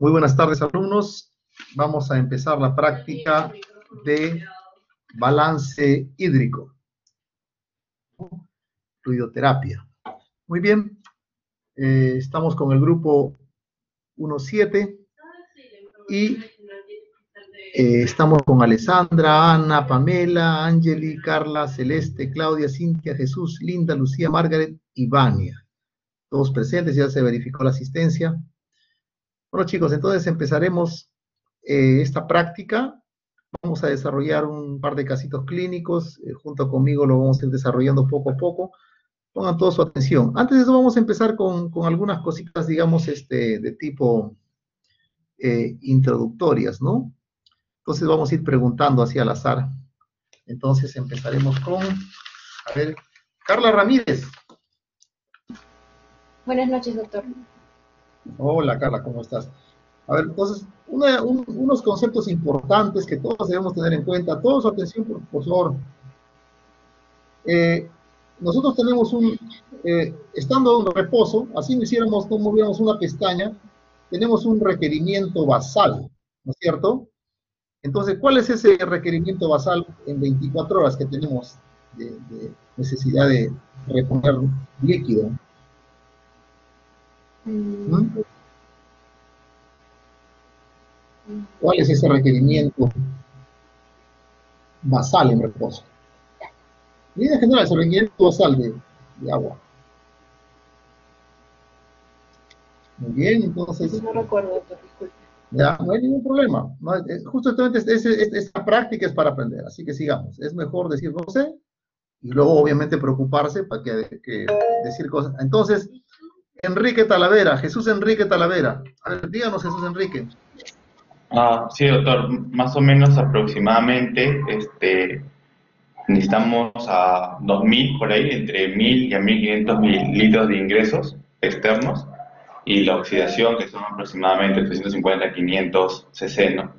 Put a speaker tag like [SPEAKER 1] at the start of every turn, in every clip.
[SPEAKER 1] Muy buenas tardes, alumnos. Vamos a empezar la práctica de balance hídrico, fluidoterapia. Muy bien, estamos con el grupo 1.7 y estamos con Alessandra, Ana, Pamela, Angeli, Carla, Celeste, Claudia, Cintia, Jesús, Linda, Lucía, Margaret y Vania. Todos presentes, ya se verificó la asistencia. Bueno, chicos, entonces empezaremos esta práctica. Vamos a desarrollar un par de casitos clínicos, junto conmigo lo vamos a ir desarrollando poco a poco. Pongan toda su atención. Antes de eso vamos a empezar con algunas cositas, digamos, de tipo introductorias, ¿no? Entonces vamos a ir preguntando así al azar. Entonces empezaremos con, a ver, Carla Ramírez.
[SPEAKER 2] Buenas noches, doctor.
[SPEAKER 1] Hola, Carla, ¿cómo estás? A ver, entonces, unos conceptos importantes que todos debemos tener en cuenta. Toda su atención, por favor. Nosotros tenemos estando en reposo, así no hiciéramos, no moviéramos una pestaña, tenemos un requerimiento basal, ¿no es cierto? Entonces, ¿cuál es ese requerimiento basal en 24 horas que tenemos de necesidad de reponer líquido? ¿Cuál es ese requerimiento basal en reposo? En línea general, es el requerimiento basal de agua. Muy bien, entonces...
[SPEAKER 2] No recuerdo, doctor, disculpe.
[SPEAKER 1] Ya, no hay ningún problema. No, justamente esta práctica es para aprender, así que sigamos. Es mejor decir no sé y luego obviamente preocuparse para que decir cosas. Entonces, Enrique Talavera, Jesús Enrique Talavera. A ver, díganos, Jesús Enrique.
[SPEAKER 3] Sí, doctor, más o menos aproximadamente necesitamos a 2.000 por ahí, entre 1.000 y a 1.500 mililitros de ingresos externos, y la oxidación, que son aproximadamente 350 a 500 cc, ¿no?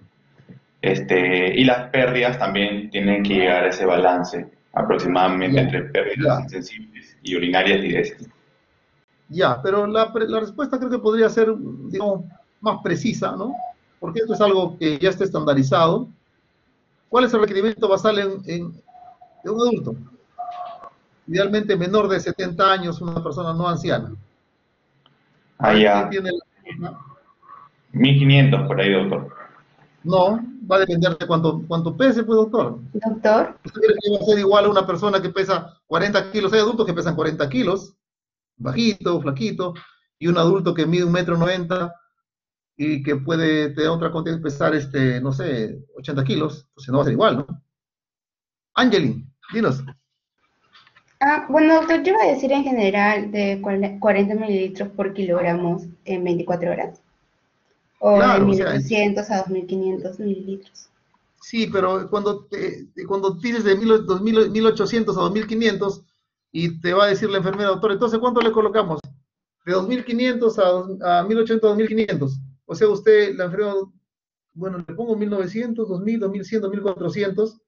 [SPEAKER 3] Y las pérdidas también tienen que llegar a ese balance, aproximadamente entre pérdidas insensibles y urinarias y heces.
[SPEAKER 1] Ya, pero la respuesta creo que podría ser, digamos, más precisa, ¿no? Porque esto es algo que ya está estandarizado. ¿Cuál es el requerimiento basal de un adulto? Idealmente menor de 70 años, una persona no anciana.
[SPEAKER 3] Ya. 1.500 por ahí, doctor.
[SPEAKER 1] No, va a depender de cuánto pese, pues, doctor.
[SPEAKER 2] Doctor.
[SPEAKER 1] ¿Usted cree que va a ser igual a una persona que pesa 40 kilos? Hay adultos que pesan 40 kilos, bajito, flaquito, y un adulto que mide 1,90 m y que puede tener otra condición, pesar, no sé, 80 kilos, pues no va a ser igual, ¿no? Angelin, dinos.
[SPEAKER 2] Bueno, doctor, yo iba a decir en general de 40 mililitros por kilogramos en 24 horas. O
[SPEAKER 1] Claro,
[SPEAKER 2] de 1.800 a 2.500 mililitros.
[SPEAKER 1] Sí, pero cuando tienes de 1.800 a 2.500 y te va a decir la enfermera, doctor, entonces, ¿cuánto le colocamos? De 2.500 a 1.800 a 2.500. O sea, usted, la enfermera, bueno, le pongo 1.900, 2.000, 2.100, 2.400.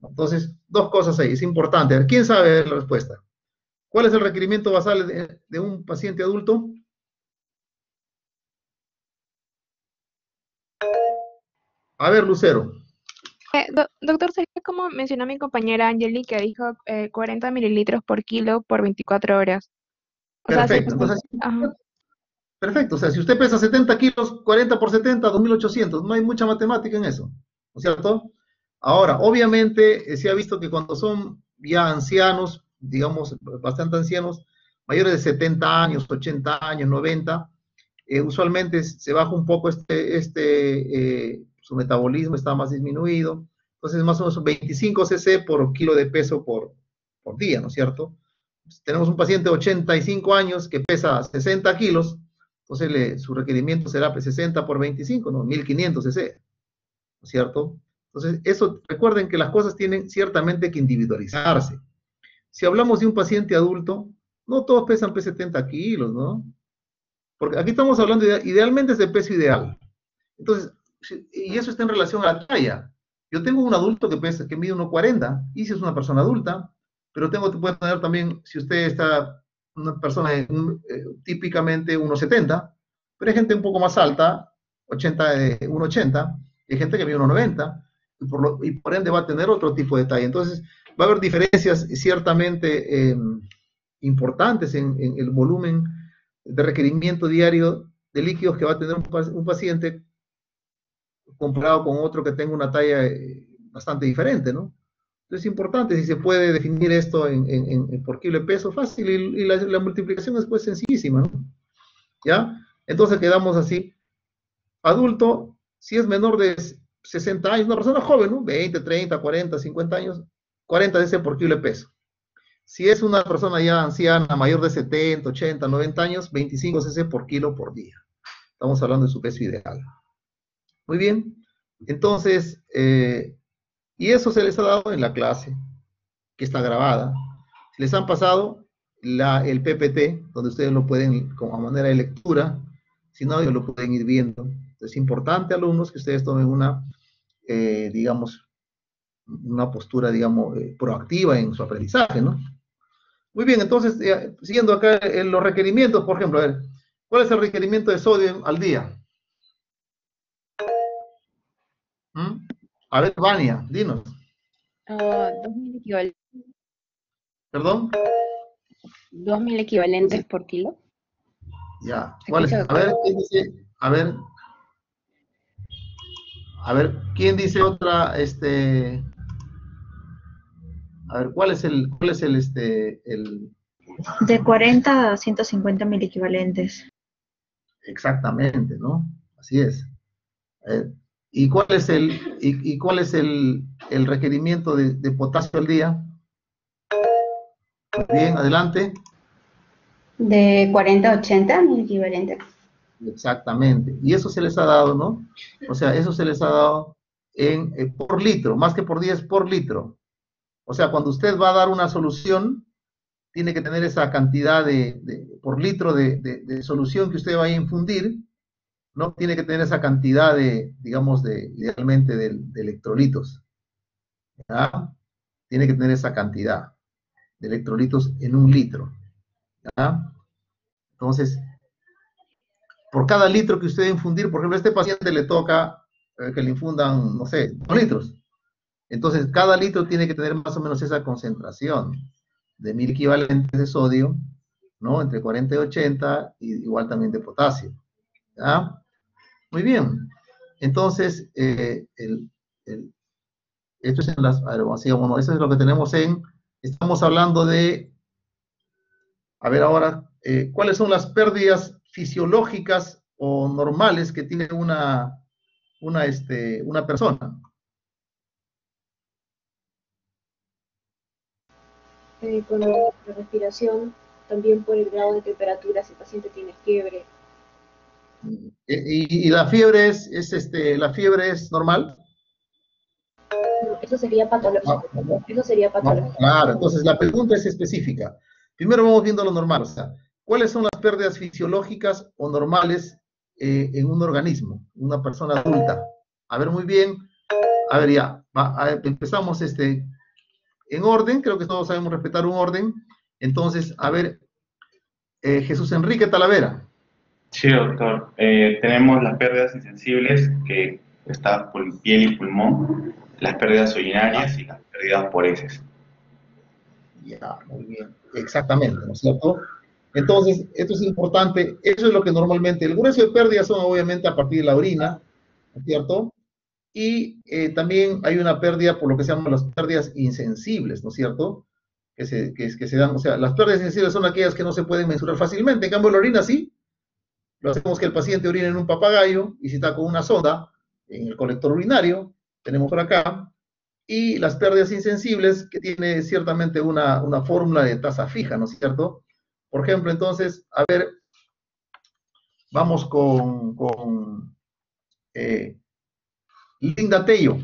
[SPEAKER 1] Entonces, dos cosas ahí, es importante. A ver, ¿quién sabe la respuesta? ¿Cuál es el requerimiento basal de un paciente adulto? A ver, Lucero.
[SPEAKER 4] Doctor, ¿sabes cómo mencionó mi compañera Angeli que dijo 40 mililitros por kilo por 24 horas? O
[SPEAKER 1] Perfecto.
[SPEAKER 4] sea,
[SPEAKER 1] Entonces, perfecto. O sea, si usted pesa 70 kilos, 40 por 70, 2.800. No hay mucha matemática en eso, ¿no es cierto? Ahora, obviamente, se ha visto que cuando son ya ancianos, digamos, bastante ancianos, mayores de 70 años, 80 años, 90, usualmente se baja un poco su metabolismo está más disminuido. Entonces, más o menos 25 cc por kilo de peso por día, ¿no es cierto? Si tenemos un paciente de 85 años que pesa 60 kilos, entonces su requerimiento será 60 por 25, ¿no? 1.500 cc, ¿no es cierto? Entonces, eso, recuerden que las cosas tienen ciertamente que individualizarse. Si hablamos de un paciente adulto, no todos pesan 70 kilos, ¿no? Porque aquí estamos hablando, idealmente es de peso ideal. Entonces, y eso está en relación a la talla. Yo tengo un adulto que mide 1,40, y si es una persona adulta, pero puede tener también, si usted está, una persona típicamente 1,70, pero hay gente un poco más alta, 1,80, hay gente que mide 1,90, y por ende va a tener otro tipo de talla. Entonces, va a haber diferencias ciertamente importantes en el volumen de requerimiento diario de líquidos que va a tener un paciente comparado con otro que tenga una talla bastante diferente, ¿no? Entonces es importante si se puede definir esto por kilo de peso fácil y la multiplicación es pues sencillísima, ¿no? ¿Ya? Entonces quedamos así. Adulto, si es menor de 60 años, una persona joven, ¿no? 20, 30, 40, 50 años, 40 cc por kilo de peso. Si es una persona ya anciana, mayor de 70, 80, 90 años, 25 cc por kilo por día. Estamos hablando de su peso ideal. Muy bien. Entonces, y eso se les ha dado en la clase, que está grabada. Les han pasado el PPT, donde ustedes lo pueden, como a manera de lectura, si no, ellos lo pueden ir viendo. Es importante, alumnos, que ustedes tomen una, digamos, una postura, digamos, proactiva en su aprendizaje, ¿no? Muy bien, entonces, siguiendo acá en los requerimientos, por ejemplo, a ver, ¿cuál es el requerimiento de sodio al día? ¿Mm? A ver, Vania, dinos.
[SPEAKER 2] 2.000 equivalentes.
[SPEAKER 1] ¿Perdón?
[SPEAKER 2] 2.000 equivalentes por kilo.
[SPEAKER 1] Ya.
[SPEAKER 2] ¿Se
[SPEAKER 1] ¿Cuál es?
[SPEAKER 2] escucha,
[SPEAKER 1] A ver,
[SPEAKER 2] doctor?
[SPEAKER 1] ¿quién dice? A ver, ¿quién dice otra, a ver,
[SPEAKER 5] De 40 a 150 mil equivalentes.
[SPEAKER 1] exactamente, ¿no? Así es. ¿Y cuál es el requerimiento de potasio al día? Muy bien, adelante.
[SPEAKER 2] De 40 a 80 mil equivalentes.
[SPEAKER 1] Exactamente. Y eso se les ha dado, ¿no? O sea, eso se les ha dado por litro, más que por día es por litro. O sea, cuando usted va a dar una solución, tiene que tener esa cantidad por litro de solución que usted va a infundir, ¿no? Tiene que tener esa cantidad digamos, idealmente de electrolitos. ¿Ya? Tiene que tener esa cantidad de electrolitos en un litro. ¿Ya? Entonces, por cada litro que usted va a infundir, por ejemplo, a este paciente le toca que le infundan, no sé, 2 litros. Entonces, cada litro tiene que tener más o menos esa concentración de 1000 equivalentes de sodio, ¿no? Entre 40 y 80, y igual también de potasio. ¿Ya? Muy bien. Entonces, esto es en las, a ver, así, bueno, eso es lo que tenemos estamos hablando de, a ver ahora, ¿cuáles son las pérdidas fisiológicas o normales que tiene una persona?
[SPEAKER 6] Con la respiración, también por el grado de temperatura, si el paciente tiene fiebre.
[SPEAKER 1] ¿Y la fiebre la fiebre es normal?
[SPEAKER 6] No, eso sería patológico. Eso sería patológico.
[SPEAKER 1] Claro, entonces la pregunta es específica. Primero vamos viendo lo normal, o sea, ¿cuáles son las pérdidas fisiológicas o normales en un organismo, una persona adulta? A ver, muy bien. A ver, ya, empezamos en orden, creo que todos sabemos respetar un orden. Entonces, a ver, Jesús Enrique Talavera.
[SPEAKER 3] Sí, doctor. Tenemos las pérdidas insensibles, que está por piel y pulmón, las pérdidas urinarias y las pérdidas por heces.
[SPEAKER 1] Ya, muy bien. Exactamente, ¿no es cierto? Entonces, esto es importante. Eso es lo que normalmente, el grueso de pérdidas son obviamente a partir de la orina, ¿no es cierto? Y también hay una pérdida por lo que se llaman las pérdidas insensibles, ¿no es cierto? Que se dan, o sea, las pérdidas insensibles son aquellas que no se pueden mensurar fácilmente. En cambio, la orina sí. Lo hacemos que el paciente orine en un papagayo y si está con una sonda en el colector urinario, tenemos por acá. Y las pérdidas insensibles, que tiene ciertamente una fórmula de tasa fija, ¿no es cierto? Por ejemplo, entonces, a ver, vamos con Linda Tello.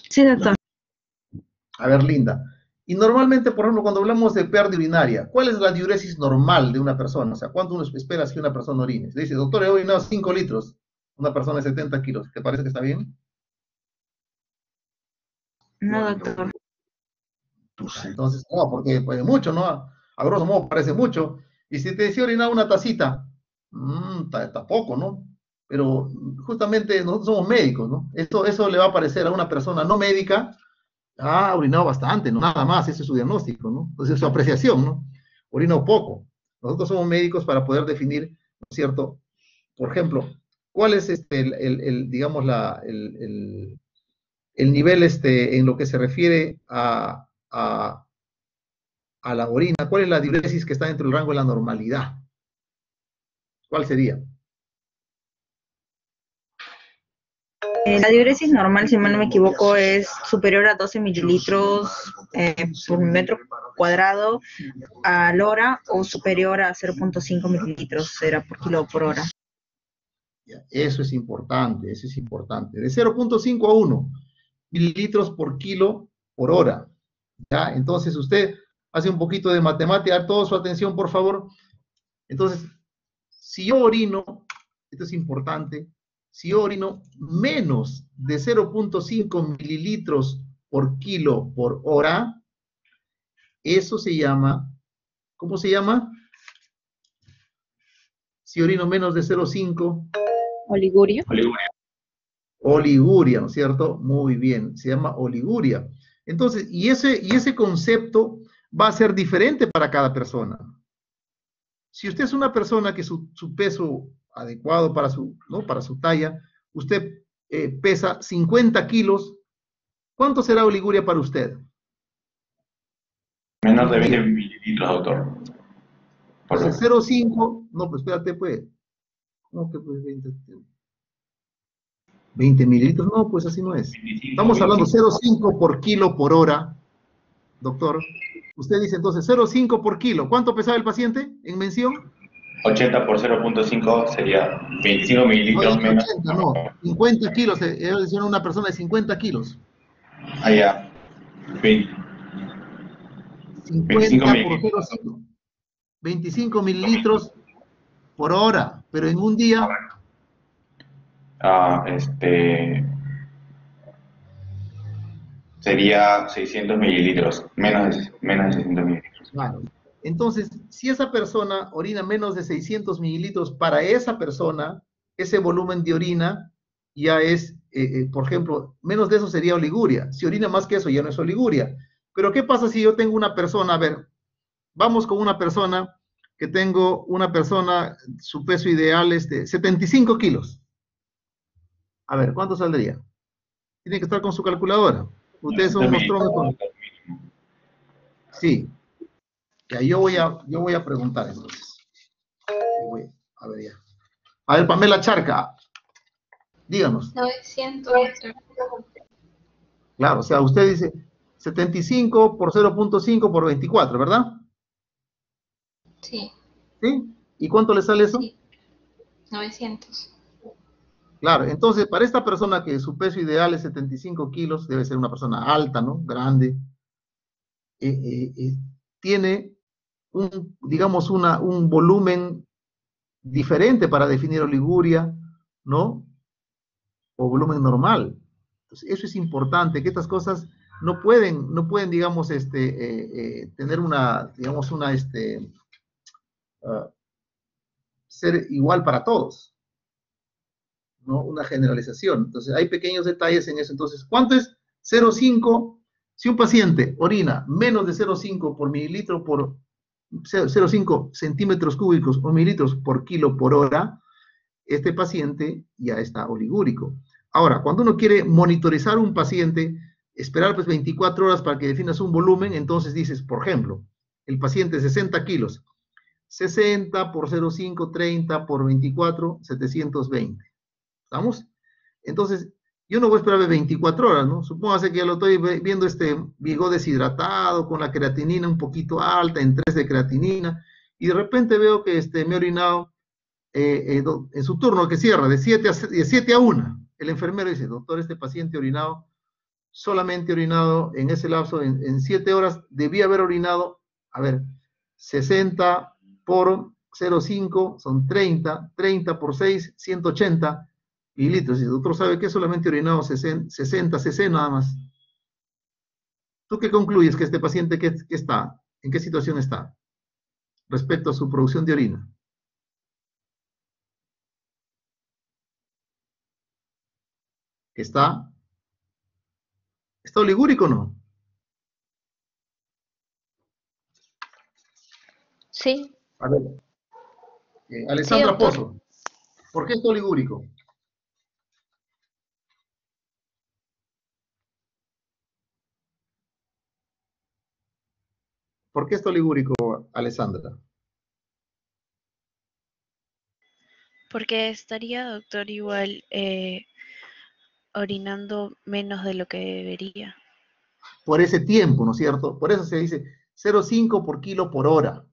[SPEAKER 5] Sí, doctor.
[SPEAKER 1] A ver, Linda. Y normalmente, por ejemplo, cuando hablamos de pérdida urinaria, ¿cuál es la diuresis normal de una persona? O sea, ¿cuánto uno espera que una persona orine? Se dice, doctor, he orinado 5 litros, una persona de 70 kilos. ¿Te parece que está bien?
[SPEAKER 5] No, doctor.
[SPEAKER 1] Entonces, no, porque mucho, ¿no? A grosso modo parece mucho. Y si te decía orinar una tacita, Está poco, ¿no? Pero justamente nosotros somos médicos, ¿no? Eso le va a parecer a una persona no médica, ha orinado bastante, ¿no? Nada más, ese es su diagnóstico, ¿no? Entonces, su apreciación, ¿no? Orino poco. Nosotros somos médicos para poder definir, ¿no es cierto? Por ejemplo, ¿cuál es digamos, el nivel en lo que se refiere a la orina? ¿Cuál es la diuresis que está dentro del rango de la normalidad? ¿Cuál sería?
[SPEAKER 5] La diuresis normal, si mal no me equivoco, es superior a 12 mililitros por metro cuadrado al hora o superior a 0.5 mililitros era por kilo por hora.
[SPEAKER 1] Eso es importante, eso es importante. De 0.5 a 1 mililitros por kilo por hora. ¿Ya? Entonces usted hace un poquito de matemática, toda su atención, por favor. Entonces, si yo orino, esto es importante, si yo orino menos de 0.5 mililitros por kilo por hora, eso se llama, ¿cómo se llama? Si orino menos de 0.5.
[SPEAKER 4] Oliguria.
[SPEAKER 1] Oliguria, ¿no es cierto? Muy bien, se llama oliguria. Entonces, y ese concepto va a ser diferente para cada persona. Si usted es una persona que su peso adecuado para ¿no? para su talla, usted pesa 50 kilos, ¿cuánto será oliguria para usted?
[SPEAKER 3] Menos de 20 mililitros, doctor.
[SPEAKER 1] Entonces, 0,5, no, pues espérate, pues. ¿Cómo que pues 20 mililitros? No, pues así no es. Estamos hablando 0,5 por kilo por hora, doctor. Usted dice entonces 0,5 por kilo. ¿Cuánto pesaba el paciente en mención?
[SPEAKER 3] 80 por 0.5 sería 25 mililitros
[SPEAKER 1] No,
[SPEAKER 3] menos.
[SPEAKER 1] 80, no. 50 kilos. Ellos decían una persona de 50 kilos.
[SPEAKER 3] Ah, ya.
[SPEAKER 1] 50 por 0,5. 25 mililitros por hora. Pero en un día.
[SPEAKER 3] Sería 600 mililitros. Menos de 600 mililitros.
[SPEAKER 1] Claro. Entonces, si esa persona orina menos de 600 mililitros, para esa persona, ese volumen de orina ya es, por ejemplo, menos de eso sería oliguria. Si orina más que eso, ya no es oliguria. Pero, ¿qué pasa si yo tengo una persona? A ver, vamos con una persona que su peso ideal es de 75 kilos. A ver, ¿cuánto saldría? Tiene que estar con su calculadora. Ustedes son unos troncos. Sí. Ya, yo voy a preguntar entonces. A ver, ya. A ver, Pamela Charca, díganos.
[SPEAKER 7] 900.
[SPEAKER 1] Claro, o sea, usted dice 75 por 0.5 por 24, ¿verdad?
[SPEAKER 7] Sí.
[SPEAKER 1] ¿Sí? ¿Y cuánto le sale eso?
[SPEAKER 7] Sí. 900.
[SPEAKER 1] Claro, entonces, para esta persona que su peso ideal es 75 kilos, debe ser una persona alta, ¿no? Grande. Tiene digamos, un volumen diferente para definir oliguria, ¿no? O volumen normal. Entonces, eso es importante, que estas cosas no pueden digamos, tener ser igual para todos, ¿no? Una generalización. Entonces, hay pequeños detalles en eso. Entonces, ¿cuánto es 0,5? Si un paciente orina menos de 0,5 por mililitro por 0,5 centímetros cúbicos o mililitros por kilo por hora, este paciente ya está oligúrico. Ahora, cuando uno quiere monitorizar un paciente, esperar pues 24 horas para que definas un volumen, entonces dices, por ejemplo, el paciente 60 kilos, 60 por 0,5, 30 por 24, 720. ¿Estamos? Entonces, yo no voy a esperar 24 horas, ¿no? Supóngase que ya lo estoy viendo Vigo deshidratado, con la creatinina un poquito alta, en 3 de creatinina, y de repente veo que me he orinado en su turno que cierra, de 7 a 1. El enfermero dice, doctor, este paciente solamente orinado en ese lapso, en 7 horas, debía haber orinado, a ver, 60 por 0,5 son 30, 30 por 6, 180 mililitros. Y el doctor sabe que solamente orinado 60 cc nada más. ¿Tú qué concluyes que este paciente en qué situación está respecto a su producción de orina? que está oligúrico, ¿no?
[SPEAKER 7] Sí,
[SPEAKER 1] A ver,
[SPEAKER 7] sí,
[SPEAKER 1] Alessandra
[SPEAKER 7] doctor.
[SPEAKER 1] Pozo, ¿por qué está oligúrico? ¿Por qué está oligúrico, Alessandra?
[SPEAKER 8] Porque estaría, doctor, igual orinando menos de lo que debería.
[SPEAKER 1] Por ese tiempo, ¿no es cierto? Por eso se dice 0,5 por kilo por hora.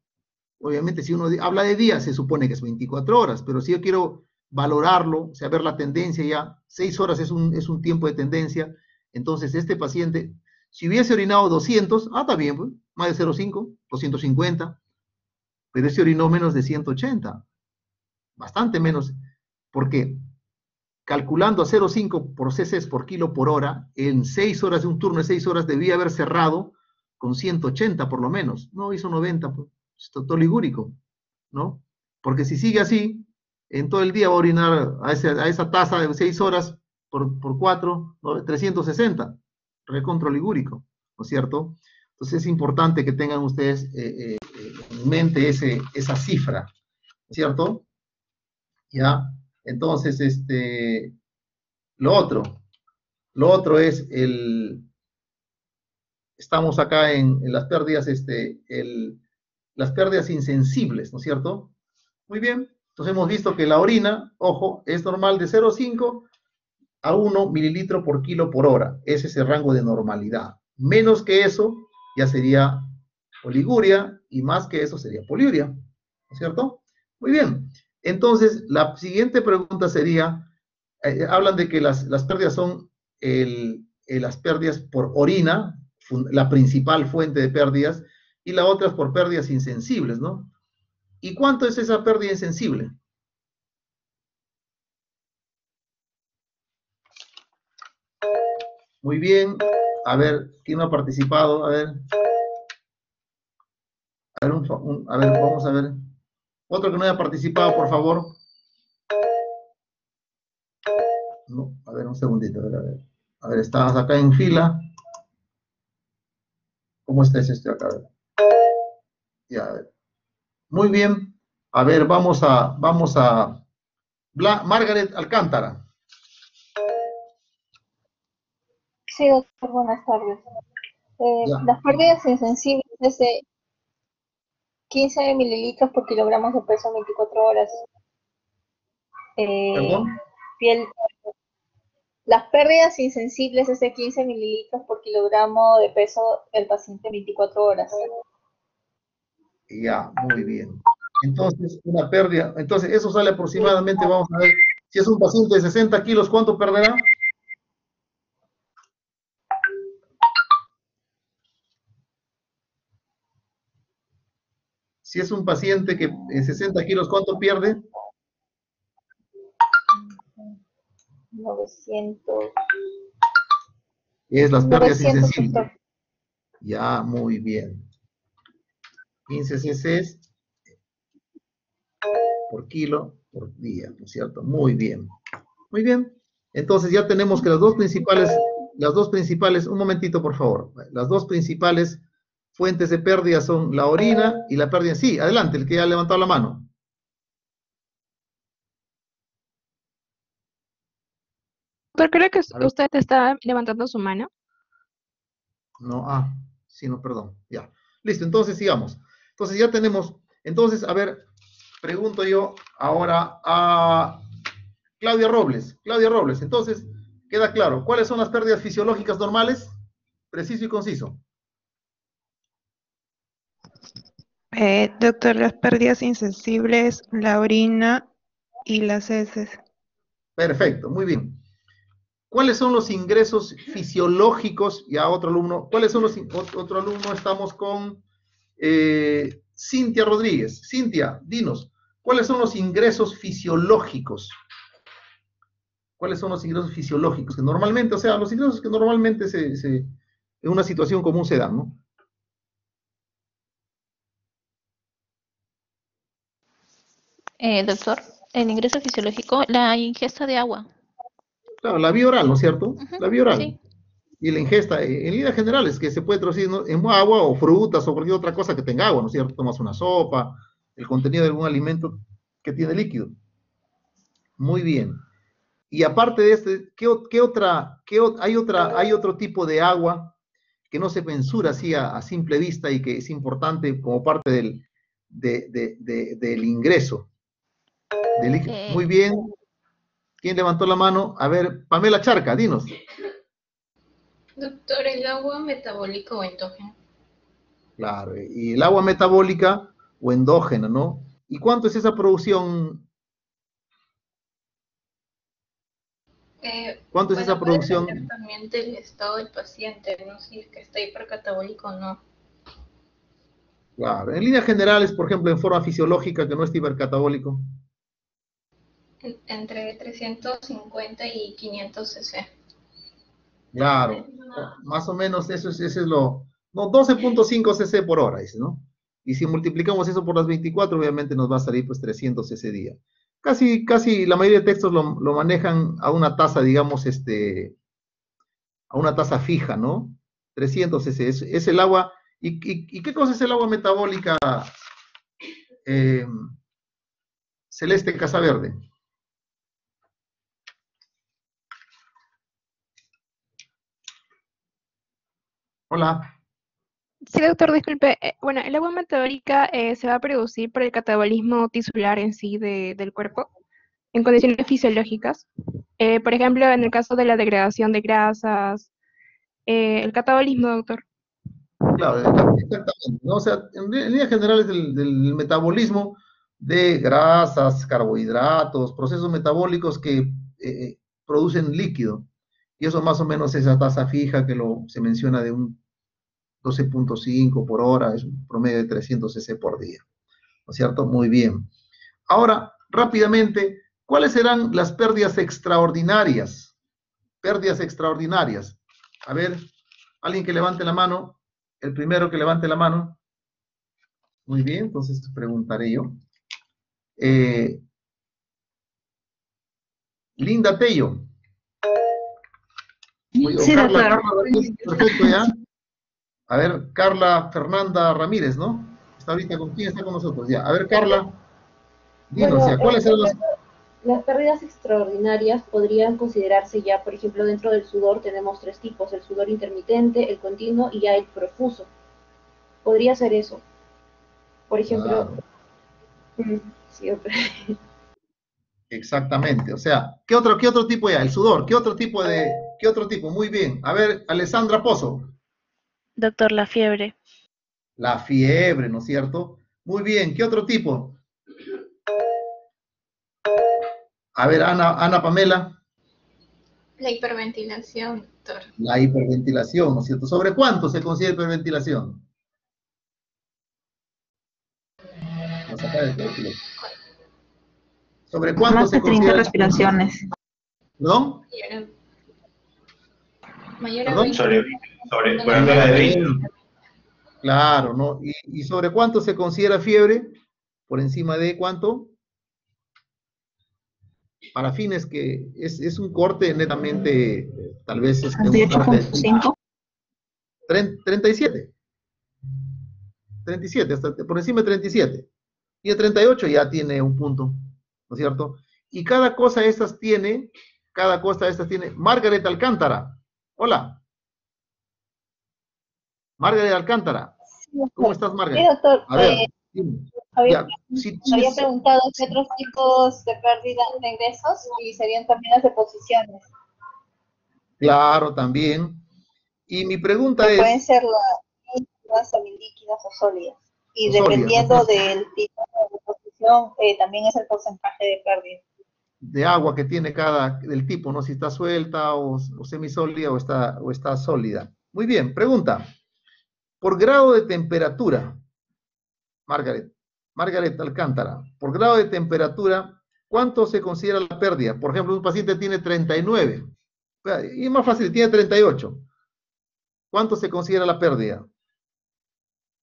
[SPEAKER 1] Obviamente, si uno habla de días, se supone que es 24 horas, pero si yo quiero valorarlo, o sea, ver la tendencia ya, 6 horas es un tiempo de tendencia, entonces este paciente, si hubiese orinado 200, está bien, pues, más de 0,5, 250, pero este orinó menos de 180, bastante menos, porque calculando a 0,5 por cc por kilo por hora, en 6 horas de un turno de 6 horas debía haber cerrado con 180 por lo menos, no hizo 90, pues, está ligúrico, ¿no? Porque si sigue así, en todo el día va a orinar a esa tasa de 6 horas por 4, ¿no? 360, recontroligúrico, ¿no es cierto? Entonces es importante que tengan ustedes en mente esa cifra, ¿cierto? ¿Ya? Entonces, lo otro, lo otro es estamos acá en las pérdidas, las pérdidas insensibles, ¿no es cierto? Muy bien, entonces hemos visto que la orina, ojo, es normal de 0,5 a 1 mililitro por kilo por hora. Ese es el rango de normalidad. Menos que eso ya sería oliguria y más que eso sería poliuria, ¿no es cierto? Muy bien, entonces la siguiente pregunta sería, hablan de que las pérdidas son las pérdidas por orina, la principal fuente de pérdidas, y la otra es por pérdidas insensibles, ¿no? ¿Y cuánto es esa pérdida insensible? Muy bien. A ver, ¿quién no ha participado? A ver, vamos a ver. Otro que no haya participado, por favor. No, a ver, un segundito, a ver, a ver. A ver, estás acá en fila. ¿Cómo está este acá? A ver. Ya, a ver. Muy bien. A ver, vamos a Margaret Alcántara.
[SPEAKER 6] Sí, doctor, buenas tardes.
[SPEAKER 1] Ya.
[SPEAKER 6] Las pérdidas insensibles es de 15 mililitros por kilogramos de peso en 24 horas. Eh,
[SPEAKER 1] ¿Perdón?
[SPEAKER 6] piel, las pérdidas insensibles es de 15 mililitros por kilogramo de peso del paciente en 24 horas.
[SPEAKER 1] Ya, muy bien. Entonces, una pérdida. Entonces, eso sale aproximadamente, vamos a ver, si es un paciente de 60 kilos, ¿cuánto perderá? Si es un paciente que en 60 kilos, ¿cuánto pierde?
[SPEAKER 6] 900,
[SPEAKER 1] Es las pérdidas
[SPEAKER 6] 900,
[SPEAKER 1] insensibles.
[SPEAKER 6] doctor.
[SPEAKER 1] Ya, muy bien. 15 cc por kilo por día, ¿no es cierto? Muy bien. Muy bien. Entonces ya tenemos que las dos principales, un momentito por favor, las dos principales fuentes de pérdida son la orina y la pérdida. Sí, adelante, el que ha levantado la mano.
[SPEAKER 4] Pero creo que
[SPEAKER 1] A ver,
[SPEAKER 4] usted está levantando su mano.
[SPEAKER 1] no, sí, no, perdón, ya. Listo, entonces sigamos. Entonces ya tenemos, entonces, a ver, pregunto yo ahora a Claudia Robles. Claudia Robles, entonces, queda claro, ¿cuáles son las pérdidas fisiológicas normales? Preciso y conciso.
[SPEAKER 9] Doctor, las pérdidas insensibles, la orina y las heces.
[SPEAKER 1] Perfecto, muy bien. ¿Cuáles son los ingresos fisiológicos? Ya otro alumno, ¿cuáles son otro alumno? Estamos con Cintia Rodríguez. Cintia, dinos, ¿cuáles son los ingresos fisiológicos? ¿Cuáles son los ingresos fisiológicos? Que normalmente, o sea, los ingresos que normalmente en una situación común se dan, ¿no?
[SPEAKER 7] Doctor, el ingreso fisiológico, la ingesta de agua.
[SPEAKER 1] Claro, la vía oral, ¿no es cierto?
[SPEAKER 7] Ujú,
[SPEAKER 1] La vía oral.
[SPEAKER 7] sí.
[SPEAKER 1] Y la ingesta, en líneas generales, que se puede traducir, ¿no?, en agua o frutas o cualquier otra cosa que tenga agua, ¿no es cierto? Tomas una sopa, el contenido de algún alimento que tiene líquido. Muy bien. Y aparte de este, hay otro tipo de agua que no se mensura así a simple vista y que es importante como parte del ingreso. Muy
[SPEAKER 7] Eh,
[SPEAKER 1] bien. ¿Quién levantó la mano? A ver, Pamela Charca, dinos.
[SPEAKER 10] Doctor, ¿el agua metabólica o endógena?
[SPEAKER 1] Claro, y el agua metabólica o endógena, ¿no? ¿Y cuánto es esa producción? ¿Cuánto es esa
[SPEAKER 10] Bueno, puede depender
[SPEAKER 1] producción?
[SPEAKER 10] también del estado del paciente, ¿no? Si es que está hipercatabólico o no.
[SPEAKER 1] Claro, en líneas generales, por ejemplo, en forma fisiológica que no es hipercatabólico.
[SPEAKER 10] Entre 350 y 500 cc.
[SPEAKER 1] Claro, más o menos eso es lo... No, 12.5 cc por hora, dice, ¿no? Y si multiplicamos eso por las 24, obviamente nos va a salir pues 300 cc día. Casi la mayoría de textos lo manejan a una tasa, digamos, a una tasa fija, ¿no? 300 cc, es el agua. ¿Y qué cosa es el agua metabólica, eh, Celeste Casaverde? Hola.
[SPEAKER 4] Sí, doctor, disculpe. Bueno, el agua metabólica se va a producir por el catabolismo tisular en sí del cuerpo, en condiciones fisiológicas. Por ejemplo, en el caso de la degradación de grasas, el catabolismo, doctor.
[SPEAKER 1] Claro, exactamente, ¿no? O sea, en líneas generales del metabolismo de grasas, carbohidratos, procesos metabólicos que producen líquido. Y eso más o menos es esa tasa fija que se menciona de un 12.5 por hora, es un promedio de 300 cc por día. ¿No es cierto? Muy bien. Ahora, rápidamente, ¿cuáles serán las pérdidas extraordinarias? Pérdidas extraordinarias. A ver, alguien que levante la mano. El primero que levante la mano. Muy bien, entonces preguntaré yo. Linda Tello. O
[SPEAKER 5] Sí,
[SPEAKER 1] Carla
[SPEAKER 5] doctor.
[SPEAKER 1] Ramírez, perfecto, ya. A ver, Carla Fernanda Ramírez, ¿no? Está ahorita con quién está con nosotros, ya. A ver, Carla, dinos,
[SPEAKER 11] Bueno,
[SPEAKER 1] ya, ¿cuáles eran
[SPEAKER 11] las pérdidas extraordinarias podrían considerarse ya, por ejemplo, dentro del sudor tenemos tres tipos, el sudor intermitente, el continuo y ya el profuso. Podría ser eso. Por ejemplo,
[SPEAKER 1] Claro,
[SPEAKER 11] sí,
[SPEAKER 1] exactamente. O sea, qué otro tipo ya? El sudor, qué otro tipo? Muy bien. A ver, Alessandra Pozo.
[SPEAKER 8] Doctor, la fiebre.
[SPEAKER 1] La fiebre, ¿no es cierto? Muy bien, ¿qué otro tipo? A ver, Ana Pamela.
[SPEAKER 10] La hiperventilación, doctor.
[SPEAKER 1] La hiperventilación, ¿no es cierto? ¿Sobre cuánto se considera hiperventilación? Vamos a sacar el cálculo. ¿Sobre cuánto
[SPEAKER 5] Más
[SPEAKER 1] se
[SPEAKER 5] de 30
[SPEAKER 1] considera?
[SPEAKER 5] respiraciones.
[SPEAKER 1] ¿Perdón?
[SPEAKER 10] Mayor a
[SPEAKER 1] ¿Perdón?
[SPEAKER 10] 20.
[SPEAKER 3] Por arriba de 20.
[SPEAKER 1] Claro, ¿no? ¿Y sobre cuánto se considera fiebre? ¿Por encima de cuánto? Para fines que es un corte netamente, tal vez
[SPEAKER 5] 38.5.
[SPEAKER 1] 37. 37, hasta por encima de 37. Y el 38 ya tiene un punto, ¿no es cierto? Y cada cosa de estas tiene, Margaret Alcántara. Hola. Margaret Alcántara. ¿Cómo estás,
[SPEAKER 6] Sí,
[SPEAKER 1] Margaret?
[SPEAKER 6] doctor.
[SPEAKER 1] A ver, dime.
[SPEAKER 6] Había,
[SPEAKER 1] Ya, si
[SPEAKER 6] había
[SPEAKER 1] tienes,
[SPEAKER 6] preguntado qué otros tipos de pérdida de ingresos y serían también las deposiciones,
[SPEAKER 1] claro, también. Y mi pregunta
[SPEAKER 6] que pueden
[SPEAKER 1] es,
[SPEAKER 6] ser las semilíquidas o sólidas. Y
[SPEAKER 1] o sólidas, ¿no es
[SPEAKER 6] dependiendo
[SPEAKER 1] cierto?
[SPEAKER 6] del tipo de deposición, también es el porcentaje de pérdida.
[SPEAKER 1] De agua que tiene del tipo, ¿no? Si está suelta o semisólida o está sólida. Muy bien, pregunta. Por grado de temperatura, Margaret Alcántara, por grado de temperatura, ¿cuánto se considera la pérdida? Por ejemplo, un paciente tiene 39, y es más fácil, tiene 38. ¿Cuánto se considera la pérdida?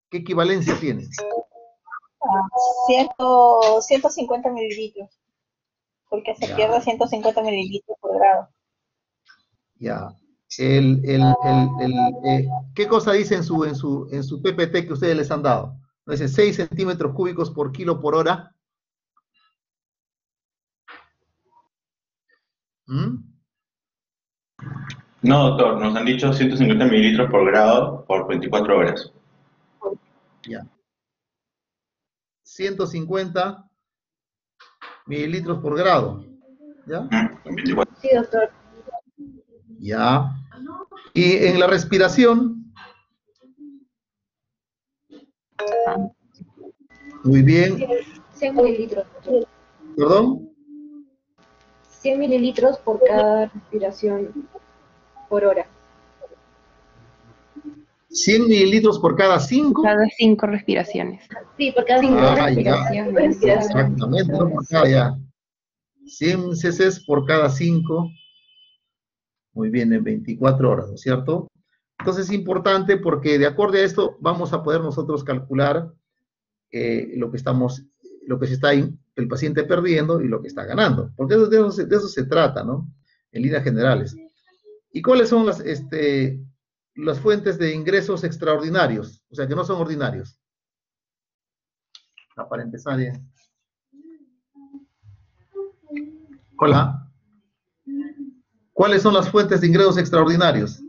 [SPEAKER 1] ¿Qué equivalencia tiene?
[SPEAKER 6] 150 mililitros, porque se pierde 150 mililitros por grado.
[SPEAKER 1] Ya. ¿Qué cosa dice en su PPT que ustedes les han dado? Dice 6 centímetros cúbicos por kilo por hora. ¿Mm?
[SPEAKER 3] No, doctor, nos han dicho 150 mililitros por grado por 24 horas.
[SPEAKER 1] Ya. 150 mililitros por grado. ¿Ya?
[SPEAKER 3] 24.
[SPEAKER 11] Sí, doctor.
[SPEAKER 1] Ya. Y en la respiración. Muy bien.
[SPEAKER 11] 100 mililitros.
[SPEAKER 1] ¿Perdón?
[SPEAKER 11] 100 mililitros por cada respiración por hora.
[SPEAKER 1] 100 mililitros por cada 5.
[SPEAKER 4] Cada 5 respiraciones.
[SPEAKER 11] Sí, por cada 5 respiraciones.
[SPEAKER 1] Exactamente, no por cada ya. 100 cc por cada 5. Muy bien, en 24 horas, ¿no es cierto? Entonces es importante porque de acuerdo a esto vamos a poder nosotros calcular lo que se está el paciente perdiendo y lo que está ganando. Porque de eso se trata, ¿no? En líneas generales. ¿Y cuáles son las fuentes de ingresos extraordinarios? O sea, que no son ordinarios. Para empezar, Hola. ¿Cuáles son las fuentes de ingresos extraordinarios?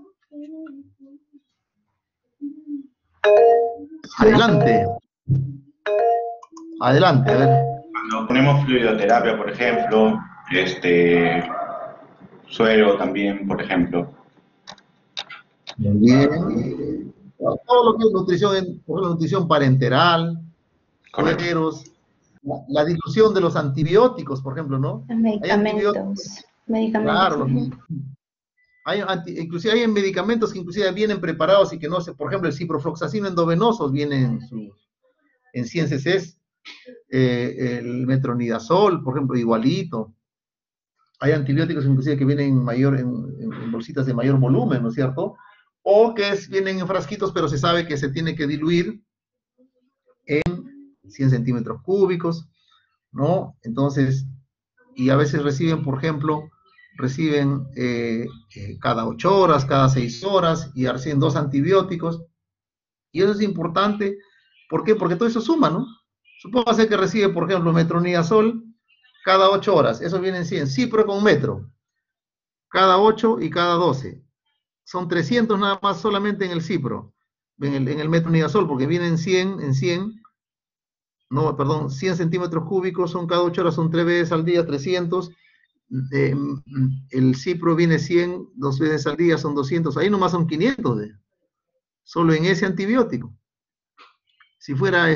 [SPEAKER 1] Adelante. Adelante, a ver.
[SPEAKER 3] Cuando ponemos fluidoterapia, por ejemplo, suero también, por ejemplo.
[SPEAKER 1] Muy bien. Todo lo que es nutrición, por ejemplo, nutrición parenteral, sueros, la dilución de los antibióticos, por ejemplo, ¿no?
[SPEAKER 2] Medicamentos.
[SPEAKER 1] Claro. Inclusive hay medicamentos que inclusive vienen preparados y que no sé, por ejemplo, el ciprofloxacino endovenoso viene en 100 cc, el metronidazol, por ejemplo, igualito. Hay antibióticos inclusive que vienen en bolsitas de mayor volumen, ¿no es cierto? O que vienen en frasquitos, pero se sabe que se tiene que diluir en 100 centímetros cúbicos, ¿no? Entonces, y a veces reciben, por ejemplo, cada 8 horas, cada 6 horas, y reciben 2 antibióticos. Y eso es importante. ¿Por qué? Porque todo eso suma, ¿no? Supóngase que recibe, por ejemplo, metronidazol cada 8 horas. Eso viene en 100. Cipro con metro. Cada 8 y cada 12. Son 300 nada más solamente en el cipro. En el metronidazol, porque viene en 100. No, perdón, 100 centímetros cúbicos son cada 8 horas, son 3 veces al día, 300. El cipro viene 100, 2 veces al día, son 200. Ahí nomás son 500 solo en ese antibiótico. Si fuera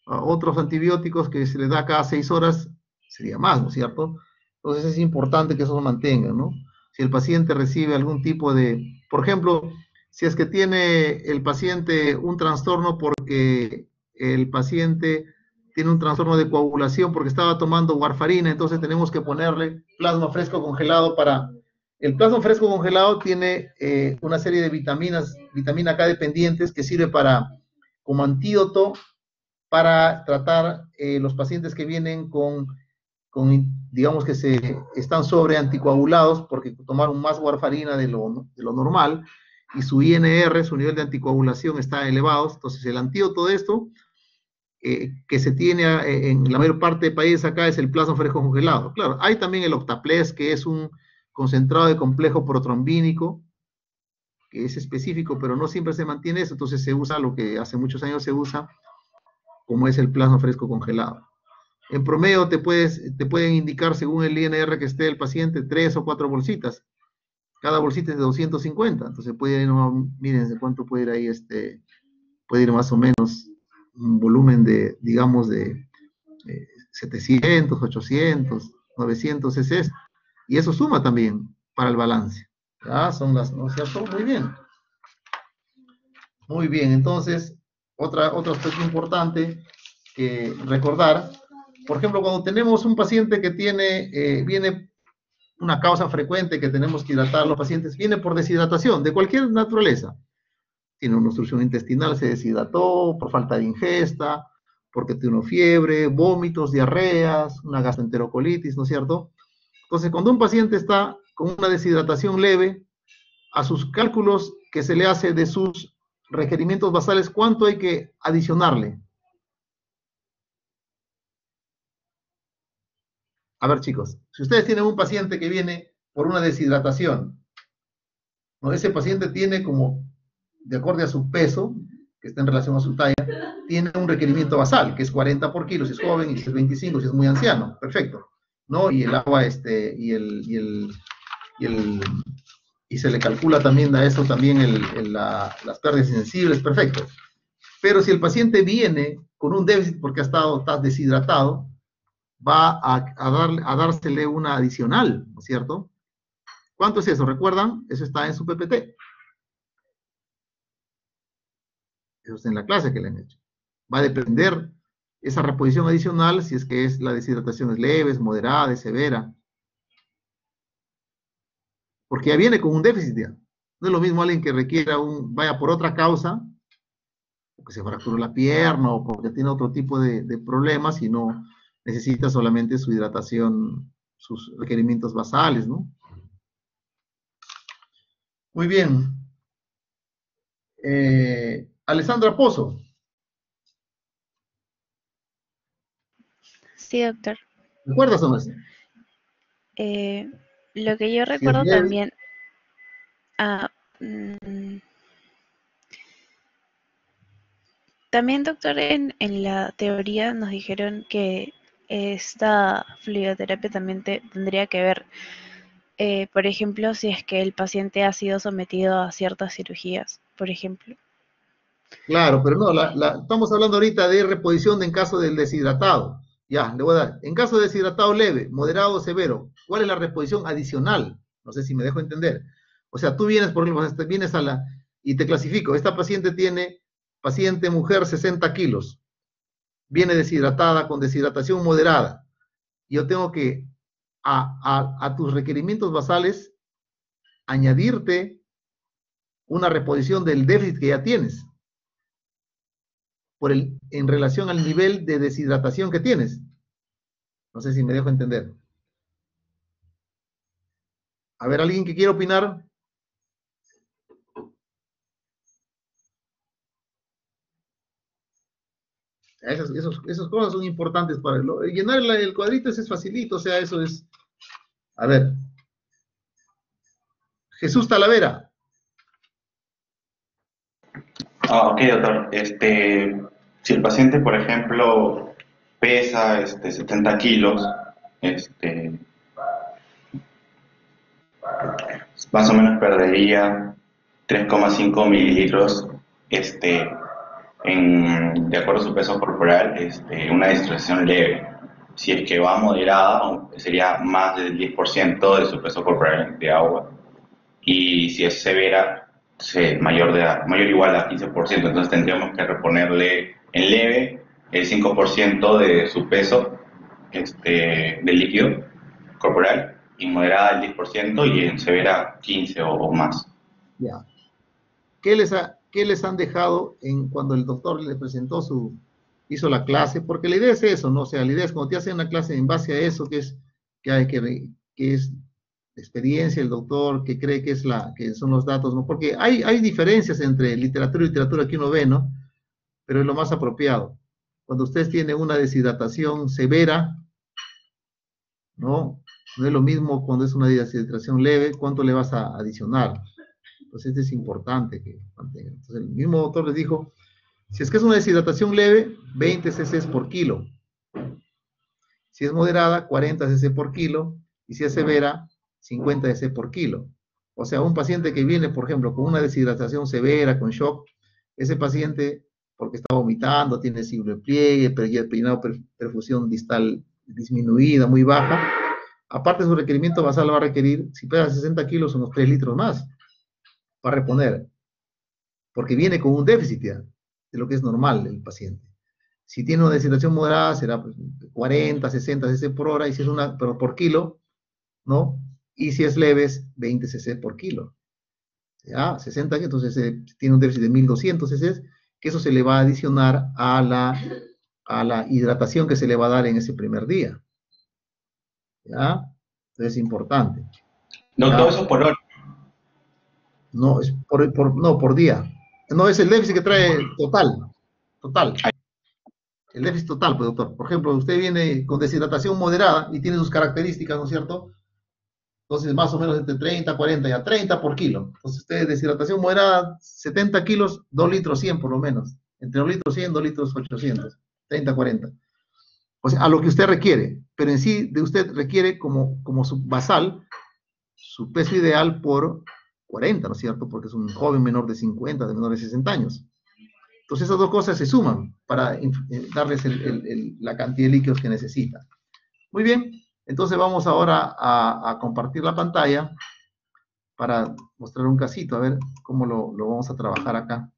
[SPEAKER 1] otros antibióticos que se le da cada 6 horas, sería más, ¿no es cierto? Entonces es importante que eso se mantenga, ¿no? Si el paciente recibe algún tipo de, por ejemplo, si es que tiene el paciente un trastorno porque el paciente tiene un trastorno de coagulación porque estaba tomando warfarina, entonces tenemos que ponerle plasma fresco congelado para... El plasma fresco congelado tiene una serie de vitaminas, vitamina K dependientes, que sirve como antídoto para tratar los pacientes que vienen digamos que están sobre anticoagulados porque tomaron más warfarina de lo normal y su INR, su nivel de anticoagulación está elevado. Entonces el antídoto de esto que se tiene en la mayor parte de países acá es el plasma fresco congelado. Claro, hay también el Octaples, que es un concentrado de complejo protrombínico, que es específico, pero no siempre se mantiene eso, entonces se usa lo que hace muchos años se usa, como es el plasma fresco congelado. En promedio te pueden indicar, según el INR que esté el paciente, 3 o 4 bolsitas. Cada bolsita es de 250, entonces puede ir, miren cuánto puede ir ahí, puede ir más o menos un volumen de, digamos, de 700, 800, 900 cc, y eso suma también para el balance. ¿Ya? Son las, ¿no es cierto? Muy bien. Muy bien, entonces, otro aspecto importante que recordar, por ejemplo, cuando tenemos un paciente que viene una causa frecuente que tenemos que hidratar a los pacientes, viene por deshidratación, de cualquier naturaleza. Tiene una obstrucción intestinal, se deshidrató por falta de ingesta, porque tiene fiebre, vómitos, diarreas, una gastroenterocolitis, ¿no es cierto? Entonces, cuando un paciente está con una deshidratación leve, a sus cálculos que se le hace de sus requerimientos basales, ¿cuánto hay que adicionarle? A ver, chicos, si ustedes tienen un paciente que viene por una deshidratación, ¿no? Ese paciente tiene como, de acuerdo a su peso, que está en relación a su talla, tiene un requerimiento basal, que es 40 por kilo, si es joven, y si es 25, si es muy anciano, perfecto, ¿no? Y el agua, y se le calcula también a eso también las pérdidas insensibles, perfecto. Pero si el paciente viene con un déficit porque está deshidratado, va a dársele una adicional, ¿no es cierto? ¿Cuánto es eso? ¿Recuerdan? Eso está en su PPT. Eso está en la clase que le han hecho. Va a depender esa reposición adicional si es que la deshidratación es leve, es moderada, es severa. Porque ya viene con un déficit ya. No es lo mismo alguien que requiera vaya por otra causa, porque se fracturó la pierna o porque tiene otro tipo de problemas y no necesita solamente su hidratación, sus requerimientos basales, ¿no? Muy bien. Alessandra Pozo.
[SPEAKER 8] Sí, doctor.
[SPEAKER 1] ¿Recuerdas o no?
[SPEAKER 8] Lo que yo recuerdo también... también, doctor, en la teoría nos dijeron que esta fluidoterapia también tendría que ver, por ejemplo, si es que el paciente ha sido sometido a ciertas cirugías, por ejemplo.
[SPEAKER 1] Claro, pero no, estamos hablando ahorita de reposición en caso del deshidratado. Ya, le voy a dar. En caso de deshidratado leve, moderado o severo, ¿cuál es la reposición adicional? No sé si me dejo entender. O sea, tú vienes, por ejemplo, vienes y te clasifico. Esta paciente mujer, 60 kilos. Viene deshidratada con deshidratación moderada. Yo tengo que, a tus requerimientos basales, añadirte una reposición del déficit que ya tienes. En relación al nivel de deshidratación que tienes. No sé si me dejo entender. A ver, ¿alguien que quiera opinar? Esas cosas son importantes para llenar el cuadrito, ese es facilito, o sea, eso es... A ver. Jesús Talavera.
[SPEAKER 3] Ok, doctor. Si el paciente, por ejemplo, pesa 70 kilos, más o menos perdería 3,5 mililitros de acuerdo a su peso corporal, una deshidratación leve. Si es que va moderada, sería más del 10% de su peso corporal de agua. Y si es severa, mayor o igual a 15%. Entonces tendríamos que reponerle en leve el 5% de su peso del líquido corporal, y moderada el 10% y en severa 15 o más.
[SPEAKER 1] Ya. ¿Qué les han dejado cuando el doctor le presentó hizo la clase? Porque la idea es eso, ¿no? O sea, la idea es cuando te hacen una clase en base a eso, que es experiencia, el doctor que cree que son los datos, ¿no? Porque hay diferencias entre literatura y literatura que uno ve, ¿no? Pero es lo más apropiado. Cuando ustedes tienen una deshidratación severa, ¿no? No es lo mismo cuando es una deshidratación leve, ¿cuánto le vas a adicionar? Entonces, esto es importante que mantenga. Entonces, el mismo doctor les dijo, si es que es una deshidratación leve, 20 cc por kilo. Si es moderada, 40 cc por kilo. Y si es severa, 50 cc por kilo. O sea, un paciente que viene, por ejemplo, con una deshidratación severa, con shock, ese paciente, porque está vomitando, tiene simple pliegue, peinado, perfusión distal disminuida, muy baja, aparte su requerimiento basal va a requerir, si pesa 60 kilos, unos 3 litros más, para reponer, porque viene con un déficit ya, de lo que es normal el paciente. Si tiene una deshidratación moderada, será 40, 60 cc por hora, y si es pero por kilo, ¿no? Y si es leve, es 20 cc por kilo. ¿Ya? 60, entonces tiene un déficit de 1200 cc, que eso se le va a adicionar a la hidratación que se le va a dar en ese primer día. ¿Ya? Entonces es importante.
[SPEAKER 3] No,
[SPEAKER 1] Ya.
[SPEAKER 3] todo eso por hora.
[SPEAKER 1] No, es no, por día. No, es el déficit que trae total. Total. El déficit total, pues, doctor. Por ejemplo, usted viene con deshidratación moderada y tiene sus características, ¿no es cierto? Entonces, más o menos entre 30, 40, ya 30 por kilo. Entonces, usted, deshidratación moderada, 70 kilos, 2 litros 100 por lo menos. Entre 2 litros 100, 2 litros 800. 30, 40. O sea, a lo que usted requiere. Pero en sí, de usted requiere como su basal, su peso ideal por 40, ¿no es cierto? Porque es un joven menor de 50, de menor de 60 años. Entonces esas dos cosas se suman para darles la cantidad de líquidos que necesita. Muy bien, entonces vamos ahora a compartir la pantalla para mostrar un casito, a ver cómo lo vamos a trabajar acá.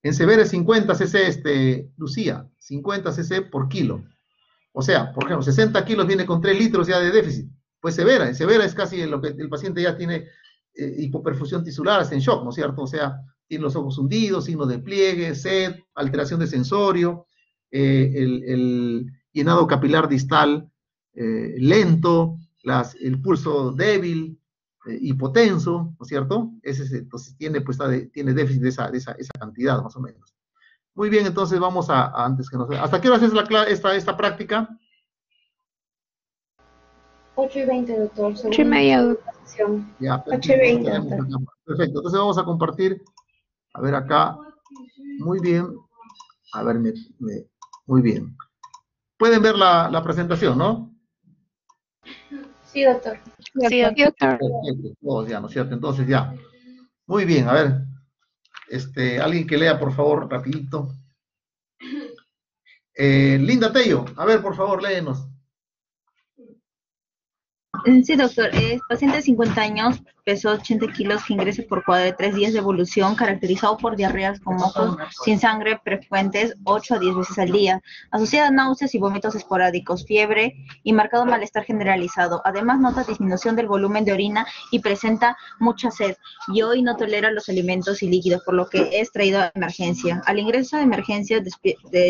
[SPEAKER 1] En Severa es 50 cc, Lucía, 50 cc por kilo. O sea, por ejemplo, 60 kilos viene con 3 litros ya de déficit. Pues en Severa es casi lo que el paciente ya tiene hipoperfusión tisular, está en shock, ¿no es cierto? O sea, tiene los ojos hundidos, signos de pliegue, sed, alteración de sensorio, el llenado capilar distal lento, el pulso débil, hipotenso, ¿no es cierto? Entonces tiene déficit de esa cantidad, más o menos. Muy bien, entonces vamos antes que nos... ¿Hasta qué hora es esta práctica?
[SPEAKER 11] 8:20, doctor.
[SPEAKER 4] 8:30, doctor.
[SPEAKER 1] Ya,
[SPEAKER 2] 8:20, doctor.
[SPEAKER 1] Perfecto, entonces vamos a compartir, a ver acá, muy bien, a ver, muy bien. Pueden ver la presentación, ¿no?
[SPEAKER 11] Sí, doctor.
[SPEAKER 8] Sí, doctor.
[SPEAKER 1] Perfecto, todos ya, ¿no es cierto? Entonces ya, muy bien, a ver, alguien que lea, por favor, rapidito. Linda Tello, a ver, por favor, léenos.
[SPEAKER 5] Sí, doctor. Paciente de 50 años, peso 80 kilos, que ingresa por cuadro de 3 días de evolución, caracterizado por diarreas con mocos sin sangre frecuentes 8 a 10 veces al día, asociada a náuseas y vómitos esporádicos, fiebre y marcado malestar generalizado. Además, nota disminución del volumen de orina y presenta mucha sed. Y hoy no tolera los alimentos y líquidos, por lo que es traído a emergencia. Al ingreso de emergencia,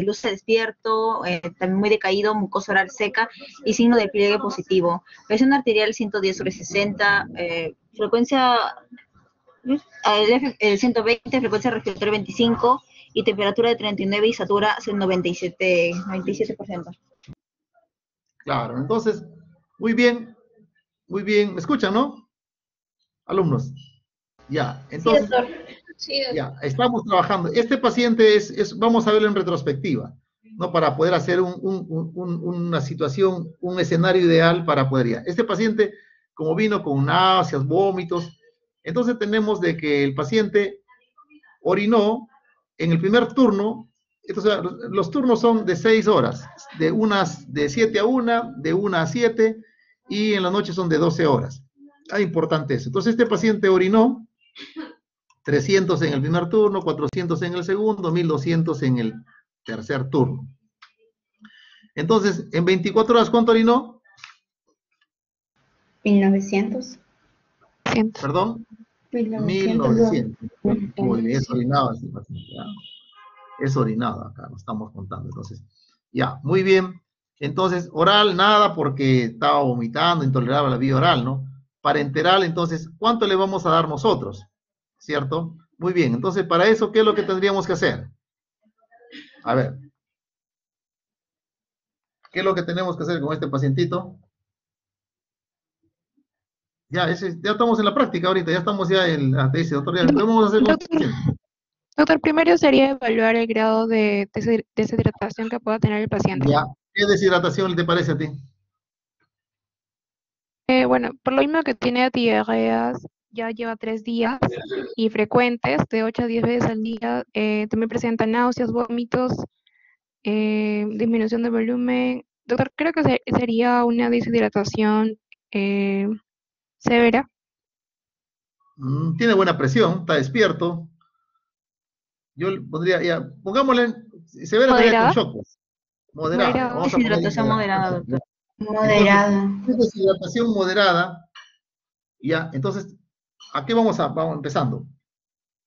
[SPEAKER 5] luce despierto, también muy decaído, mucosa oral seca y signo de pliegue positivo. Presión arterial 110/60, frecuencia 120, frecuencia respiratoria 25 y temperatura de 39 y satura 97%.
[SPEAKER 1] Claro, entonces, muy bien, ¿me escuchan, no? Alumnos. Ya, entonces,
[SPEAKER 11] Sí, doctor. Sí, doctor.
[SPEAKER 1] ya, estamos trabajando. Este paciente vamos a verlo en retrospectiva, ¿no? Para poder hacer una situación, un escenario ideal para poder ir. Este paciente, como vino con náuseas, vómitos, entonces tenemos de que el paciente orinó en el primer turno. Entonces, los turnos son de 6 horas, de 7 a 1, de 1 a 7, y en la noche son de 12 horas. Importante eso. Entonces, este paciente orinó 300 en el primer turno, 400 en el segundo, 1200 en el tercer turno. Entonces, en 24 horas, ¿cuánto orinó?
[SPEAKER 2] 1900.
[SPEAKER 1] ¿Perdón?
[SPEAKER 2] 1900.
[SPEAKER 1] Muy bien, es orinado este paciente. Es orinado acá, lo estamos contando. Entonces, ya, muy bien. Entonces, oral, nada, porque estaba vomitando, intolerable a la vía oral, ¿no? Parenteral, entonces, ¿cuánto le vamos a dar nosotros? ¿Cierto? Muy bien, entonces, para eso, ¿qué es lo que tendríamos que hacer? A ver. ¿Qué es lo que tenemos que hacer con este pacientito? Ya estamos en la práctica ahorita, ya estamos ya en la tesis, doctor. ¿Qué vamos a hacer con este paciente?
[SPEAKER 4] Doctor, primero sería evaluar el grado de deshidratación que pueda tener el paciente.
[SPEAKER 1] Ya, ¿qué deshidratación te parece a ti?
[SPEAKER 4] Bueno, por lo mismo que tiene diarreas, ya lleva 3 días y frecuentes, de 8 a 10 veces al día, también presenta náuseas, vómitos, disminución de volumen. Doctor, creo que sería una deshidratación severa.
[SPEAKER 1] Tiene buena presión, está despierto. Yo le pondría, ya, pongámosle, severa sería con shock. Moderada. Vamos a poner
[SPEAKER 5] deshidratación moderada, doctor.
[SPEAKER 2] Moderada.
[SPEAKER 1] Entonces, deshidratación moderada. Ya, entonces, ¿a qué vamos empezando?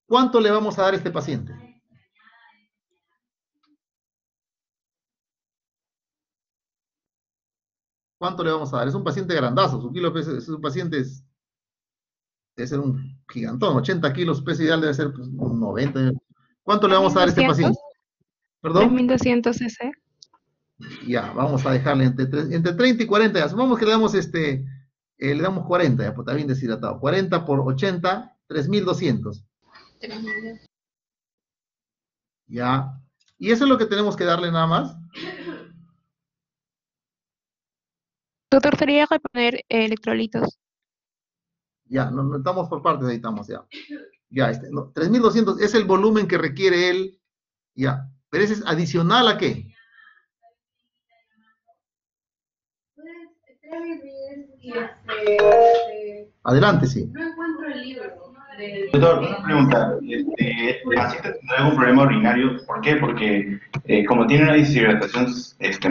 [SPEAKER 1] ¿Cuánto le vamos a dar a este paciente? ¿Cuánto le vamos a dar? Es un paciente grandazo, su kilo peso, es un paciente debe ser un gigantón, 80 kilos, peso ideal debe ser pues, 90. ¿Cuánto le vamos a dar a este
[SPEAKER 4] 3200,
[SPEAKER 1] paciente? ¿Perdón?
[SPEAKER 4] 3200 cc.
[SPEAKER 1] Ya, vamos a dejarle entre 30 y 40, ya. Supongamos que le damos le damos 40, ya, pues está bien deshidratado. 40 por 80, 3200. Ya. ¿Y eso es lo que tenemos que darle nada más?
[SPEAKER 4] Doctor, sería reponer electrolitos.
[SPEAKER 1] Ya, no estamos por partes, ahí estamos, ya. Ya, 3200 es el volumen que requiere él, ya. Pero ese es adicional ¿a qué? Adelante, sí.
[SPEAKER 10] No encuentro el libro.
[SPEAKER 3] Doctor, una pregunta. ¿El paciente tendrá algún problema urinario? ¿Por qué? Porque como tiene una deshidratación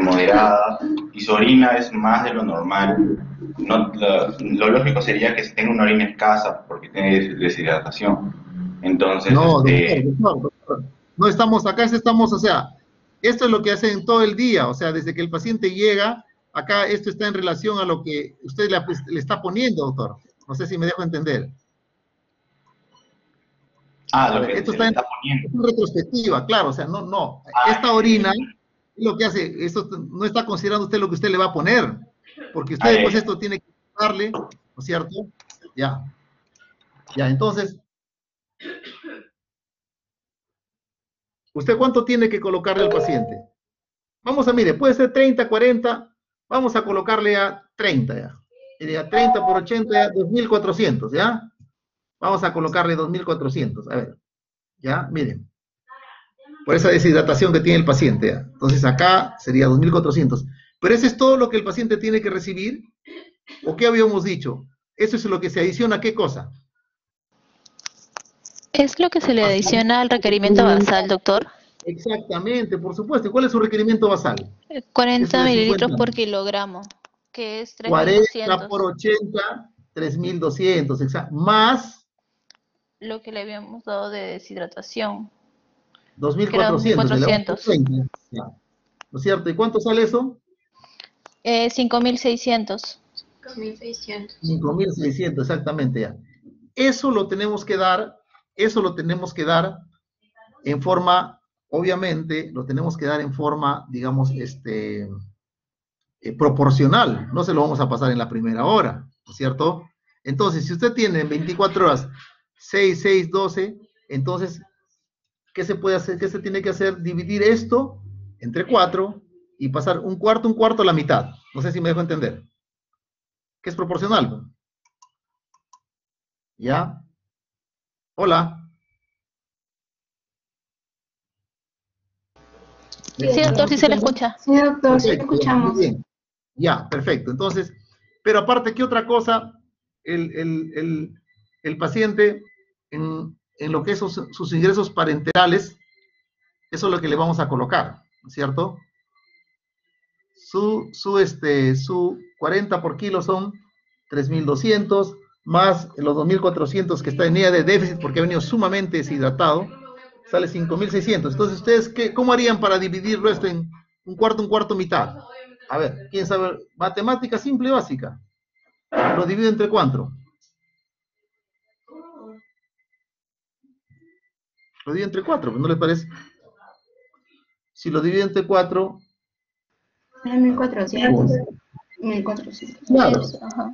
[SPEAKER 3] moderada y su orina es más de lo normal, lo lógico sería que tenga una orina escasa porque tiene deshidratación. Entonces,
[SPEAKER 1] No, doctor. No estamos, acá estamos, o sea, esto es lo que hacen todo el día, o sea, desde que el paciente llega, acá esto está en relación a lo que usted le está poniendo, doctor. No sé si me dejo entender.
[SPEAKER 3] Lo que
[SPEAKER 1] esto
[SPEAKER 3] se
[SPEAKER 1] está
[SPEAKER 3] le
[SPEAKER 1] en
[SPEAKER 3] está poniendo.
[SPEAKER 1] retrospectiva, claro, o sea, no. Esta orina, lo que hace, esto no está considerando usted lo que usted le va a poner, porque usted después esto tiene que darle, ¿no es cierto? Ya, entonces, ¿usted cuánto tiene que colocarle al paciente? Vamos a, mire, puede ser 30, 40, vamos a colocarle a 30 ya. Sería 30 por 80, ya, 2400, ¿ya? Vamos a colocarle 2400, a ver, ¿ya? Miren, por esa deshidratación que tiene el paciente, ¿ya? Entonces acá sería 2400. Pero ¿eso es todo lo que el paciente tiene que recibir? ¿O qué habíamos dicho? Eso es lo que se adiciona, ¿qué cosa?
[SPEAKER 7] ¿Es lo que se le adiciona al requerimiento basal, doctor?
[SPEAKER 1] Exactamente, por supuesto. ¿Y cuál es su requerimiento basal?
[SPEAKER 7] 40 mililitros
[SPEAKER 1] 50.
[SPEAKER 7] por kilogramo, que es
[SPEAKER 1] 40
[SPEAKER 7] 3200.
[SPEAKER 1] por 80, 3200, exacto. Más
[SPEAKER 7] Lo que le habíamos dado de deshidratación.
[SPEAKER 1] 2400.
[SPEAKER 7] 2400.
[SPEAKER 1] ¿No es cierto? ¿Y cuánto sale eso?
[SPEAKER 7] 5600.
[SPEAKER 10] 5600.
[SPEAKER 1] 5600, exactamente ya. Eso lo tenemos que dar en forma, obviamente, lo tenemos que dar en forma, digamos, proporcional. No se lo vamos a pasar en la primera hora, ¿no es cierto? Entonces, si usted tiene en 24 horas 6, 6, 12, entonces, ¿qué se puede hacer? ¿Qué se tiene que hacer? Dividir esto entre 4 y pasar un cuarto a la mitad. No sé si me dejo entender. Que es proporcional. ¿Ya? Hola.
[SPEAKER 7] Sí, doctor, sí se le escucha.
[SPEAKER 2] Sí, doctor, sí
[SPEAKER 1] Perfecto,
[SPEAKER 2] escuchamos.
[SPEAKER 1] muy bien. Ya, perfecto. Entonces, pero aparte, ¿qué otra cosa? El paciente, en lo que es sus ingresos parenterales, eso es lo que le vamos a colocar, ¿no es cierto? Su 40 por kilo son 3200, más los 2400 que está en ella de déficit porque ha venido sumamente deshidratado, sale 5600. Entonces, ¿ustedes cómo harían para dividirlo esto en un cuarto, mitad? A ver, ¿quién sabe? Matemática simple y básica. ¿Lo divido entre cuánto? Lo divido entre 4, ¿no les parece? Si lo divido entre 4...
[SPEAKER 2] 1400. 1400.
[SPEAKER 1] Claro.
[SPEAKER 7] Ajá.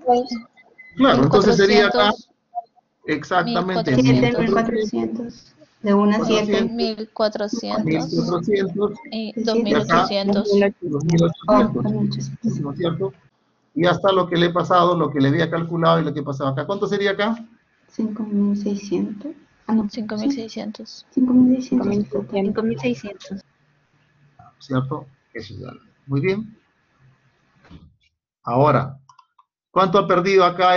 [SPEAKER 1] Claro, entonces sería acá
[SPEAKER 7] 1400,
[SPEAKER 1] exactamente
[SPEAKER 2] 7400. De 1 a 7.
[SPEAKER 7] 1400
[SPEAKER 1] 1400
[SPEAKER 7] y
[SPEAKER 1] y acá
[SPEAKER 7] 2800.
[SPEAKER 1] 2800, ¿no es cierto? Y hasta lo que le he pasado, lo que le había calculado y lo que pasaba acá. ¿Cuánto sería acá?
[SPEAKER 2] 5600. Ah, no.
[SPEAKER 7] 5600.
[SPEAKER 2] 5600.
[SPEAKER 5] 5600.
[SPEAKER 1] ¿Cierto? Eso ya. Muy bien. Ahora, ¿cuánto ha perdido acá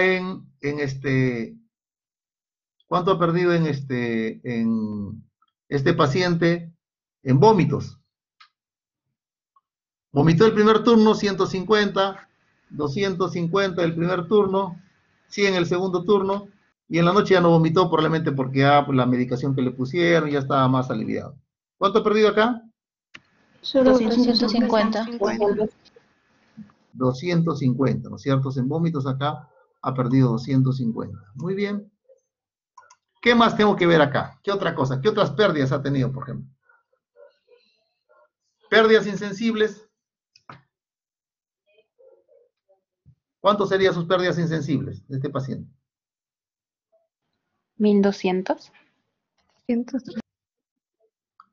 [SPEAKER 1] cuánto ha perdido en este paciente en vómitos? Vomitó el primer turno, 150, 250 el primer turno, 100 el segundo turno, y en la noche ya no vomitó probablemente porque ya la medicación que le pusieron ya estaba más aliviado. ¿Cuánto ha perdido acá?
[SPEAKER 2] Solo
[SPEAKER 7] 250.
[SPEAKER 1] 250, ¿no es cierto? En vómitos acá ha perdido 250. Muy bien. ¿Qué más tengo que ver acá? ¿Qué otra cosa? ¿Qué otras pérdidas ha tenido, por ejemplo? Pérdidas insensibles. ¿Cuánto serían sus pérdidas insensibles de este paciente?
[SPEAKER 12] 1200.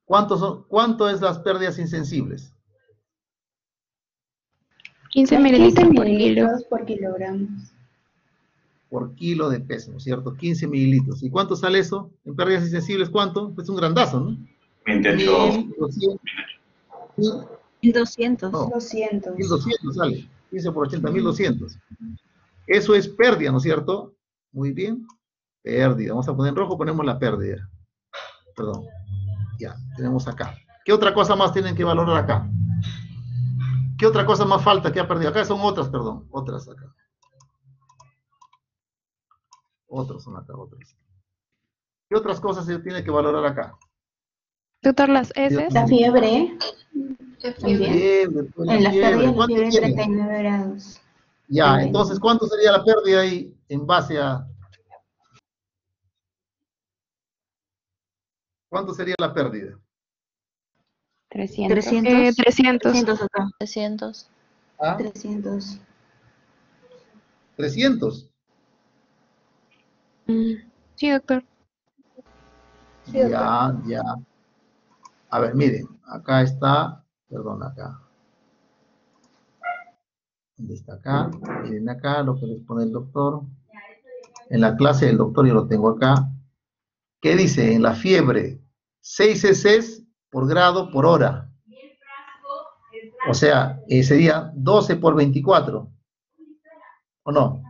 [SPEAKER 1] ¿Cuánto es las pérdidas insensibles?
[SPEAKER 4] 15
[SPEAKER 2] 15
[SPEAKER 4] mililitros por kilo.
[SPEAKER 2] mililitros por kilogramo.
[SPEAKER 1] Por kilo de peso, ¿no es cierto? 15 mililitros. ¿Y cuánto sale eso? En pérdidas insensibles, ¿cuánto? Es un grandazo, ¿no?
[SPEAKER 3] 28.
[SPEAKER 5] 1200.
[SPEAKER 1] No,
[SPEAKER 2] 200.
[SPEAKER 1] 1200 sale. 15 por 80, 1200. Eso es pérdida, ¿no es cierto? Muy bien. Pérdida. Vamos a poner en rojo, ponemos la pérdida. Perdón. Ya, tenemos acá. ¿Qué otra cosa más tienen que valorar acá? ¿Qué otra cosa más falta que ha perdido? Acá son otras, perdón. Otras acá. Otros son acá, otros. ¿Qué otras cosas se tiene que valorar acá?
[SPEAKER 4] Doctor, las heces.
[SPEAKER 2] La fiebre.
[SPEAKER 1] Fiebre, pues,
[SPEAKER 2] En las pérdidas la
[SPEAKER 1] ¿cuánto
[SPEAKER 2] fiebre
[SPEAKER 1] tiene?
[SPEAKER 2] 39 grados.
[SPEAKER 1] Ya, entonces, ¿cuánto sería la pérdida ahí en base a... ¿Cuánto sería la pérdida?
[SPEAKER 12] 300.
[SPEAKER 4] 300.
[SPEAKER 5] acá.
[SPEAKER 7] 300.
[SPEAKER 1] ¿Ah?
[SPEAKER 2] 300.
[SPEAKER 1] 300.
[SPEAKER 4] Sí, doctor.
[SPEAKER 1] Ya, ya. A ver, miren, acá está, perdón, acá. ¿Dónde está acá? Miren acá lo que les pone el doctor. En la clase del doctor yo lo tengo acá. ¿Qué dice? En la fiebre, 6 cc por grado por hora. O sea, sería 12 por 24. ¿O no?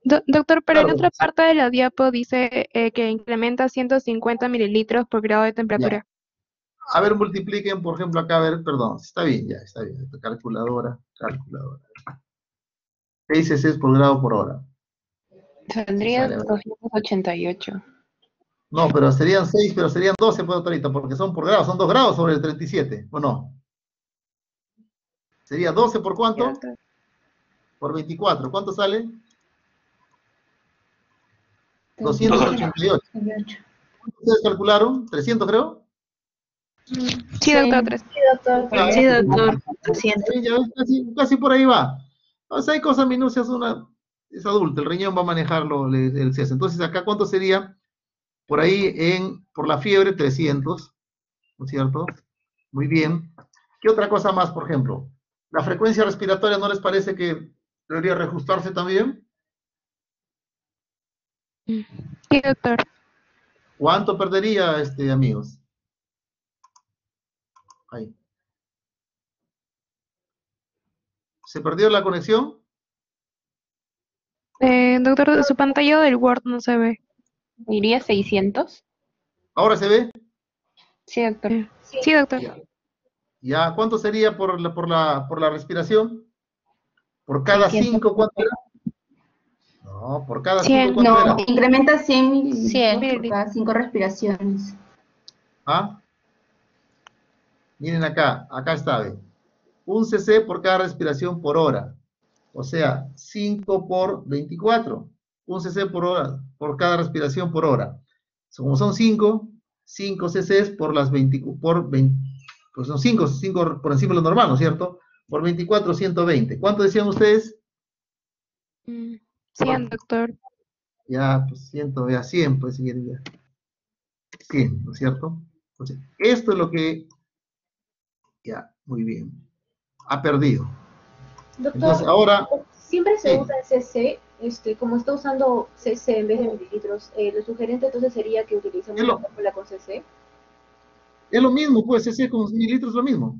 [SPEAKER 4] Doctor, pero
[SPEAKER 1] Claro,
[SPEAKER 4] en otra parte de la diapo dice que incrementa 150 mililitros por grado de temperatura.
[SPEAKER 1] A ver, multipliquen, por ejemplo, acá, a ver, perdón, está bien, ya, está bien. Calculadora. 6 cc por grado por hora.
[SPEAKER 12] Saldría
[SPEAKER 1] Sale, a ver.
[SPEAKER 12] 288.
[SPEAKER 1] No, pero serían 6, pero serían 12, pues, doctorita, porque son por grado, son 2 grados sobre el 37, ¿o no? Sería 12 por cuánto? Por 24. ¿Cuánto sale? 288. ¿Ustedes calcularon? ¿300 creo?
[SPEAKER 4] Sí, doctor, 300.
[SPEAKER 5] Sí, doctor.
[SPEAKER 1] 300. Ya ves, casi por ahí va. O sea, hay cosas minucias, una es adulto, el riñón va a manejarlo el CES. Entonces, acá, ¿cuánto sería? Por ahí, por la fiebre, 300, ¿no es cierto? Muy bien. ¿Qué otra cosa más, por ejemplo? ¿La frecuencia respiratoria no les parece que debería reajustarse también?
[SPEAKER 4] Sí, doctor.
[SPEAKER 1] ¿Cuánto perdería, amigos? Ahí. ¿Se perdió la conexión?
[SPEAKER 4] Doctor, de su pantalla del Word no se ve.
[SPEAKER 12] ¿Iría 600?
[SPEAKER 1] ¿Ahora se ve?
[SPEAKER 12] Sí, doctor.
[SPEAKER 4] Sí, doctor.
[SPEAKER 1] Ya, ¿cuánto sería por la respiración? ¿Por cada
[SPEAKER 12] 600.
[SPEAKER 1] 5 cuánto era? No, por cada
[SPEAKER 4] 100,
[SPEAKER 1] 5 cuánto era.
[SPEAKER 2] No, incrementa 100 mililitros
[SPEAKER 7] 100.
[SPEAKER 2] por cada 5 respiraciones.
[SPEAKER 1] ¿Ah? Miren acá está, ¿ve? 1 cc por cada respiración por hora. O sea, 5 por 24. 1 cc por hora, por cada respiración por hora. Como son 5 cc por las 20, pues son 5 por encima de lo normal, ¿no es cierto? Por 24, 120. ¿Cuánto decían ustedes?
[SPEAKER 4] 100, doctor.
[SPEAKER 1] Ya, pues 100, ya 100, pues si quieren ya. 100, ¿no es cierto? Entonces, esto es lo que, ya, muy bien, ha perdido.
[SPEAKER 11] Doctor,
[SPEAKER 1] Entonces, ahora,
[SPEAKER 11] siempre se
[SPEAKER 1] sí.
[SPEAKER 11] usa el CC, como está usando CC en vez de mililitros, lo sugerente entonces sería que utilicemos la fórmula con CC.
[SPEAKER 1] Es lo mismo, pues, cc con mililitros es lo mismo.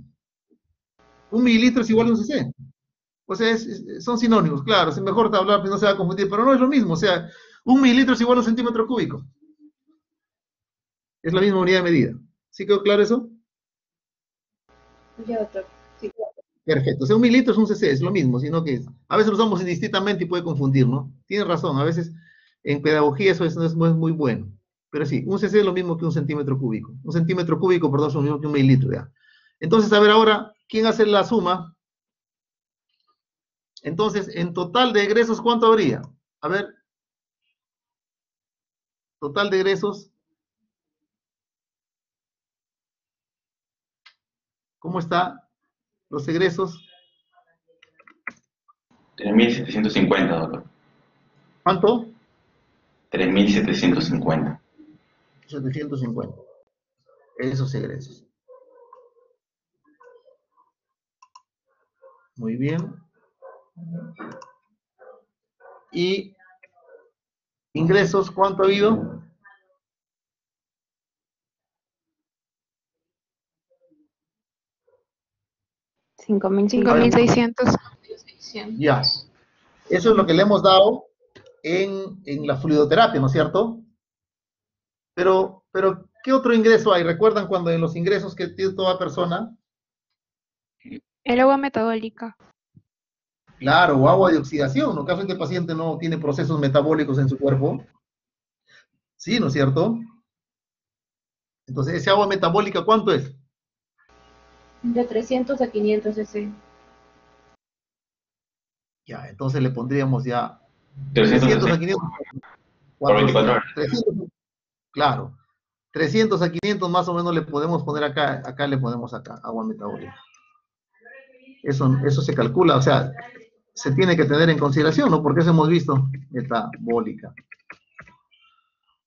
[SPEAKER 1] 1 mililitro es igual a 1 cc. O sea, son sinónimos, claro, es mejor hablar, pues no se va a confundir, pero no es lo mismo, o sea, 1 mililitro es igual a 1 centímetro cúbico. Es la misma unidad de medida. ¿Sí quedó claro eso?
[SPEAKER 11] Ya, doctor. Sí.
[SPEAKER 1] Perfecto, o sea, 1 mililitro es 1 cc, es lo mismo, sino que a veces lo usamos indistintamente y puede confundir, ¿no? Tiene razón, a veces en pedagogía eso no es muy bueno. Pero sí, 1 cc es lo mismo que 1 centímetro cúbico. 1 centímetro cúbico, perdón, es lo mismo que 1 mililitro, ya. Entonces, a ver ahora, ¿quién hace la suma? Entonces, en total de egresos, ¿cuánto habría? A ver, total de egresos. ¿Cómo está los egresos?
[SPEAKER 3] 3.750, doctor.
[SPEAKER 1] ¿Cuánto?
[SPEAKER 3] 3.750.
[SPEAKER 1] 750. Esos egresos. Muy bien. Y ingresos, ¿cuánto ha habido?
[SPEAKER 12] Cinco mil
[SPEAKER 4] 5.600.
[SPEAKER 1] Ya. Eso es lo que le hemos dado en la fluidoterapia, ¿no es cierto? Pero, ¿qué otro ingreso hay? ¿Recuerdan cuando en los ingresos que tiene toda persona?
[SPEAKER 4] El agua metabólica.
[SPEAKER 1] Claro, o agua de oxidación, ¿no? Caso en que el paciente no tiene procesos metabólicos en su cuerpo. Sí, ¿no es cierto? Entonces, ese agua metabólica, ¿cuánto es?
[SPEAKER 11] De 300 a 500 cc.
[SPEAKER 1] Ya, entonces le pondríamos ya
[SPEAKER 3] 300
[SPEAKER 1] a 500.
[SPEAKER 3] por 24 horas.
[SPEAKER 1] 300, claro. 300 a 500 más o menos le podemos poner acá le ponemos acá, agua metabólica. Eso se calcula, o sea, se tiene que tener en consideración, ¿no? Porque eso hemos visto, metabólica.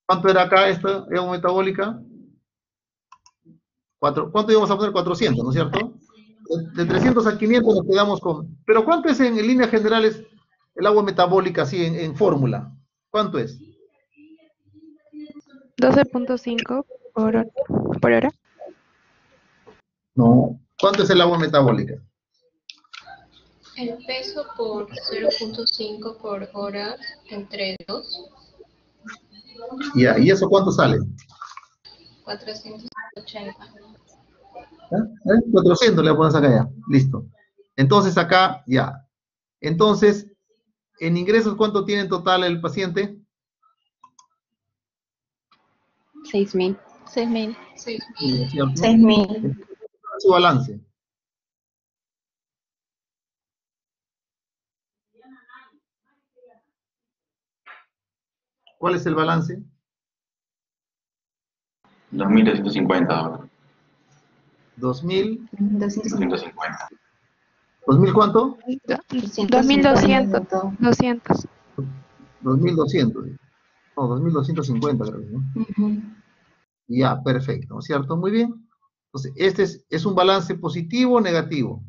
[SPEAKER 1] ¿Cuánto era acá esta agua metabólica? ¿Cuánto íbamos a poner? 400, ¿no es cierto? De 300 a 500 nos quedamos con... Pero ¿cuánto es en líneas generales el agua metabólica así en fórmula? ¿Cuánto es?
[SPEAKER 4] 12.5 por hora.
[SPEAKER 1] No. ¿Cuánto es el agua metabólica?
[SPEAKER 10] El peso por 0.5 por hora entre 2.
[SPEAKER 1] Ya, ¿y eso cuánto sale?
[SPEAKER 10] 480.
[SPEAKER 1] 400 le pones acá ya, listo. Entonces acá, ya. Entonces, en ingresos, ¿cuánto tiene en total el paciente?
[SPEAKER 12] 6.000.
[SPEAKER 7] 6.000.
[SPEAKER 5] 6.000.
[SPEAKER 1] Su balance. ¿Cuál es el balance?
[SPEAKER 3] 2.250, doctor.
[SPEAKER 1] 2.250.
[SPEAKER 3] 250.
[SPEAKER 1] ¿2.000 cuánto?
[SPEAKER 4] 2.200. 200.
[SPEAKER 1] 2.200. No, 2.250 creo, ¿no? Ya, perfecto, ¿no es cierto? Muy bien. Entonces, este es un balance positivo o negativo.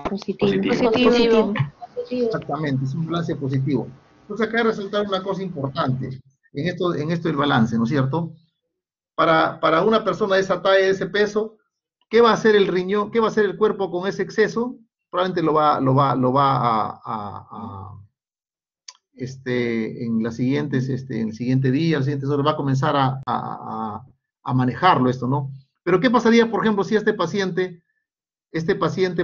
[SPEAKER 12] Positivo.
[SPEAKER 1] Exactamente, es un balance positivo. Entonces, acá hay que resaltar una cosa importante en esto del balance, ¿no es cierto? Para una persona de esa talla, de ese peso, ¿qué va a hacer el riñón? ¿Qué va a hacer el cuerpo con ese exceso? Probablemente lo va a en las siguientes, en el siguiente día, las siguientes horas, va a comenzar a manejarlo esto, ¿no? Pero ¿qué pasaría, por ejemplo, si este paciente,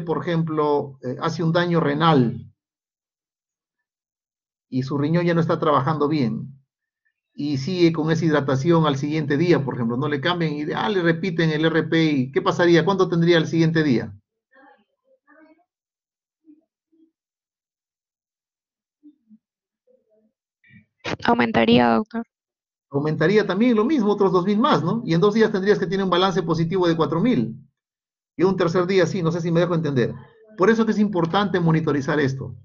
[SPEAKER 1] por ejemplo, hace un daño renal y su riñón ya no está trabajando bien y sigue con esa hidratación al siguiente día, por ejemplo, no le cambian y le repiten el RPI? ¿Qué pasaría? ¿Cuánto tendría el siguiente día?
[SPEAKER 4] Aumentaría, doctor.
[SPEAKER 1] Aumentaría también lo mismo, otros 2.000 más, ¿no? Y en 2 días tendrías que tener un balance positivo de 4.000. Y un tercer día sí, no sé si me dejo entender. Por eso que es importante monitorizar esto.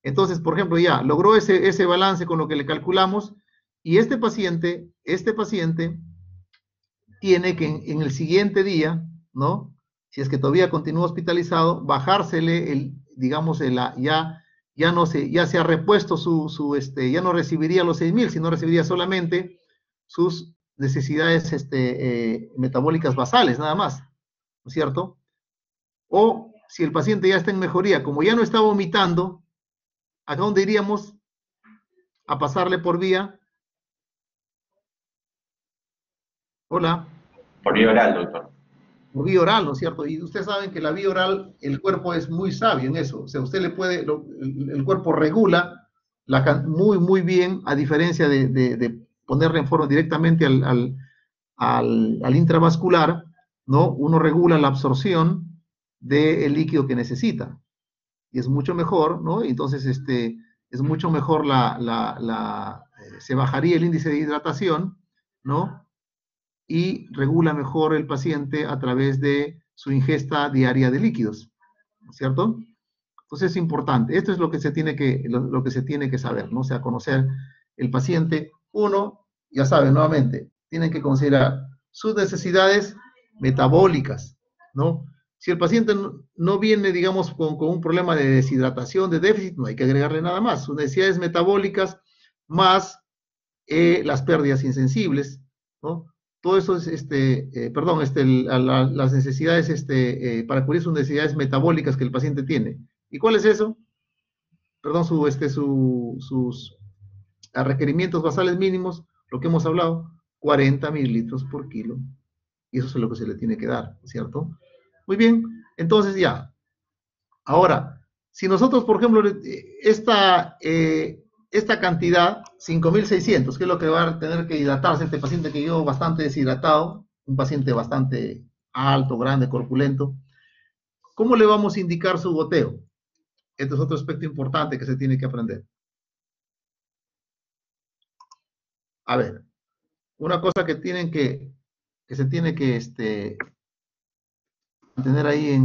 [SPEAKER 1] Entonces, por ejemplo, ya logró ese balance con lo que le calculamos, y este paciente tiene que en el siguiente día, ¿no? Si es que todavía continúa hospitalizado, bajársele ya se ha repuesto ya no recibiría los 6.000, sino recibiría solamente sus necesidades metabólicas basales, nada más, ¿no es cierto? O si el paciente ya está en mejoría, como ya no está vomitando, ¿a dónde iríamos? A pasarle por vía. Hola.
[SPEAKER 3] Por vía oral, doctor.
[SPEAKER 1] Por vía oral, ¿no es cierto? Y ustedes saben que la vía oral, el cuerpo es muy sabio en eso. O sea, usted le puede, el cuerpo regula muy, muy bien, a diferencia de ponerle en forma directamente al intravascular, ¿no? Uno regula la absorción del líquido que necesita. y es mucho mejor, ¿no? Entonces, es mucho mejor se bajaría el índice de hidratación, ¿no? Y regula mejor el paciente a través de su ingesta diaria de líquidos, ¿cierto? Entonces es importante. Esto es lo que se tiene que saber, ¿no? O sea, conocer el paciente. Uno, ya saben, nuevamente, tienen que considerar sus necesidades metabólicas, ¿no? Si el paciente no viene, digamos, con un problema de deshidratación, de déficit, no hay que agregarle nada más. Sus necesidades metabólicas más las pérdidas insensibles, ¿no? Todo eso es, las necesidades, para cubrir sus necesidades metabólicas que el paciente tiene. ¿Y cuál es eso? Perdón, sus requerimientos basales mínimos, lo que hemos hablado, 40 mililitros por kilo. Y eso es lo que se le tiene que dar, ¿cierto? Muy bien, entonces ya. Ahora, si nosotros, por ejemplo, esta cantidad, 5.600, que es lo que va a tener que hidratarse este paciente que yo bastante deshidratado, un paciente bastante alto, grande, corpulento, ¿cómo le vamos a indicar su goteo? Este es otro aspecto importante que se tiene que aprender. A ver, una cosa que se tiene que mantener ahí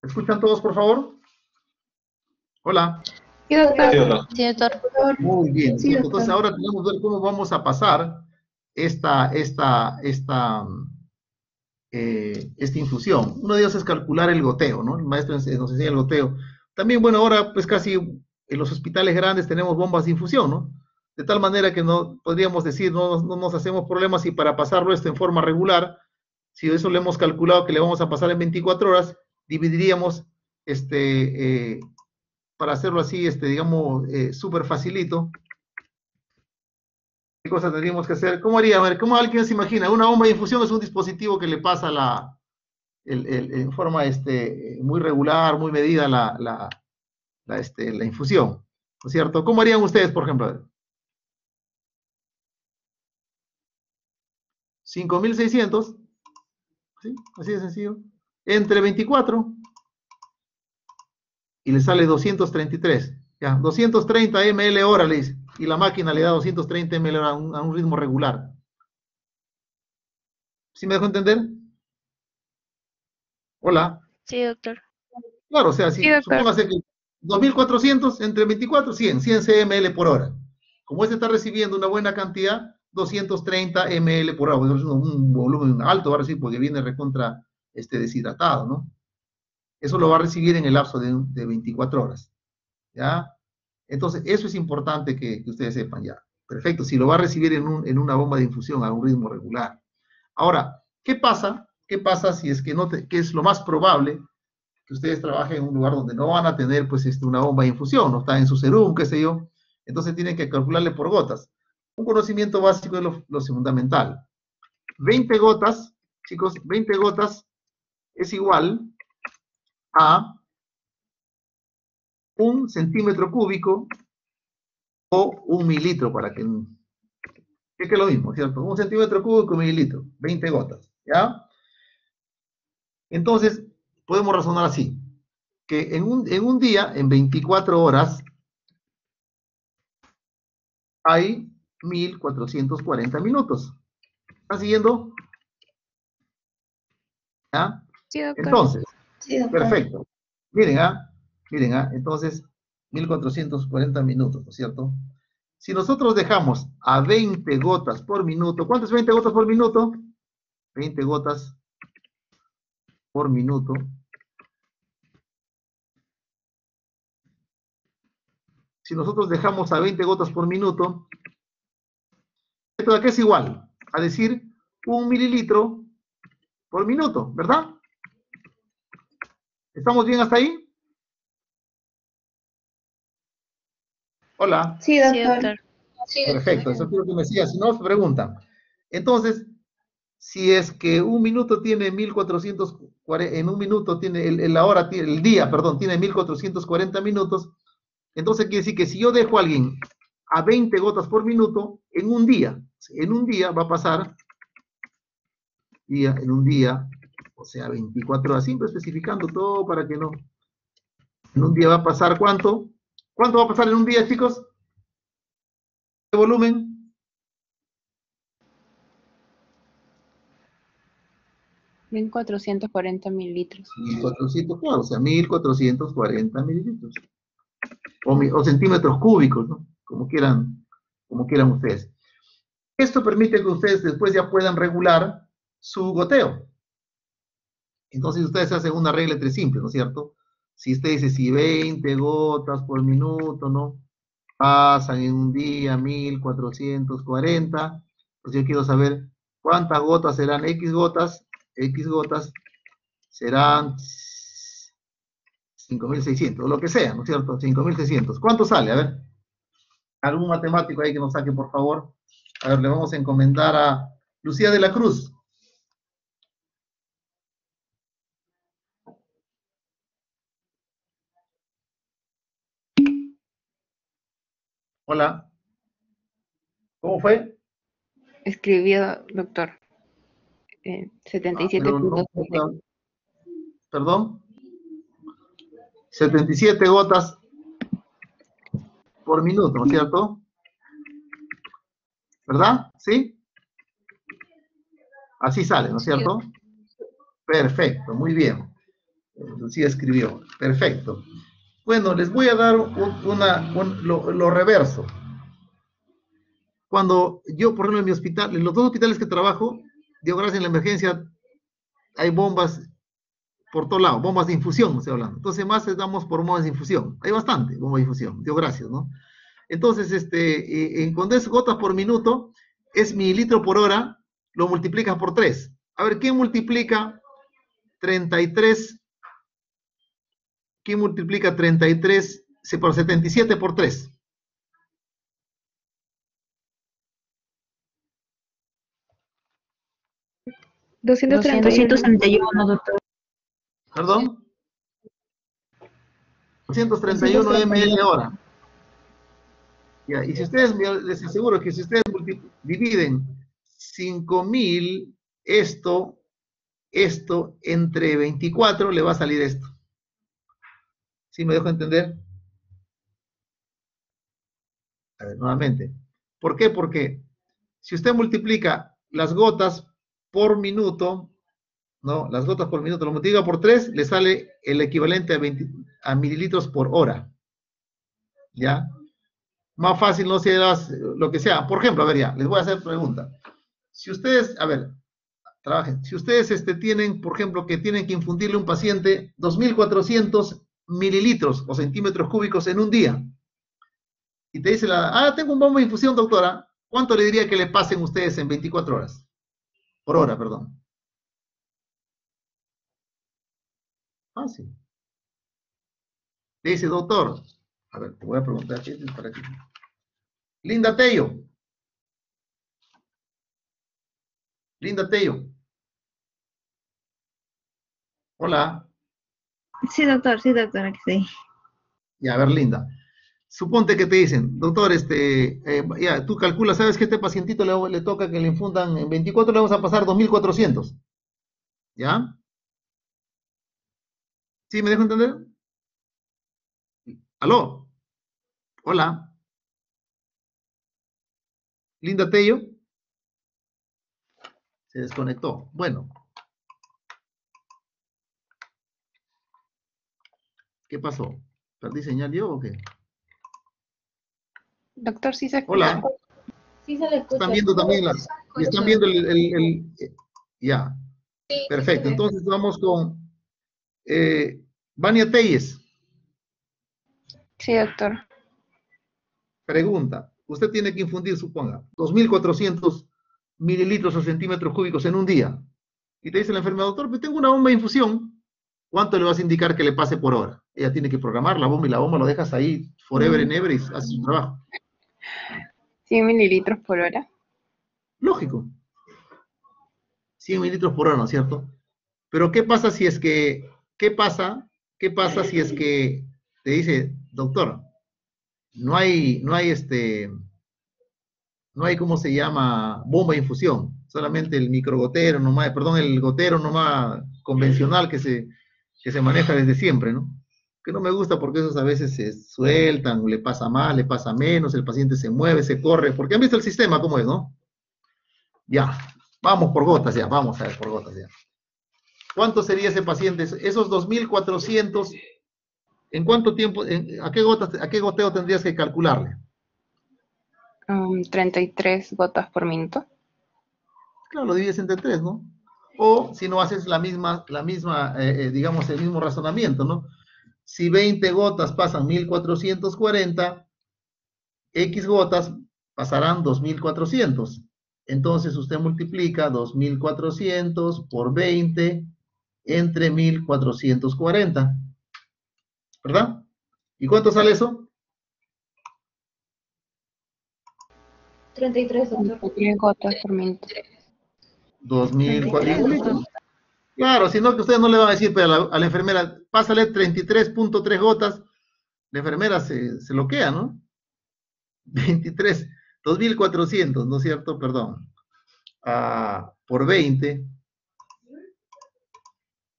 [SPEAKER 1] ¿Escuchan todos, por favor? Hola.
[SPEAKER 7] Sí, doctor. Sí, doctor.
[SPEAKER 1] Muy bien, sí, entonces ahora tenemos que ver cómo vamos a pasar esta infusión. Uno de ellos es calcular el goteo, ¿no? El maestro nos enseña el goteo. También, bueno, ahora pues casi en los hospitales grandes tenemos bombas de infusión, ¿no? De tal manera que no podríamos decir, no nos hacemos problemas si para pasarlo esto en forma regular, si eso le hemos calculado que le vamos a pasar en 24 horas, dividiríamos para hacerlo así, digamos, súper facilito. ¿Qué cosa tendríamos que hacer? ¿Cómo haría? A ver, ¿cómo alguien se imagina? Una bomba de infusión es un dispositivo que le pasa en forma muy regular, muy medida la infusión, ¿no es cierto? ¿Cómo harían ustedes, por ejemplo? A ver. 5.600, ¿sí? Así de sencillo, entre 24 y le sale 233, ya, 230 ml hora le dice, y la máquina le da 230 ml hora a un ritmo regular. ¿Sí me dejo entender? Hola.
[SPEAKER 8] Sí, doctor.
[SPEAKER 1] Claro, o sea, si
[SPEAKER 4] Sí, doctor.
[SPEAKER 1] supóngase que 2.400 entre 24, 100 cml por hora. Como este está recibiendo una buena cantidad, 230 ml por hora, es un volumen alto, va a recibir porque viene recontra deshidratado, ¿no? Eso lo va a recibir en el lapso de 24 horas, ¿ya? Entonces, eso es importante que ustedes sepan ya. Perfecto, si lo va a recibir en una bomba de infusión a un ritmo regular. Ahora, ¿qué pasa? ¿Qué pasa si es que que es lo más probable que ustedes trabajen en un lugar donde no van a tener, pues, una bomba de infusión, no está en su serum, qué sé yo? Entonces tienen que calcularle por gotas. Un conocimiento básico es lo fundamental. 20 gotas, chicos, 20 gotas es igual a 1 centímetro cúbico o 1 mililitro, para que es lo mismo, ¿cierto? 1 centímetro cúbico, 1 mililitro, 20 gotas, ¿ya? Entonces, podemos razonar así, que en un día, en 24 horas, hay 1.440 minutos. ¿Están siguiendo? ¿Ya?
[SPEAKER 4] Sí, doctor.
[SPEAKER 1] Entonces,
[SPEAKER 2] Sí, doctor.
[SPEAKER 1] perfecto. Miren, entonces, 1.440 minutos, ¿no es cierto? Si nosotros dejamos a 20 gotas por minuto, ¿cuántas 20 gotas por minuto? 20 gotas por minuto. Si nosotros dejamos a 20 gotas por minuto, esto de aquí es igual a decir 1 mililitro por minuto, ¿verdad? ¿Estamos bien hasta ahí? Hola.
[SPEAKER 2] Sí,
[SPEAKER 8] Sí,
[SPEAKER 2] doctor.
[SPEAKER 8] doctor.
[SPEAKER 11] Sí, doctor.
[SPEAKER 1] Perfecto, eso quiero que me sigas, si no, se preguntan. Entonces, si es que un minuto tiene 1.440, en un minuto tiene, el día, perdón, tiene 1.440 minutos, entonces quiere decir que si yo dejo a alguien a 20 gotas por minuto, en un día va a pasar, en un día O sea, 24 horas, siempre especificando todo para que no. En un día va a pasar ¿cuánto? ¿Cuánto va a pasar en un día, chicos? ¿Qué volumen?
[SPEAKER 12] 1440 mililitros.
[SPEAKER 1] 1400, claro, o sea, 1440 mililitros. O centímetros cúbicos, ¿no? Como quieran ustedes. Esto permite que ustedes después ya puedan regular su goteo. Entonces ustedes hacen una regla entre simple, ¿no es cierto? Si usted dice, si 20 gotas por minuto, ¿no? Pasan en un día 1440, pues yo quiero saber cuántas gotas serán X gotas serán 5600, o lo que sea, ¿no es cierto? 5600. ¿Cuánto sale? A ver, algún matemático ahí que nos saque, por favor. A ver, le vamos a encomendar a Lucía de la Cruz. Hola. ¿Cómo fue?
[SPEAKER 12] Escribió, doctor. 77
[SPEAKER 1] Pero
[SPEAKER 12] puntos.
[SPEAKER 1] perdón. 77 gotas por minuto, ¿no es cierto? ¿Verdad? ¿Sí? Así sale, ¿no es cierto? Perfecto, muy bien. Lucía escribió. Perfecto. Bueno, les voy a dar lo reverso. Cuando yo, por ejemplo, en mi hospital, en los dos hospitales que trabajo, Dios gracias, en la emergencia hay bombas por todos lados, bombas de infusión, estoy hablando. Entonces, más les damos por bombas de infusión. Hay bastante bombas de infusión, Dios gracias, ¿no? Entonces, cuando es gotas por minuto, es mililitro por hora, lo multiplicas por 3. A ver, ¿quién multiplica 33? ¿Quién multiplica 33 por 77 por 3?
[SPEAKER 5] $231, doctor.
[SPEAKER 1] ¿Perdón? 231 ml hora. Ya, y si ustedes, les aseguro que si ustedes dividen 5000 esto entre 24, le va a salir esto. ¿Sí me dejo entender? A ver, nuevamente. ¿Por qué? Porque si usted multiplica las gotas por minuto, ¿no? Las gotas por minuto lo multiplica por 3, le sale el equivalente a mililitros por hora. ¿Ya? Más fácil no será lo que sea. Por ejemplo, a ver ya, les voy a hacer pregunta. Si ustedes, a ver, trabajen. Si ustedes tienen, por ejemplo, que tienen que infundirle a un paciente 2400 mililitros o centímetros cúbicos en un día, y te dice tengo un bombo de infusión, doctora, ¿cuánto le diría que le pasen ustedes en 24 horas? Por hora, perdón. Fácil. Le dice, doctor, a ver, te voy a preguntar, ¿qué es para aquí? Linda Tello. Linda Tello. Hola.
[SPEAKER 5] Sí, doctor, aquí sí.
[SPEAKER 1] Ya, a ver, Linda. Suponte que te dicen, doctor, ya, tú calculas, ¿sabes que este pacientito le toca que le infundan en 24, le vamos a pasar 2400? ¿Ya? ¿Sí me dejo entender? ¿Aló? Hola. Linda Tello. Se desconectó. Bueno. ¿Qué pasó? ¿Perdí señal yo o qué?
[SPEAKER 12] Doctor, sí se escucha.
[SPEAKER 1] Hola.
[SPEAKER 11] Sí se le escucha.
[SPEAKER 1] Están viendo también están viendo ya.
[SPEAKER 10] Sí,
[SPEAKER 1] Perfecto.
[SPEAKER 10] sí.
[SPEAKER 1] Entonces vamos con Vania Telles.
[SPEAKER 12] Sí, doctor.
[SPEAKER 1] Pregunta. Usted tiene que infundir, suponga, 2400 mililitros o centímetros cúbicos en un día. Y te dice la enfermera, doctor, pues tengo una bomba de infusión. ¿Cuánto le vas a indicar que le pase por hora? Ella tiene que programar la bomba y la bomba lo dejas ahí forever and ever y hace su trabajo.
[SPEAKER 12] 100 mililitros por hora.
[SPEAKER 1] Lógico. 100 mililitros por hora, ¿no es cierto? Pero ¿qué pasa si es que, te dice, doctor, no hay, ¿cómo se llama? Bomba de infusión. solamente el microgotero nomás, perdón, el gotero nomás convencional que se maneja desde siempre, ¿no? Que no me gusta porque esos a veces se sueltan, le pasa más, le pasa menos, el paciente se mueve, se corre, porque han visto el sistema cómo es, ¿no? Ya, vamos por gotas ya, vamos a ver por gotas ya. ¿Cuánto sería ese paciente? Esos 2.400, ¿en cuánto tiempo, a qué goteo tendrías que calcularle?
[SPEAKER 12] 33 gotas por minuto.
[SPEAKER 1] Claro, lo divides entre 3, ¿no? O si no haces digamos, el mismo razonamiento, ¿no? Si 20 gotas pasan 1.440, X gotas pasarán 2.400. Entonces usted multiplica 2.400 por 20 entre 1.440. ¿Verdad? ¿Y cuánto sale eso?
[SPEAKER 11] 33, doctor.
[SPEAKER 12] 33 gotas por minuto.
[SPEAKER 1] 2.400. Claro, si no, que ustedes no le van a decir pero a la enfermera, pásale 33.3 gotas, la enfermera se loquea, ¿no? 23, 2.400, ¿no es cierto? Perdón. Por 20,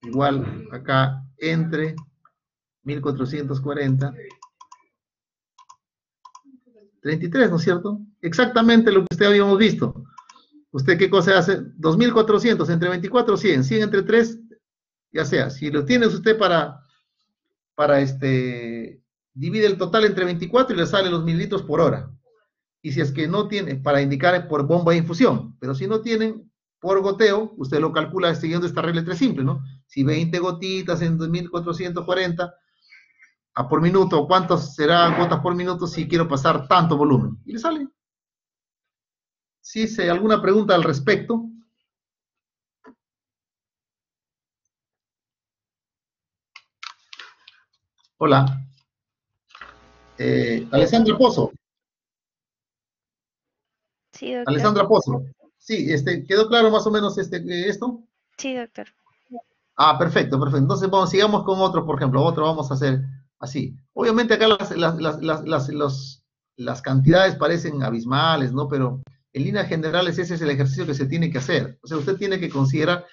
[SPEAKER 1] igual acá entre 1.440, 33, ¿no es cierto? Exactamente lo que usted habíamos visto. ¿Usted qué cosa hace? 2.400 entre 24, 100. 100 entre 3, ya sea. Si lo tiene usted divide el total entre 24 y le sale los mililitros por hora. Y si es que no tiene, para indicar por bomba de infusión. Pero si no tienen, por goteo, usted lo calcula siguiendo esta regla 3 simple, ¿no? Si 20 gotitas en 2.440 por minuto, ¿cuántas serán gotas por minuto si quiero pasar tanto volumen? Y le sale. ¿Sí? ¿Alguna pregunta al respecto? Hola. Alessandra Pozo.
[SPEAKER 8] Sí, doctor.
[SPEAKER 1] Alessandra Pozo. Sí, ¿quedó claro más o menos esto?
[SPEAKER 8] Sí, doctor.
[SPEAKER 1] Perfecto, perfecto. Entonces, sigamos con otro, por ejemplo. Otro vamos a hacer así. Obviamente acá las cantidades parecen abismales, ¿no? Pero en líneas generales ese es el ejercicio que se tiene que hacer. O sea, usted tiene que considerar.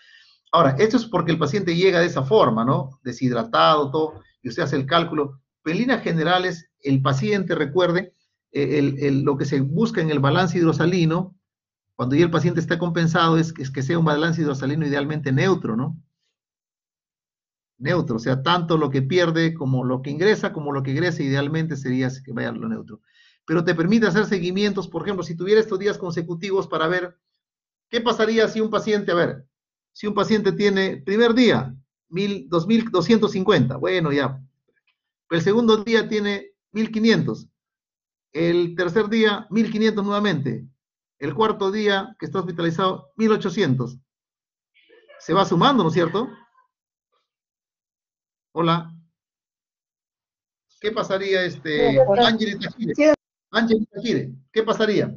[SPEAKER 1] Ahora, esto es porque el paciente llega de esa forma, ¿no? Deshidratado, todo, y usted hace el cálculo. Pero en líneas generales, el paciente, recuerde, lo que se busca en el balance hidrosalino, cuando ya el paciente está compensado, es que sea un balance hidrosalino idealmente neutro, ¿no? Neutro, o sea, tanto lo que pierde como lo que ingresa, como lo que egresa, idealmente sería que vaya a lo neutro. Pero te permite hacer seguimientos, por ejemplo, si tuviera estos días consecutivos para ver qué pasaría si un paciente, si un paciente tiene, primer día, 2.250, bueno, ya. El segundo día tiene 1.500. El tercer día, 1.500 nuevamente. El cuarto día, que está hospitalizado, 1.800. Se va sumando, ¿no es cierto? Hola. ¿Qué pasaría, Ángel Tajire? Ángel Tajire, ¿qué pasaría?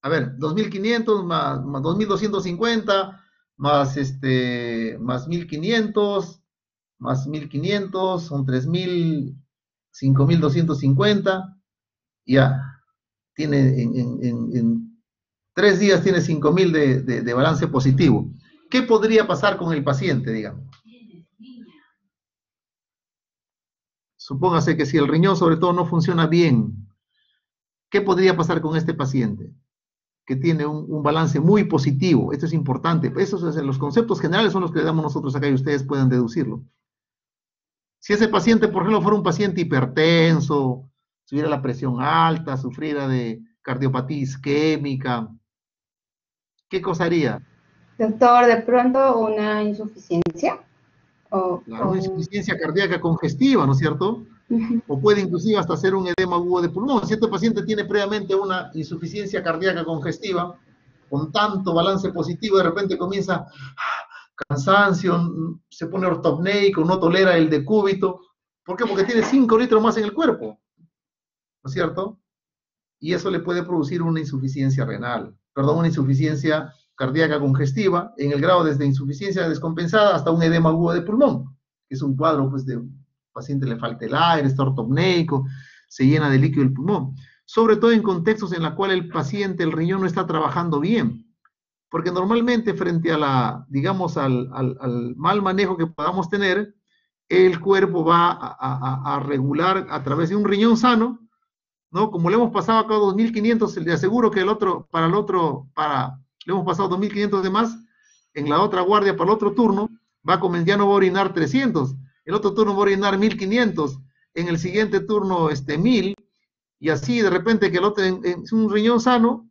[SPEAKER 1] A ver, 2.500 más 2.250, más 1.500, más 1.500, son 3.000, 5.250, ya, tiene en 3 días tiene 5.000 de balance positivo. ¿Qué podría pasar con el paciente, digamos? Supóngase que si el riñón sobre todo no funciona bien, ¿qué podría pasar con este paciente? Que tiene un balance muy positivo. Esto es importante. Los conceptos generales son los que le damos nosotros acá y ustedes pueden deducirlo. Si ese paciente, por ejemplo, fuera un paciente hipertenso, tuviera la presión alta, sufriera de cardiopatía isquémica, ¿qué cosa haría?
[SPEAKER 2] Doctor, de pronto una insuficiencia.
[SPEAKER 1] Una insuficiencia cardíaca congestiva, ¿no es cierto? O puede inclusive hasta ser un edema agudo de pulmón. Si este paciente tiene previamente una insuficiencia cardíaca congestiva, con tanto balance positivo, de repente comienza cansancio, se pone ortopneico, no tolera el decúbito. ¿Por qué? Porque tiene 5 litros más en el cuerpo, ¿no es cierto? Y eso le puede producir una insuficiencia renal, perdón, una insuficiencia cardíaca congestiva, en el grado desde insuficiencia descompensada hasta un edema agudo de pulmón, que es un cuadro pues de paciente le falta el aire, está ortopneico, se llena de líquido el pulmón. sobre todo en contextos en los cuales el paciente, el riñón no está trabajando bien, porque normalmente frente a digamos, al mal manejo que podamos tener, el cuerpo va a regular a través de un riñón sano, ¿no? Como le hemos pasado acá 2.500, le aseguro que le hemos pasado 2.500 de más, en la otra guardia para el otro turno, ya no va a orinar 300, el otro turno va a orinar 1.500, en el siguiente turno 1.000, y así de repente que el otro es un riñón sano,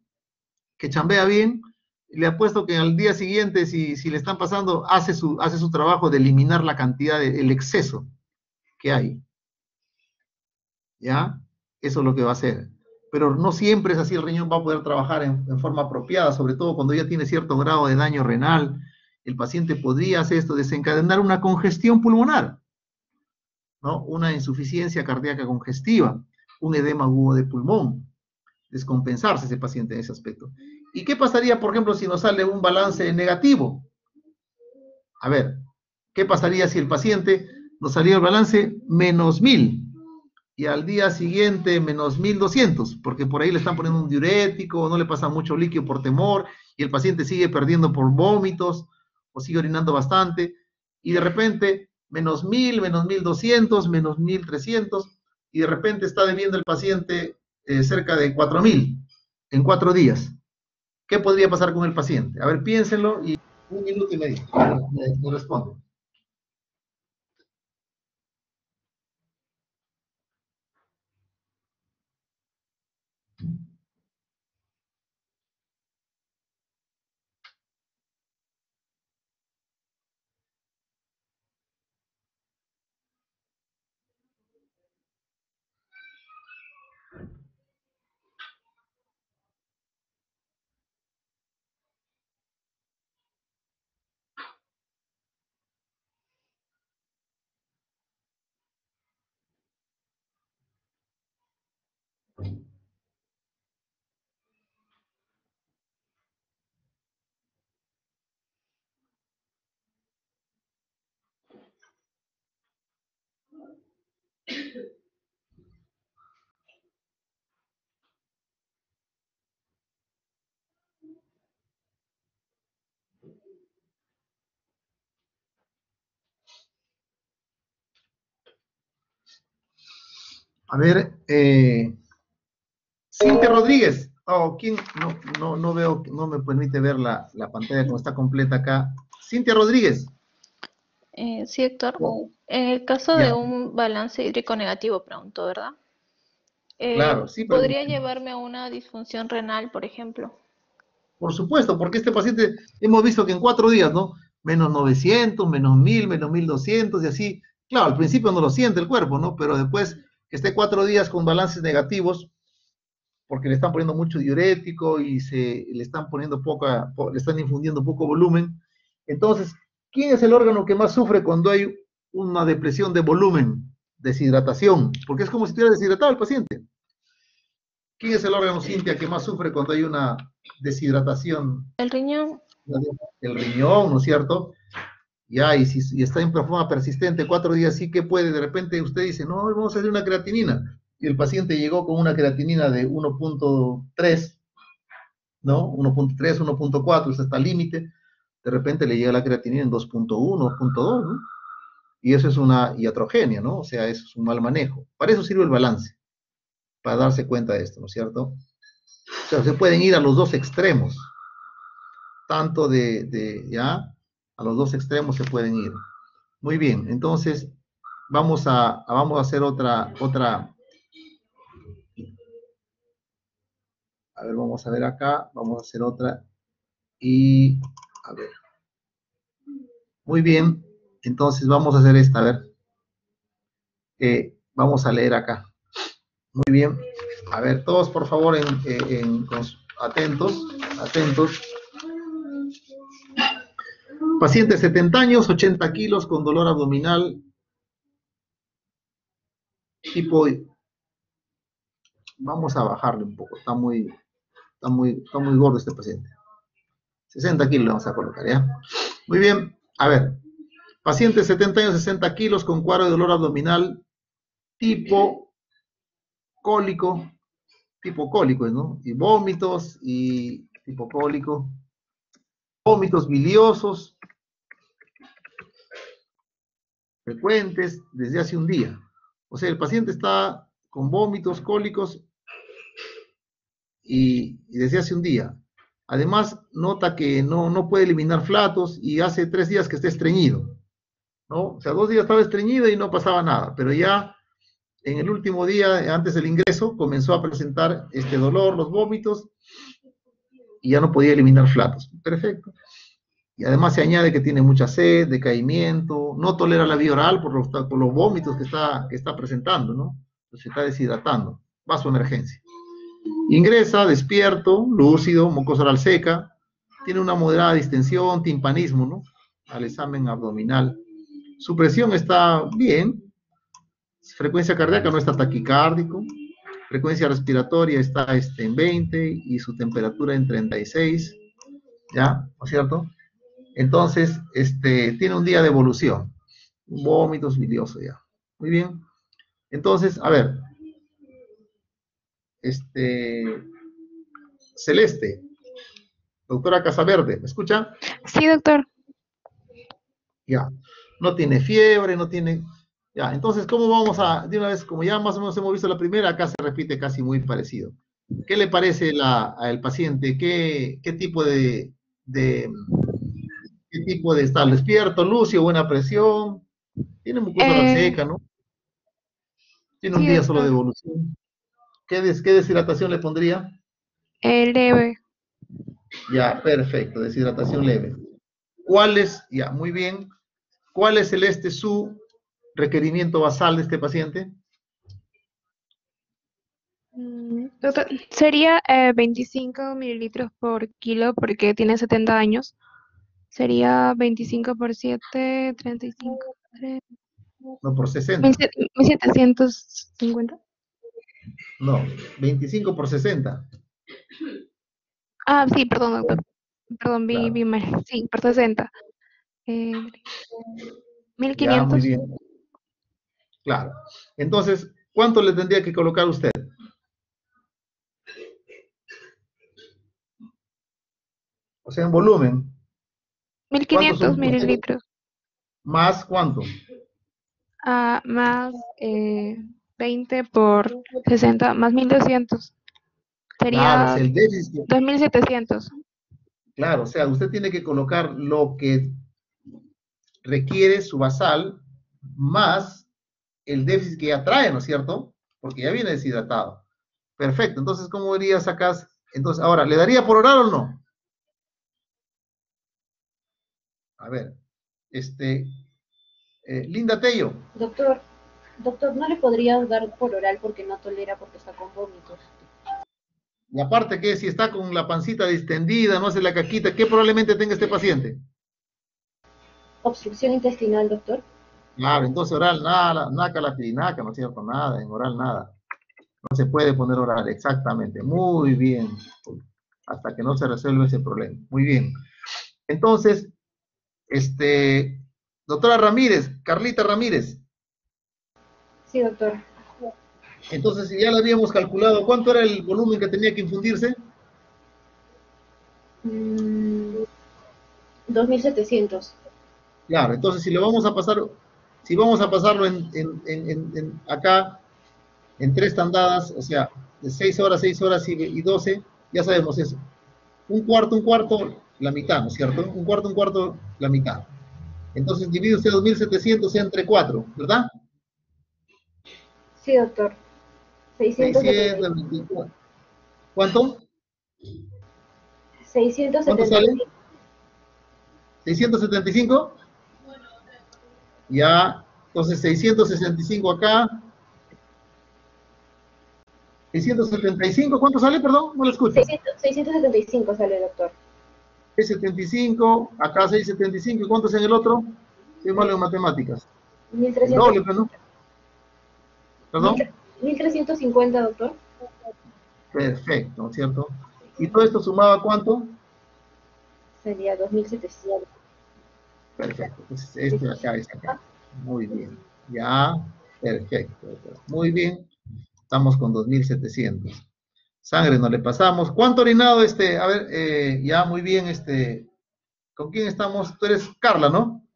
[SPEAKER 1] que chambea bien, le apuesto que al día siguiente, si le están pasando, hace su trabajo de eliminar la cantidad, el exceso que hay. ¿Ya? Eso es lo que va a hacer. Pero no siempre es así, el riñón va a poder trabajar en forma apropiada, sobre todo cuando ya tiene cierto grado de daño renal. El paciente podría hacer esto, desencadenar una congestión pulmonar, ¿no? Una insuficiencia cardíaca congestiva, un edema agudo de pulmón, descompensarse ese paciente en ese aspecto. ¿Y qué pasaría, por ejemplo, si nos sale un balance negativo? A ver, ¿qué pasaría si el paciente nos salió el balance -1.000 y al día siguiente -1.200? Porque por ahí le están poniendo un diurético, no le pasa mucho líquido por temor, y el paciente sigue perdiendo por vómitos, o sigue orinando bastante, y de repente -1.000, -1.200, -1.300, y de repente está debiendo el paciente cerca de 4.000 en 4 días. ¿Qué podría pasar con el paciente? A ver, piénsenlo y 1 minuto y medio me responden. A ver, Cintia Rodríguez. Oh, ¿quién? No veo, no me permite ver la pantalla como está completa acá. Cintia Rodríguez.
[SPEAKER 7] Sí, Héctor. En el caso de un balance hídrico negativo, pregunto, ¿verdad?
[SPEAKER 1] Claro, sí, pero
[SPEAKER 7] ¿Podría llevarme a una disfunción renal, por ejemplo?
[SPEAKER 1] por supuesto, porque este paciente hemos visto que en 4 días, ¿no? -900, -1.000, -1.200 y así. Claro, al principio no lo siente el cuerpo, ¿no? Pero después que esté 4 días con balances negativos, porque le están poniendo mucho diurético y le están poniendo le están infundiendo poco volumen. Entonces, ¿quién es el órgano que más sufre cuando hay una depresión de volumen? Deshidratación, porque es como si estuviera deshidratado el paciente. ¿Quién es el órgano, Cintia, que más sufre cuando hay una deshidratación?
[SPEAKER 7] El riñón.
[SPEAKER 1] El riñón, ¿no es cierto? Ya, y si está en forma persistente 4 días, sí que puede, de repente usted dice, no, vamos a hacer una creatinina, y el paciente llegó con una creatinina de 1.3, ¿no? 1.3, 1.4, eso está al límite, de repente le llega la creatinina en 2.1, 2.2, ¿no? Y eso es una iatrogenia, ¿no? O sea, eso es un mal manejo. Para eso sirve el balance, para darse cuenta de esto, ¿no es cierto? O sea, se pueden ir a los dos extremos, tanto ya, a los dos extremos se pueden ir. Muy bien, entonces vamos a hacer otra. A ver, vamos a ver acá, vamos a hacer otra. Y, a ver. Muy bien, entonces vamos a hacer esta, a ver. Vamos a leer acá. Muy bien. A ver, todos por favor atentos. Paciente 70 años, 80 kilos, con dolor abdominal, tipo, vamos a bajarle un poco, está muy gordo este paciente. 60 kilos le vamos a colocar, ¿ya? Muy bien, a ver, paciente 70 años, 60 kilos, con cuadro de dolor abdominal, tipo cólico, tipo cólico, ¿no? Y vómitos y tipo cólico. Vómitos biliosos frecuentes desde hace un día. O sea, el paciente está con vómitos cólicos y desde hace un día. Además, nota que no puede eliminar flatos y hace 3 días que está estreñido, ¿no? O sea, 2 días estaba estreñido y no pasaba nada, pero ya en el último día, antes del ingreso, comenzó a presentar este dolor, los vómitos, y ya no podía eliminar flatos. Perfecto. Y además se añade que tiene mucha sed, decaimiento, no tolera la vía oral por los vómitos que está presentando, ¿no? Entonces se está deshidratando. Va a su emergencia. Ingresa, despierto, lúcido, mucosa oral seca, tiene una moderada distensión, timpanismo, ¿no? Al examen abdominal. Su presión está bien, frecuencia cardíaca no está taquicárdico, frecuencia respiratoria está en 20 y su temperatura en 36, ¿ya? ¿No es cierto? Entonces, tiene un día de evolución, vómitos biliosos ya. Muy bien. Entonces, a ver, Celeste, doctora Casaverde, ¿me escucha?
[SPEAKER 4] Sí, doctor.
[SPEAKER 1] Ya, no tiene fiebre, no tiene... Ya, entonces, ¿cómo vamos a, de una vez, como ya más o menos hemos visto la primera, acá se repite casi muy parecido. ¿Qué le parece al paciente? ¿Qué tipo de qué tipo de estar despierto, lúcido, buena presión? Tiene mucosa oral seca, ¿no? Tiene un
[SPEAKER 4] Sí,
[SPEAKER 1] día solo de
[SPEAKER 4] doctor.
[SPEAKER 1] evolución. ¿Qué deshidratación le pondría?
[SPEAKER 4] Leve.
[SPEAKER 1] Ya, perfecto, deshidratación leve. Ya, muy bien. ¿Cuál es su requerimiento basal de este paciente?
[SPEAKER 4] Doctor, sería 25 mililitros por kilo porque tiene 70 años. Sería 25 por 7, 35.
[SPEAKER 1] No, por 60.
[SPEAKER 4] 1750.
[SPEAKER 1] No, 25 por 60.
[SPEAKER 4] Ah, sí, perdón, doctor. Perdón, vi
[SPEAKER 1] Claro.
[SPEAKER 4] mal. Sí, por 60.
[SPEAKER 1] Ya, muy
[SPEAKER 4] 1500.
[SPEAKER 1] bien. Claro. Entonces, ¿cuánto le tendría que colocar usted? O sea, en volumen.
[SPEAKER 4] 1500 mililitros.
[SPEAKER 1] ¿Más cuánto?
[SPEAKER 4] Más 20 por 60, más 1200.
[SPEAKER 1] Claro, o
[SPEAKER 4] Sería
[SPEAKER 1] sea, el déficit.
[SPEAKER 4] 2700.
[SPEAKER 1] Claro, o sea, usted tiene que colocar lo que requiere su basal más el déficit que ya trae, ¿no es cierto? Porque ya viene deshidratado. Perfecto, entonces, ¿cómo verías acá? Entonces, ahora, ¿le daría por oral o no? A ver, Linda Tello.
[SPEAKER 11] Doctor, ¿no le podría dar por oral porque no tolera porque está con vómitos?
[SPEAKER 1] Y aparte que si está con la pancita distendida, no hace la caquita, ¿qué probablemente tenga este paciente?
[SPEAKER 11] ¿Obstrucción intestinal, doctor?
[SPEAKER 1] Claro, entonces oral, nada, naca la pirinaca, ¿no es cierto? Nada, en oral nada. No se puede poner oral, exactamente. Muy bien. Hasta que no se resuelva ese problema. Muy bien. Entonces, doctora Ramírez, Carlita Ramírez.
[SPEAKER 11] Sí, doctor.
[SPEAKER 1] Entonces, si ya le habíamos calculado, ¿cuánto era el volumen que tenía que infundirse?
[SPEAKER 11] 2700.
[SPEAKER 1] Claro, entonces si lo vamos a pasar, si vamos a pasarlo acá en 3 tandadas, o sea, de 6 horas y 12, ya sabemos eso. Un cuarto, la mitad, ¿no es cierto? Un cuarto, la mitad. Entonces divide usted 2700 entre 4, ¿verdad?
[SPEAKER 11] Sí, doctor.
[SPEAKER 1] 624. ¿Cuánto?
[SPEAKER 11] 675.
[SPEAKER 1] ¿Cuánto sale? 675. Ya, entonces 665 acá. 675, ¿cuánto sale? Perdón, no lo escucho.
[SPEAKER 11] 675 sale, doctor.
[SPEAKER 1] 675, acá 675, ¿y cuánto es en el otro? Soy malo en matemáticas.
[SPEAKER 11] 1300.
[SPEAKER 1] El doble, ¿no? ¿Perdón?
[SPEAKER 11] 1350, doctor.
[SPEAKER 1] Perfecto, ¿no es cierto? ¿Y todo esto sumado a cuánto?
[SPEAKER 11] Sería 2700.
[SPEAKER 1] Perfecto, entonces acá es acá. Muy bien, ya, perfecto. Muy bien, estamos con 2700. Sangre no le pasamos. ¿Cuánto orinado A ver, ya muy bien, ¿con quién estamos? Tú eres Carla, ¿no?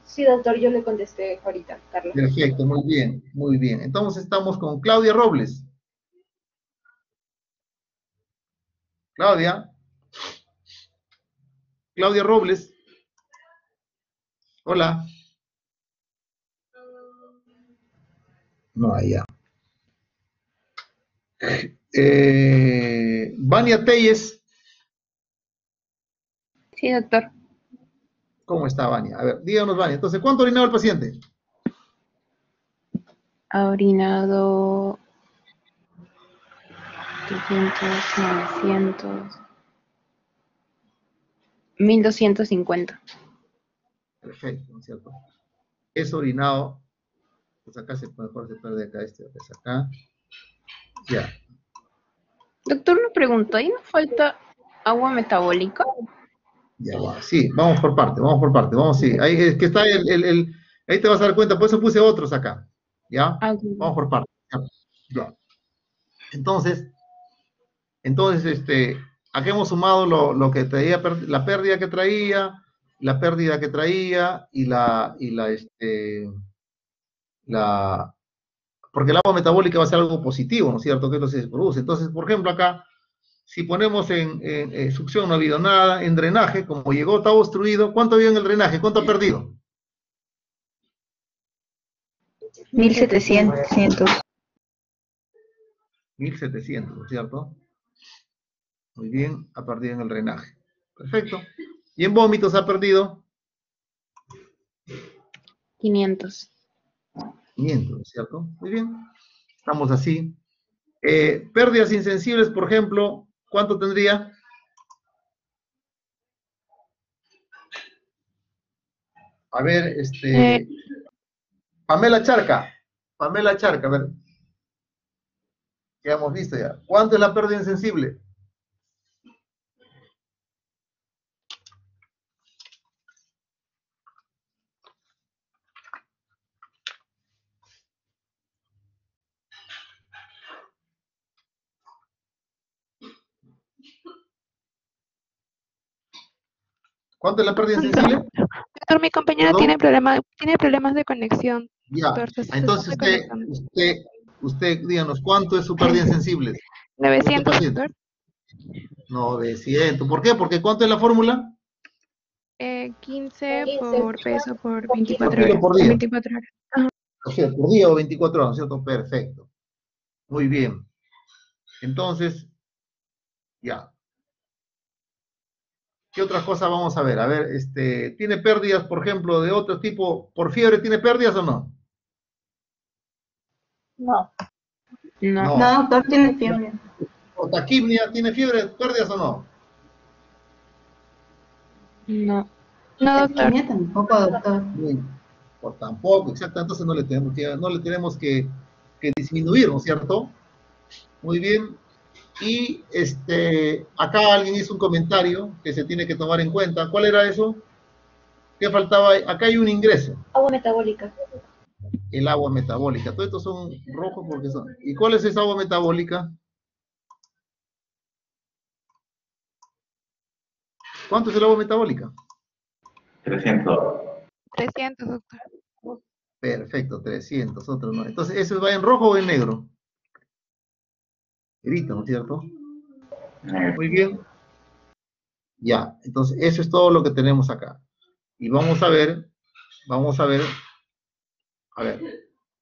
[SPEAKER 11] Sí, doctor, yo le contesté ahorita, Carla.
[SPEAKER 1] Perfecto, muy bien, muy bien. Entonces estamos con Claudia Robles. Claudia Robles. Hola. No, allá. Vania Telles.
[SPEAKER 12] Sí, doctor.
[SPEAKER 1] ¿Cómo está, Vania? A ver, díganos, Vania. Entonces, ¿cuánto ha orinado el paciente?
[SPEAKER 12] Ha orinado 200, 900, 1250.
[SPEAKER 1] Perfecto, ¿no es cierto? Es orinado. Pues acá mejor se pierde acá, pues acá. Ya.
[SPEAKER 12] Doctor, una pregunta, ¿ahí nos falta agua metabólica?
[SPEAKER 1] Ya va. Sí, vamos por parte, vamos, sí. Ahí es que está ahí te vas a dar cuenta, por eso puse otros acá. ¿Ya? Vamos por parte. Ya. Entonces, aquí hemos sumado lo que traía, la pérdida que traía, la pérdida que traía porque el agua metabólica va a ser algo positivo, ¿no es cierto? Que es lo que se produce. Entonces, por ejemplo, acá, si ponemos en succión no ha habido nada, en drenaje, como llegó, está obstruido, ¿cuánto había en el drenaje? ¿Cuánto ha perdido?
[SPEAKER 5] 1700.
[SPEAKER 1] 1700, ¿no es cierto? Muy bien, ha perdido en el drenaje. Perfecto. ¿Y en vómitos ha perdido?
[SPEAKER 12] 500.
[SPEAKER 1] 500, ¿no es cierto? Muy bien. Estamos así. Pérdidas insensibles, por ejemplo, ¿cuánto tendría? A ver, Pamela Charca, a ver, ya hemos visto ya. ¿Cuánto es la pérdida insensible? ¿Cuánto es la pérdida insensible?
[SPEAKER 4] Doctor, mi compañera tiene problemas de conexión.
[SPEAKER 1] Ya,
[SPEAKER 4] Doctor, se
[SPEAKER 1] entonces
[SPEAKER 4] está conectando.
[SPEAKER 1] usted díganos, ¿cuánto es su pérdida insensible?
[SPEAKER 4] 900, doctor.
[SPEAKER 1] 900. ¿Por qué? Porque ¿cuánto es la fórmula?
[SPEAKER 4] 15 por peso por 24
[SPEAKER 1] Por kilo
[SPEAKER 4] horas.
[SPEAKER 1] por día.
[SPEAKER 4] 24 horas. Ajá.
[SPEAKER 1] O sea, por día o 24 horas, ¿no es cierto? Perfecto. Muy bien. Entonces, ya. ¿Qué otras cosas vamos a ver? A ver, ¿tiene pérdidas, por ejemplo, de otro tipo? ¿Por fiebre tiene pérdidas o no?
[SPEAKER 11] No.
[SPEAKER 1] No.
[SPEAKER 5] No, doctor, tiene fiebre.
[SPEAKER 1] ¿O taquipnia tiene fiebre, pérdidas o no?
[SPEAKER 12] No.
[SPEAKER 4] No, doctor.
[SPEAKER 5] Tampoco, doctor.
[SPEAKER 1] Bien. O tampoco, exacto. Entonces no le tenemos que disminuir, ¿no es cierto? Muy bien. Y acá alguien hizo un comentario que se tiene que tomar en cuenta. ¿Cuál era eso? ¿Qué faltaba? Acá hay un ingreso.
[SPEAKER 11] Agua metabólica.
[SPEAKER 1] El agua metabólica. Todos estos son rojos porque son. ¿Y cuál es esa agua metabólica? ¿Cuánto es el agua metabólica?
[SPEAKER 3] 300.
[SPEAKER 4] 300, doctor.
[SPEAKER 1] Perfecto, 300. Otro no. Entonces, ¿eso va en rojo o en negro? Negrito, ¿no es cierto? Muy bien. Ya, entonces eso es todo lo que tenemos acá. Y vamos a ver, a ver,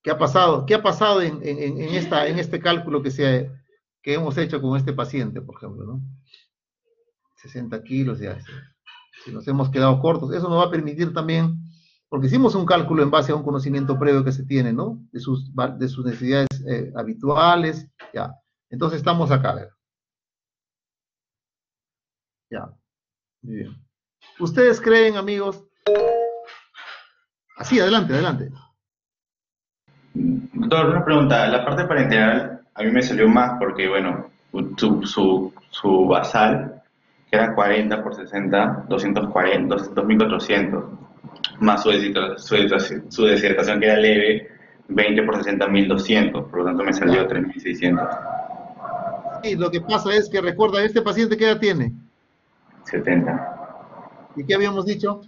[SPEAKER 1] ¿qué ha pasado? ¿Qué ha pasado en este cálculo que hemos hecho con este paciente, por ejemplo, ¿no? 60 kilos, ya. Si nos hemos quedado cortos, eso nos va a permitir también, porque hicimos un cálculo en base a un conocimiento previo que se tiene, ¿no? De sus necesidades habituales, ya. Entonces estamos acá, a ver. Ya. Muy bien. ¿Ustedes creen, amigos? Así, adelante.
[SPEAKER 3] Doctor, una pregunta. La parte parenteral a mí me salió más porque, bueno, su basal, que era 40 por 60, 240, 2400, más su deshidratación que era leve, 20 por 60, 1200, por lo tanto me salió 3600.
[SPEAKER 1] Sí, lo que pasa es que recuerda, este paciente ¿qué edad tiene?
[SPEAKER 3] 70.
[SPEAKER 1] ¿Y qué habíamos dicho?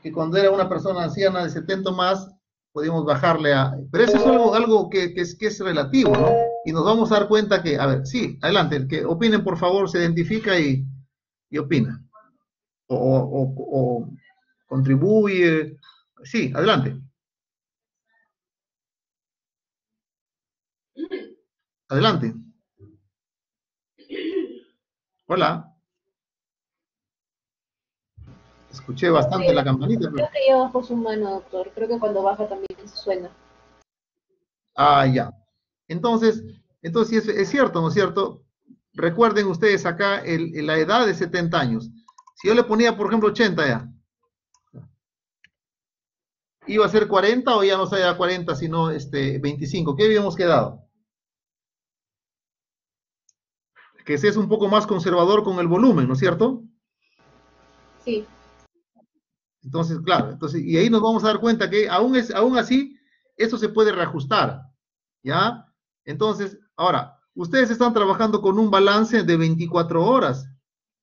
[SPEAKER 1] Que cuando era una persona anciana de 70 más, podíamos bajarle a... Pero eso es algo que es relativo, ¿no? Y nos vamos a dar cuenta que, a ver, sí, adelante, que opinen por favor, se identifica y opina. O contribuye. Sí, adelante. Adelante. Hola. Escuché bastante la campanita.
[SPEAKER 11] Creo que ya bajó su mano, doctor. Creo que cuando baja también suena.
[SPEAKER 1] Ah, ya. Entonces sí es cierto, ¿no es cierto? Recuerden ustedes acá la edad de 70 años. Si yo le ponía, por ejemplo, 80 ya, ¿iba a ser 40 o ya no sería 40, sino 25? ¿Qué habíamos quedado? Que ese es un poco más conservador con el volumen, ¿no es cierto?
[SPEAKER 11] Sí.
[SPEAKER 1] Entonces, claro, y ahí nos vamos a dar cuenta que aún así, esto se puede reajustar, ¿ya? Entonces, ahora, ustedes están trabajando con un balance de 24 horas,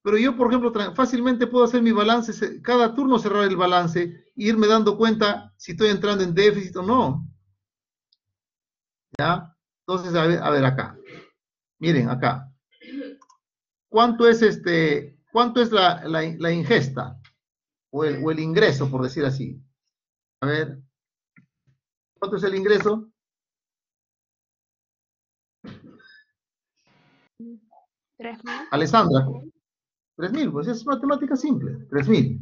[SPEAKER 1] pero yo, por ejemplo, fácilmente puedo hacer mi balance, cada turno cerrar el balance e irme dando cuenta si estoy entrando en déficit o no, ¿ya? Entonces, a ver acá, miren acá, ¿cuánto es la ingesta? O el ingreso, por decir así. A ver, ¿cuánto es el ingreso?
[SPEAKER 4] 3.000.
[SPEAKER 1] Alessandra, 3.000, pues es matemática simple, 3.000.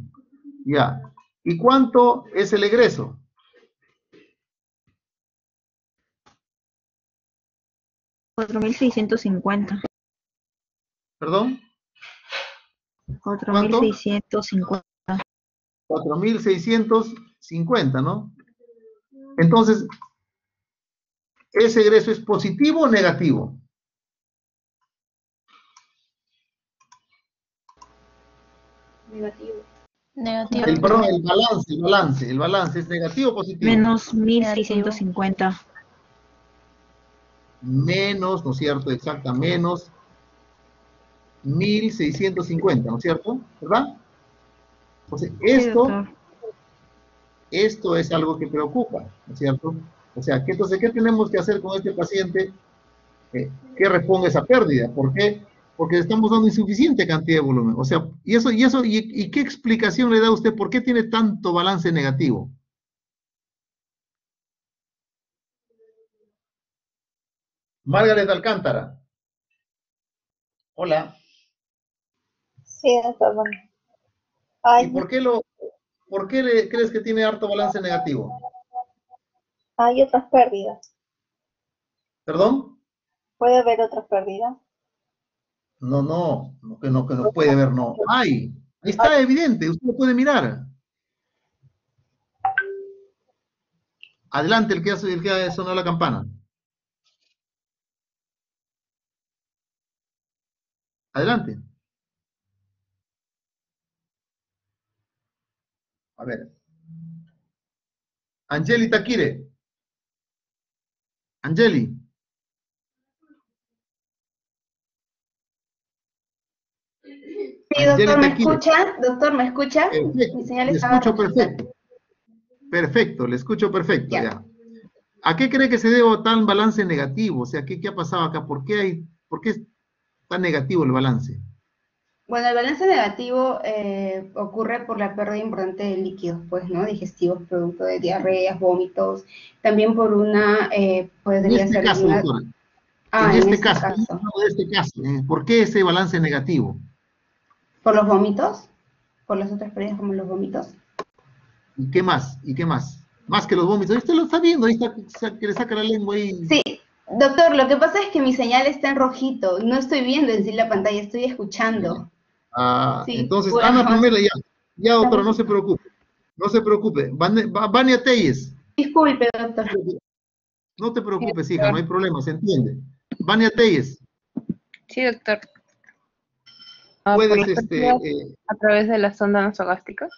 [SPEAKER 1] Ya. ¿Y cuánto es el egreso?
[SPEAKER 5] $4.650.
[SPEAKER 1] ¿Perdón?
[SPEAKER 5] 4.650.
[SPEAKER 1] 4.650, ¿no? Entonces, ¿ese egreso es positivo o negativo?
[SPEAKER 11] Negativo.
[SPEAKER 7] Negativo.
[SPEAKER 1] El balance, ¿es negativo o positivo?
[SPEAKER 5] Menos 1.650.
[SPEAKER 1] Menos, ¿no es cierto? Exacta, menos 1.650, ¿no es cierto? ¿Verdad? Entonces, esto es algo que preocupa, ¿no es cierto? O sea, entonces, ¿qué tenemos que hacer con este paciente que responda esa pérdida? ¿Por qué? Porque le estamos dando insuficiente cantidad de volumen. O sea, ¿y qué explicación le da usted por qué tiene tanto balance negativo? Margaret Alcántara. Hola.
[SPEAKER 6] Sí, doctor.
[SPEAKER 1] ¿Y por qué le crees que tiene harto balance negativo?
[SPEAKER 6] Hay otras pérdidas.
[SPEAKER 1] ¿Perdón?
[SPEAKER 6] ¿Puede haber otras pérdidas?
[SPEAKER 1] No, que no puede ver, no. Ahí está evidente, usted lo puede mirar. Adelante, el que ha sonado la campana. Adelante. A ver. Angeli Taquire. Angeli.
[SPEAKER 2] Sí, doctor, ¿me escucha? Doctor, ¿me escucha?
[SPEAKER 1] Perfecto,
[SPEAKER 2] Mi señal
[SPEAKER 1] le
[SPEAKER 2] estaba
[SPEAKER 1] escucho
[SPEAKER 2] rojita.
[SPEAKER 1] perfecto. Perfecto, le escucho perfecto, ya. ¿A qué cree que se debe tal balance negativo? O sea, ¿qué ha pasado acá? ¿Por qué es tan negativo el balance?
[SPEAKER 2] Bueno, el balance negativo ocurre por la pérdida importante de líquidos, pues, ¿no? Digestivos, producto de diarreas, vómitos, también por una, podría ser
[SPEAKER 1] caso,
[SPEAKER 2] una...
[SPEAKER 1] doctora.
[SPEAKER 2] Ah,
[SPEAKER 1] en este caso, ¿por qué ese balance negativo?
[SPEAKER 2] ¿Por los vómitos? ¿Por las otras pérdidas como los vómitos?
[SPEAKER 1] ¿Y qué más? ¿Y qué más? Más que los vómitos. Usted lo está viendo, ahí está, que le saca la lengua ahí.
[SPEAKER 2] Sí, doctor, lo que pasa es que mi señal está en rojito. No estoy viendo en sí la pantalla, estoy escuchando.
[SPEAKER 1] Ah,
[SPEAKER 2] Sí,
[SPEAKER 1] entonces,
[SPEAKER 2] bueno,
[SPEAKER 1] Ana Pamela, ya, doctora, no se preocupe. No se preocupe. Vania Telles.
[SPEAKER 2] Disculpe, doctor.
[SPEAKER 1] No te preocupes, hija, no hay problema, se entiende. Vania Telles.
[SPEAKER 12] Sí, doctor.
[SPEAKER 1] Puedes,
[SPEAKER 12] por las pérdidas a través de la sonda nasogástrica.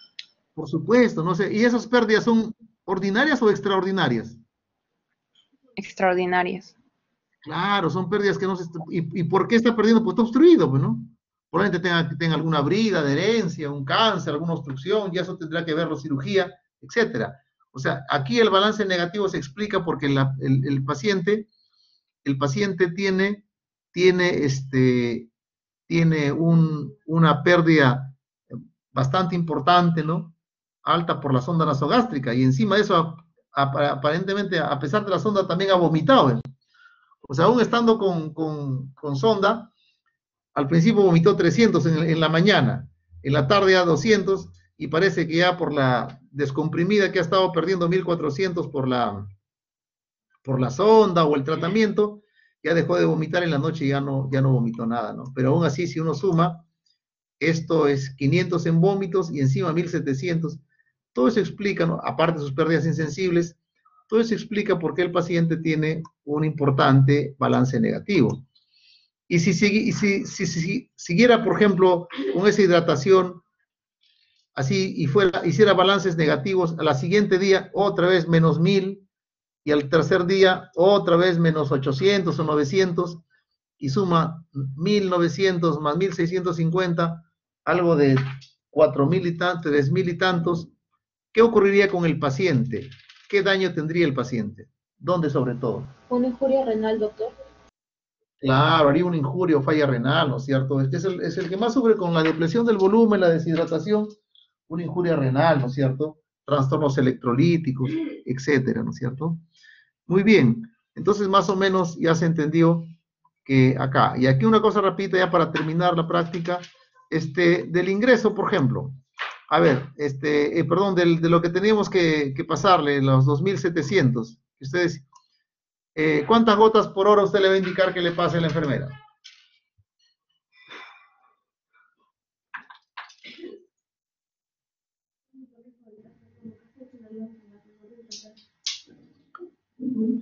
[SPEAKER 1] Por supuesto, no sé. ¿Y esas pérdidas son ordinarias o extraordinarias?
[SPEAKER 9] extraordinarias.
[SPEAKER 1] Claro, son pérdidas que no se... ¿Y por qué está perdiendo? Pues está obstruido, pues, ¿no? Probablemente tenga alguna brida de herencia, un cáncer, alguna obstrucción, y eso tendrá que verlo cirugía, etcétera. O sea, aquí el balance negativo se explica porque el paciente tiene una pérdida bastante importante, ¿no? Alta por la sonda nasogástrica, y encima de eso, aparentemente, a pesar de la sonda, también ha vomitado, ¿eh? O sea, aún estando con sonda, al principio vomitó 300 en la mañana, en la tarde a 200, y parece que ya por la descomprimida que ha estado perdiendo 1400 por la sonda o el tratamiento, ya dejó de vomitar en la noche y ya no vomitó nada, ¿no? Pero aún así, si uno suma, esto es 500 en vómitos y encima 1700. Todo eso explica, ¿no? Aparte de sus pérdidas insensibles, todo eso explica por qué el paciente tiene un importante balance negativo. Y si siguiera, por ejemplo, con esa hidratación, así, y hiciera balances negativos, al siguiente día, otra vez menos 1000, y al tercer día, otra vez menos 800 o 900, y suma 1900 más 1650, algo de 4000 y tantos, 3000 y tantos, ¿qué ocurriría con el paciente? ¿Qué daño tendría el paciente? ¿Dónde sobre todo?
[SPEAKER 11] ¿Una injuria renal, doctor?
[SPEAKER 1] Claro, haría una injuria o falla renal, ¿no es cierto? Es el que más sufre con la depresión del volumen, la deshidratación, una injuria renal, ¿no es cierto? Trastornos electrolíticos, etcétera, ¿no es cierto? Muy bien, entonces más o menos ya se entendió que acá, y aquí una cosa rapidita ya para terminar la práctica, del ingreso, por ejemplo, a ver, perdón, de lo que teníamos que pasarle, los 2700, ustedes, ¿cuántas gotas por hora usted le va a indicar que le pase a la enfermera?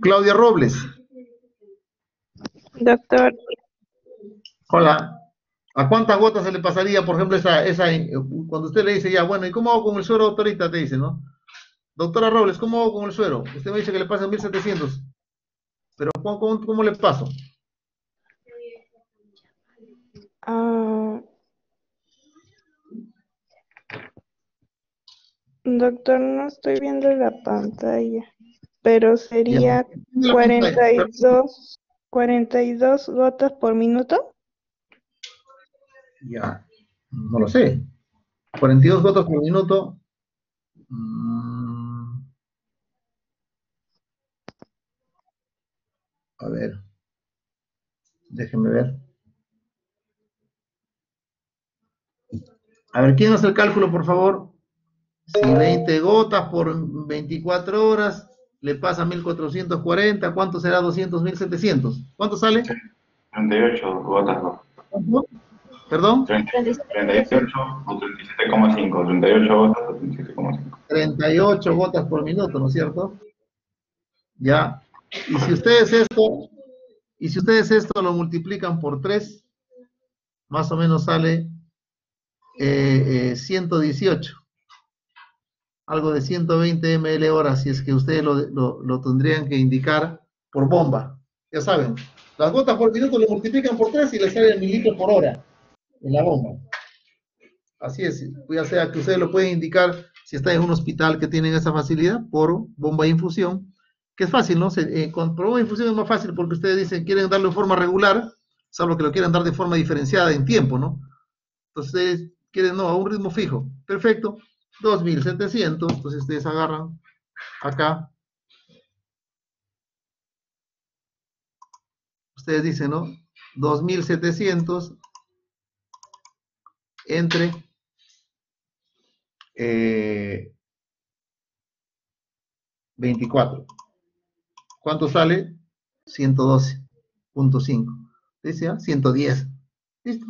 [SPEAKER 1] Claudia Robles.
[SPEAKER 9] Doctor,
[SPEAKER 1] Hola. ¿A cuántas gotas se le pasaría, por ejemplo, cuando usted le dice, ya, bueno, ¿y cómo hago con el suero, doctorita? Te dice, ¿no? Doctora Robles, ¿cómo hago con el suero? Usted me dice que le pasa 1700. Pero ¿cómo le paso?
[SPEAKER 9] Doctor, no estoy viendo la pantalla, pero sería
[SPEAKER 1] Ya.
[SPEAKER 9] 42 gotas por minuto.
[SPEAKER 1] Ya, no lo sé. 42 gotas por minuto. A ver. Déjenme ver. A ver, ¿quién hace el cálculo, por favor? Si 20 gotas por 24 horas le pasa 1440, ¿cuánto será 200, 1700? ¿Cuánto sale?
[SPEAKER 3] 38 gotas, ¿no?
[SPEAKER 1] ¿Cuánto? ¿Perdón?
[SPEAKER 3] 38 o 37,5. 38 gotas o 37,5.
[SPEAKER 1] 38 gotas por minuto, ¿no es cierto? Ya. Y si ustedes esto lo multiplican por 3, más o menos sale 118. Algo de 120 ml hora, si es que ustedes lo tendrían que indicar por bomba. Ya saben, las gotas por minuto le multiplican por 3 y le sale el mililitro por hora en la bomba. Así es, ya sea que ustedes lo pueden indicar si está en un hospital que tienen esa facilidad por bomba de infusión, que es fácil, ¿no? Con bomba de infusión es más fácil porque ustedes dicen quieren darlo en forma regular, salvo que lo quieran dar de forma diferenciada en tiempo, ¿no? Entonces ustedes quieren, no, a un ritmo fijo. Perfecto. 2700, entonces ustedes agarran acá, ustedes dicen, ¿no? 2700 entre 24. ¿Cuánto sale? 112.5. Dice, 110. ¿Listo?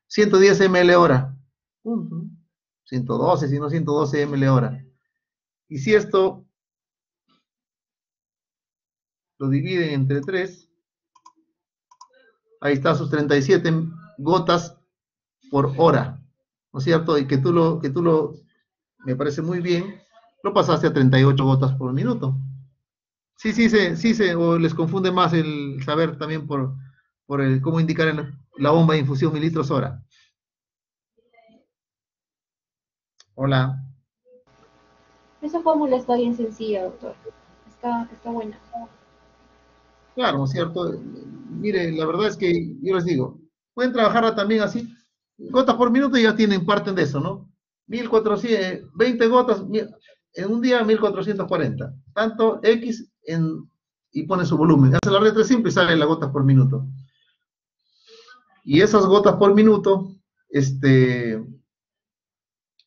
[SPEAKER 1] 110 ml hora. Punto, ¿no? 112, si no 112 ml hora. Y si esto lo dividen entre 3, ahí está sus 37 gotas por hora, ¿no es cierto? Y que tú lo, me parece muy bien, lo pasaste a 38 gotas por minuto. o les confunde más el saber también por el cómo indicar en la bomba de infusión mililitros hora. Hola.
[SPEAKER 11] Esa fórmula está bien sencilla, doctor. Está buena.
[SPEAKER 1] Claro, ¿no es cierto? Mire, la verdad es que yo les digo, pueden trabajarla también así, gotas por minuto y ya parten de eso, ¿no? 1400, 20 gotas en un día, 1440. Tanto X y pone su volumen. Hace la letra simple y sale las gotas por minuto. Y esas gotas por minuto,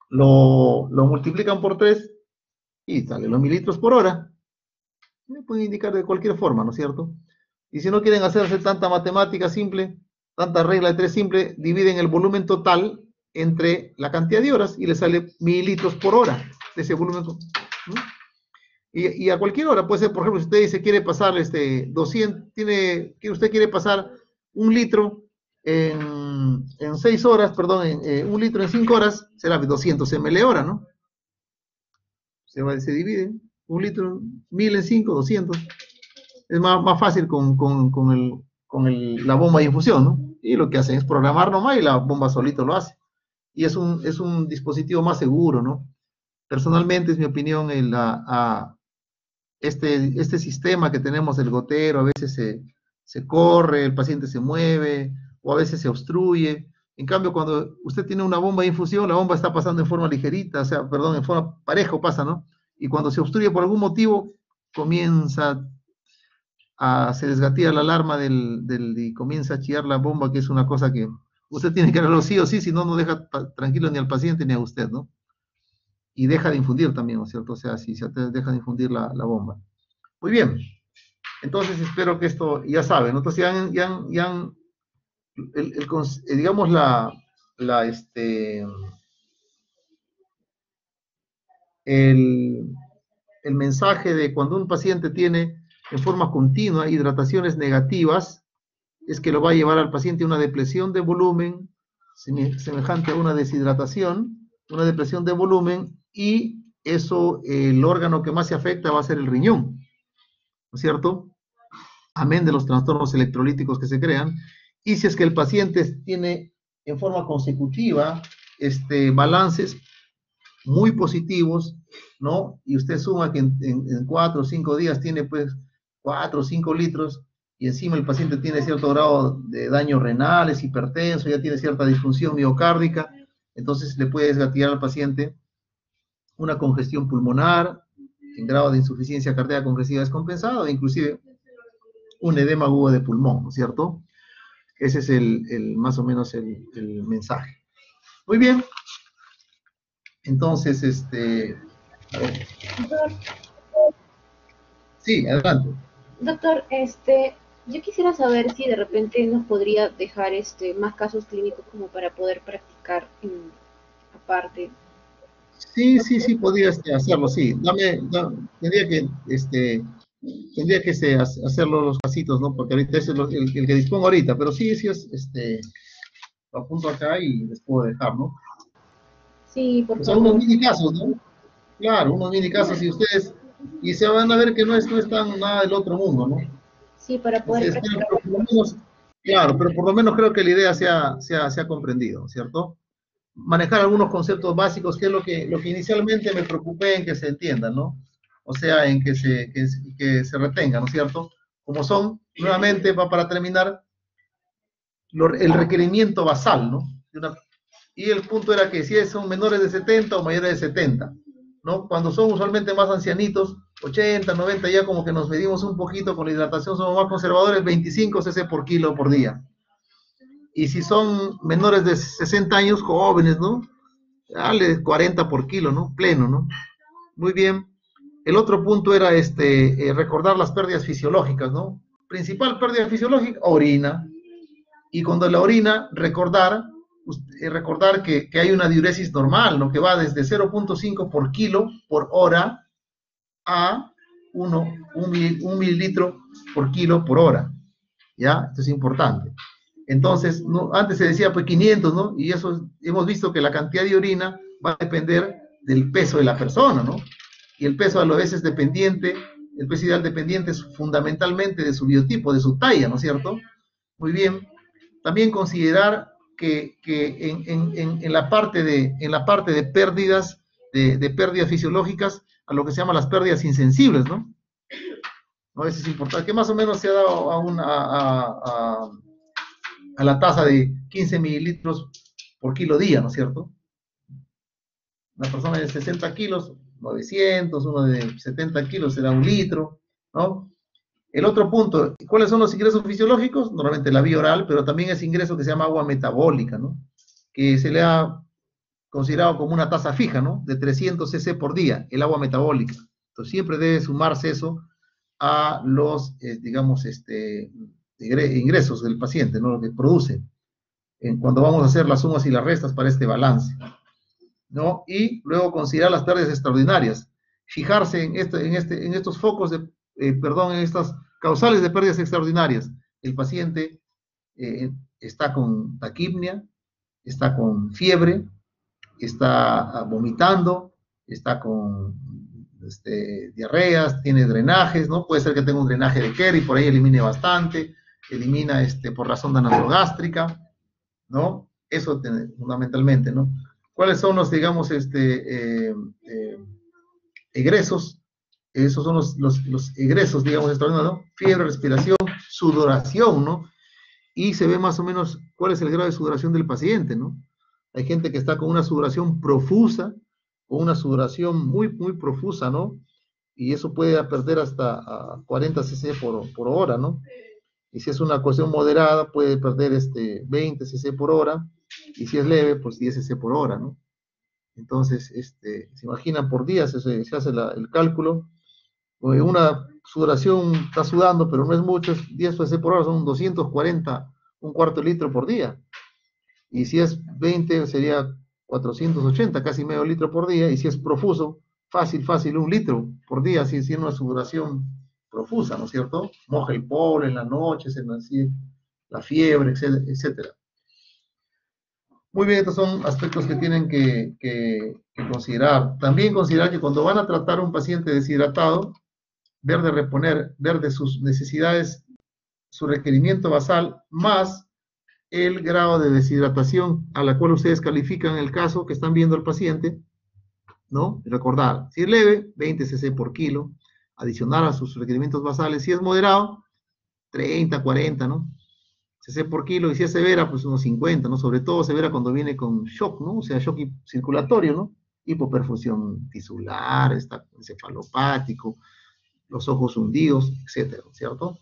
[SPEAKER 1] lo multiplican por 3 y sale los mililitros por hora. Me pueden indicar de cualquier forma, ¿no es cierto? Y si no quieren hacerse tanta matemática simple, tanta regla de 3 simple, dividen el volumen total entre la cantidad de horas y le sale mililitros por hora de ese volumen. ¿No? Y a cualquier hora, puede ser, por ejemplo, si usted dice quiere pasar 200, usted quiere pasar 1 litro en 6 horas, perdón, 1 litro en 5 horas, será 200 ml hora, ¿no? Se divide, 1 litro, 1000 en 5, 200. Es más fácil con la bomba de infusión, ¿no? Y lo que hacen es programar nomás y la bomba solito lo hace. Y es un dispositivo más seguro, ¿no? Personalmente, es mi opinión, este sistema que tenemos del gotero, a veces se corre, el paciente se mueve, o a veces se obstruye. En cambio, cuando usted tiene una bomba de infusión, la bomba está pasando en forma ligerita, en forma parejo pasa, ¿no? Y cuando se obstruye por algún motivo, se desgatilla la alarma y comienza a chillar la bomba, que es una cosa que usted tiene que hacerlo sí o sí, si no, no deja tranquilo ni al paciente ni a usted, ¿no? Y deja de infundir también, ¿no es cierto? O sea, si se deja de infundir la bomba. Muy bien. Entonces, espero que esto, ya saben, ¿no? Entonces, digamos, el mensaje de cuando un paciente tiene en forma continua hidrataciones negativas, es que lo va a llevar al paciente a una depresión de volumen, semejante a una deshidratación, una depresión de volumen, y eso, el órgano que más se afecta va a ser el riñón, ¿no es cierto? Amén de los trastornos electrolíticos que se crean. Y si es que el paciente tiene en forma consecutiva balances muy positivos, ¿no? Y usted suma que en 4 o 5 días tiene pues 4 o 5 litros, y encima el paciente tiene cierto grado de daños renales, hipertenso, ya tiene cierta disfunción miocárdica, entonces le puede desgatillar al paciente una congestión pulmonar en grado de insuficiencia cardíaca congestiva descompensada, o inclusive un edema agudo de pulmón, ¿no es cierto? Ese es más o menos el mensaje. Muy bien. Entonces, a ver.
[SPEAKER 11] Doctor,
[SPEAKER 1] Sí, adelante.
[SPEAKER 11] doctor, yo quisiera saber si de repente nos podría dejar más casos clínicos como para poder practicar aparte.
[SPEAKER 1] Sí, podría hacerlo, sí. Tendría que hacerlo los casitos, ¿no? Porque ahorita ese es el que dispongo ahorita, pero sí, lo apunto acá y les puedo dejar, ¿no?
[SPEAKER 11] Sí, por
[SPEAKER 1] favor. Son unos mini casos, ¿no? Claro, unos mini casos, y se van a ver que no es tan nada del otro mundo, ¿no?
[SPEAKER 11] Sí, para poder practicar.
[SPEAKER 1] Pero por lo menos creo que la idea se ha comprendido, ¿cierto? Manejar algunos conceptos básicos, que es lo que inicialmente me preocupé en que se entiendan, ¿no? O sea, en que se retengan, ¿no es cierto? Como son, nuevamente, para terminar, el requerimiento basal, ¿no? Y el punto era que si son menores de 70 o mayores de 70, ¿no? Cuando son usualmente más ancianitos, 80, 90, ya como que nos medimos un poquito con la hidratación, somos más conservadores, 25 cc por kilo por día. Y si son menores de 60 años, jóvenes, ¿no? Dale 40 por kilo, ¿no? Pleno, ¿no? Muy bien. El otro punto era recordar las pérdidas fisiológicas, ¿no? Principal pérdida fisiológica, orina. Y cuando la orina, recordar que hay una diuresis normal, ¿no? Que va desde 0.5 por kilo por hora a 1 mililitro por kilo por hora. ¿Ya? Esto es importante. Entonces, antes se decía pues 500, ¿no? Y eso hemos visto que la cantidad de orina va a depender del peso de la persona, ¿no? Y el peso a la vez es dependiente El peso ideal dependiente es fundamentalmente de su biotipo, de su talla, ¿no es cierto? Muy bien. También considerar que en la parte de pérdidas, de pérdidas fisiológicas, a lo que se llama las pérdidas insensibles, ¿no? ¿No? Eso es importante, que más o menos se ha dado a la tasa de 15 mililitros por kilo día, ¿no es cierto? Una persona de 60 kilos, 900, uno de 70 kilos será 1 litro, ¿no? El otro punto, ¿cuáles son los ingresos fisiológicos? Normalmente la vía oral, pero también ese ingreso que se llama agua metabólica, ¿no? Que se le ha considerado como una tasa fija, ¿no? De 300 cc por día, el agua metabólica. Entonces siempre debe sumarse eso a los, digamos, ingresos del paciente, ¿no? Lo que produce cuando vamos a hacer las sumas y las restas para este balance, ¿no? Y luego considerar las pérdidas extraordinarias, fijarse en estos focos de, en estas causales de pérdidas extraordinarias. El paciente está con taquipnia, está con fiebre, está vomitando, está con diarreas, tiene drenajes, ¿no? Puede ser que tenga un drenaje de Kerry, por ahí elimine bastante, elimina por la sonda nasogástrica, ¿no? Eso fundamentalmente, ¿no? ¿Cuáles son los, digamos, egresos? Esos son los egresos, digamos, extraordinarios, ¿no? Fiebre, respiración, sudoración, ¿no? Y se ve más o menos cuál es el grado de sudoración del paciente, ¿no? Hay gente que está con una sudoración profusa, con una sudoración muy, muy profusa, ¿no? Y eso puede perder hasta 40 cc por hora, ¿no? Y si es una cuestión moderada, puede perder 20 cc por hora, y si es leve, pues 10 cc por hora, ¿no? Entonces, se imaginan por día, se hace el cálculo. Una sudoración está sudando, pero no es mucho, es 10 cc por hora, son 240, un cuarto de litro por día. Y si es 20, sería 480, casi medio litro por día. Y si es profuso, fácil, 1 litro por día, si es una sudoración profusa, ¿no es cierto? Moja el polen en la noche, la fiebre, etcétera. Muy bien, estos son aspectos que tienen que considerar. También considerar que cuando van a tratar a un paciente deshidratado, ver de sus necesidades, su requerimiento basal, más el grado de deshidratación a la cual ustedes califican el caso que están viendo al paciente, ¿no? Recordar, si es leve, 20 cc por kilo, adicionar a sus requerimientos basales. Si es moderado, 30, 40, ¿no? Cc por kilo, y si es severa, pues unos 50, ¿no? Sobre todo severa cuando viene con shock, ¿no? O sea, shock circulatorio, ¿no? Hipoperfusión tisular, encefalopático, los ojos hundidos, etcétera, ¿cierto?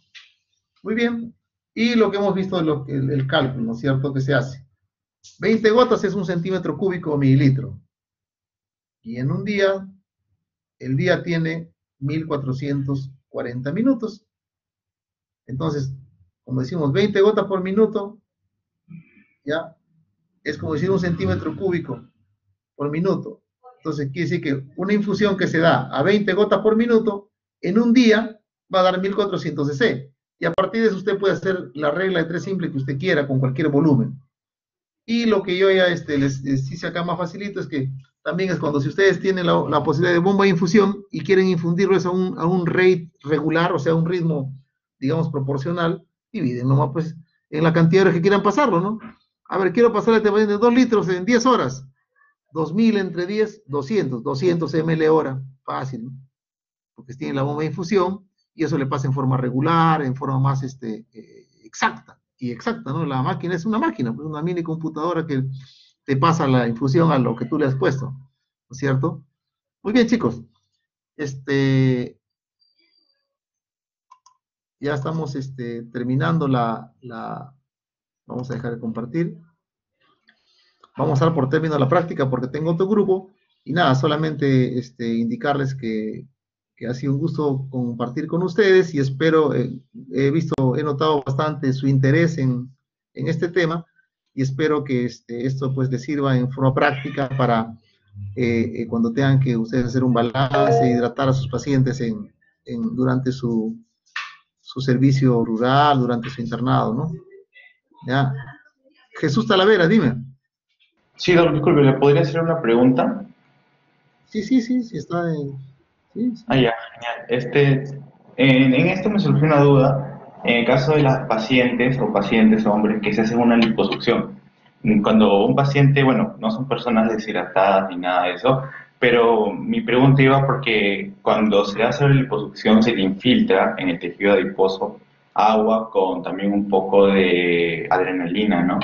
[SPEAKER 1] Muy bien. Y lo que hemos visto, el cálculo, ¿no es cierto?, que se hace. 20 gotas es 1 centímetro cúbico o mililitro. Y en un día, el día tiene 1440 minutos. Entonces, como decimos, 20 gotas por minuto, ¿ya? Es como decir 1 centímetro cúbico por minuto. Entonces, quiere decir que una infusión que se da a 20 gotas por minuto, en un día va a dar 1400 cc. Y a partir de eso usted puede hacer la regla de 3 simple que usted quiera con cualquier volumen. Y lo que yo ya les hice acá más facilito es que también es cuando si ustedes tienen la posibilidad de bomba de infusión y quieren infundirlo a un rate regular, o sea, un ritmo, digamos, proporcional, dividen nomás pues en la cantidad de horas que quieran pasarlo, ¿no? A ver, quiero pasar este paciente 2 litros en 10 horas. 2000 entre 10, 200 ml hora. Fácil, ¿no? Porque tienen la bomba de infusión y eso le pasa en forma regular, en forma más exacta. Y exacta, ¿no? La máquina es una máquina, pues una mini computadora que te pasa la infusión a lo que tú le has puesto, ¿no es cierto? Muy bien, chicos. Ya estamos terminando vamos a dejar de compartir. Vamos a dar por término la práctica porque tengo otro grupo. Y nada, solamente indicarles que ha sido un gusto compartir con ustedes y espero, he notado bastante su interés en este tema y espero que esto pues les sirva en forma práctica para cuando tengan que ustedes hacer un balance, hidratar a sus pacientes durante su servicio rural, durante su internado, ¿no? Ya. Jesús Talavera, dime.
[SPEAKER 3] Sí, doctor, disculpe, ¿le podría hacer una pregunta?
[SPEAKER 1] Sí, está Sí, sí.
[SPEAKER 3] Ah, ya, genial. En esto me surgió una duda. En el caso de las pacientes o pacientes hombres que se hacen una liposucción, cuando un paciente, bueno, no son personas deshidratadas ni nada de eso, pero mi pregunta iba porque cuando se hace la liposucción se le infiltra en el tejido adiposo agua con también un poco de adrenalina, ¿no?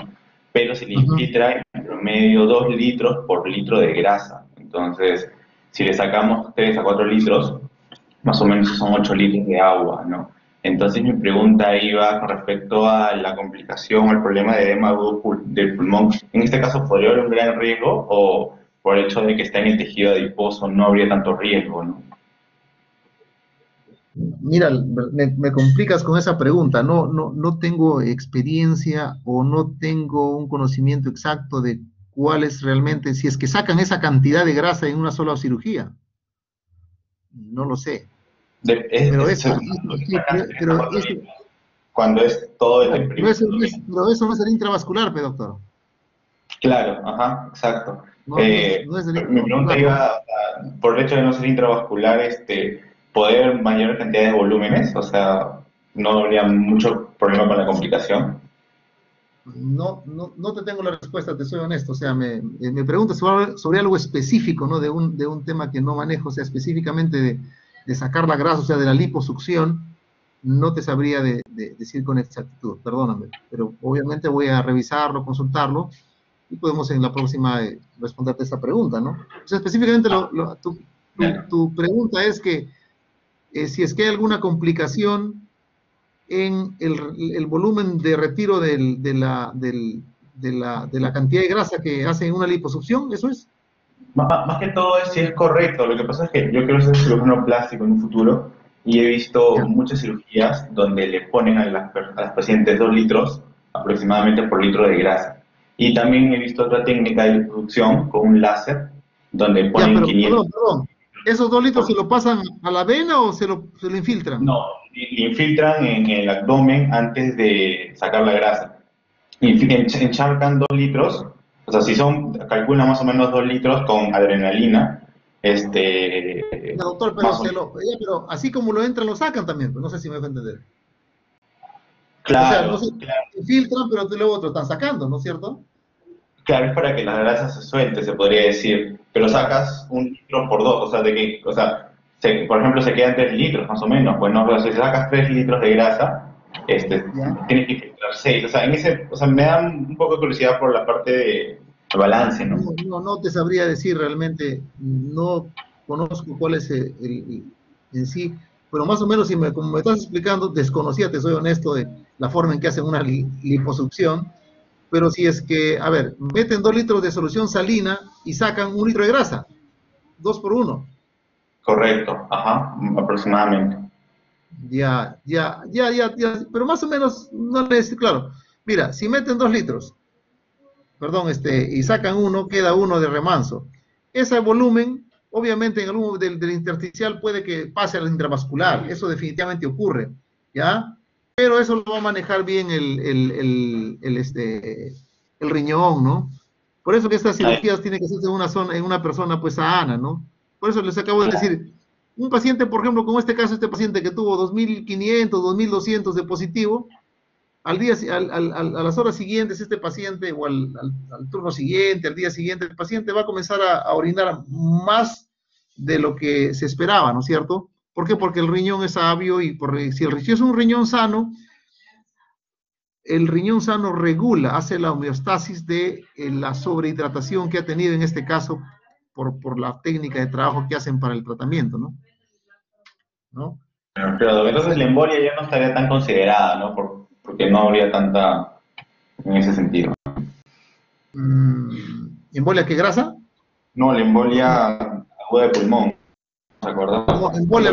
[SPEAKER 3] Pero se le
[SPEAKER 1] Ujú.
[SPEAKER 3] infiltra en promedio 2 litros por litro de grasa. Entonces, si le sacamos 3 a 4 litros, más o menos son 8 litros de agua, ¿no? Entonces mi pregunta iba con respecto a la complicación, al problema de edema agudo del pulmón. En este caso, ¿podría haber un gran riesgo o por el hecho de que está en el tejido adiposo no habría tanto riesgo, ¿no?
[SPEAKER 1] Mira, me complicas con esa pregunta. No tengo experiencia o no tengo un conocimiento exacto de cuál es realmente, si es que sacan esa cantidad de grasa en una sola cirugía. No lo sé. Pero eso, sí, pero eso,
[SPEAKER 3] Cuando es todo el
[SPEAKER 1] claro,
[SPEAKER 3] perímetro.
[SPEAKER 1] pero eso no es el intravascular, doctor.
[SPEAKER 3] Claro, ajá, exacto.
[SPEAKER 1] No es el
[SPEAKER 3] Mi pregunta
[SPEAKER 1] intravascular, ¿no?
[SPEAKER 3] iba, por el hecho de no ser intravascular, poder mayor cantidad de volúmenes, o sea, no habría mucho problema con la complicación.
[SPEAKER 1] No te tengo la respuesta, te soy honesto. O sea, me preguntas sobre algo específico, ¿no? De un tema que no manejo, o sea, específicamente de sacar la grasa, o sea, de la liposucción, no te sabría decir con exactitud, perdóname, pero obviamente voy a revisarlo, consultarlo, y podemos en la próxima responderte esta pregunta, ¿no? O sea, específicamente tu pregunta es que si es que hay alguna complicación en el volumen de retiro de la cantidad de grasa que hace en una liposucción, ¿eso es?
[SPEAKER 3] Más que todo es si es correcto. Lo que pasa es que yo quiero ser cirujano plástico en un futuro y he visto
[SPEAKER 1] Ya.
[SPEAKER 3] muchas cirugías donde le ponen a a las pacientes 2 litros aproximadamente por litro de grasa. Y también he visto otra técnica de liposucción con un láser donde
[SPEAKER 1] Ya,
[SPEAKER 3] ponen
[SPEAKER 1] pero
[SPEAKER 3] 500
[SPEAKER 1] perdón. ¿Esos 2 litros se
[SPEAKER 3] por...
[SPEAKER 1] lo pasan a la vena o se lo infiltran?
[SPEAKER 3] No, le infiltran en el abdomen antes de sacar la grasa. Encharcan 2 litros, o sea, si son, calcula más o menos 2 litros con adrenalina,
[SPEAKER 1] Ya, doctor,
[SPEAKER 3] más o menos.
[SPEAKER 1] pero así como lo entran, lo sacan también, pues no sé si me dejo entender. O sea, no sé,
[SPEAKER 3] Claro, claro,
[SPEAKER 1] filtran, pero luego te lo están sacando, ¿no es cierto?
[SPEAKER 3] claro, es para que la grasa se suelte, se podría decir, pero
[SPEAKER 1] Claro.
[SPEAKER 3] sacas 1 litro por 2, o sea, o sea, por ejemplo, se quedan 3 litros más o menos, pues no, pero si sacas 3 litros de grasa,
[SPEAKER 1] Ya.
[SPEAKER 3] tienes que filtrar 6, o sea, o sea, me da un poco de curiosidad por la parte de balance, ¿no?
[SPEAKER 1] No te sabría decir realmente, no conozco cuál es en sí, pero más o menos, como me estás explicando, desconocía, te soy honesto, de la forma en que hacen una liposucción, pero si es que, a ver, meten 2 litros de solución salina y sacan 1 litro de grasa, 2 por 1.
[SPEAKER 3] Correcto, ajá, aproximadamente.
[SPEAKER 1] Ya, pero más o menos, no les, claro, mira, si meten 2 litros, perdón, y sacan uno, queda uno de remanso. Ese volumen, obviamente, en algún del intersticial puede que pase al intravascular, eso definitivamente ocurre, ¿ya? Pero eso lo va a manejar bien el riñón, ¿no? Por eso que estas
[SPEAKER 3] Ay,
[SPEAKER 1] cirugías tienen que hacerse en una persona pues sana, ¿no? Por eso les acabo de decir, un paciente, por ejemplo, como este paciente que tuvo 2.500, 2.200 de positivo, a las horas siguientes, este paciente, o al turno siguiente, al día siguiente, el paciente va a comenzar a orinar más de lo que se esperaba, ¿no es cierto? ¿Por qué? Porque el riñón es sabio y si es un riñón sano, el riñón sano regula, hace la homeostasis de la sobrehidratación que ha tenido en este caso por la técnica de trabajo que hacen para el tratamiento, ¿no? ¿No?
[SPEAKER 3] pero entonces la embolia ya no estaría tan considerada, ¿no? Porque no habría tanta en ese sentido.
[SPEAKER 1] ¿Embolia qué grasa?
[SPEAKER 3] No, la embolia aguda de pulmón, ¿se acuerdan?
[SPEAKER 1] No, embolia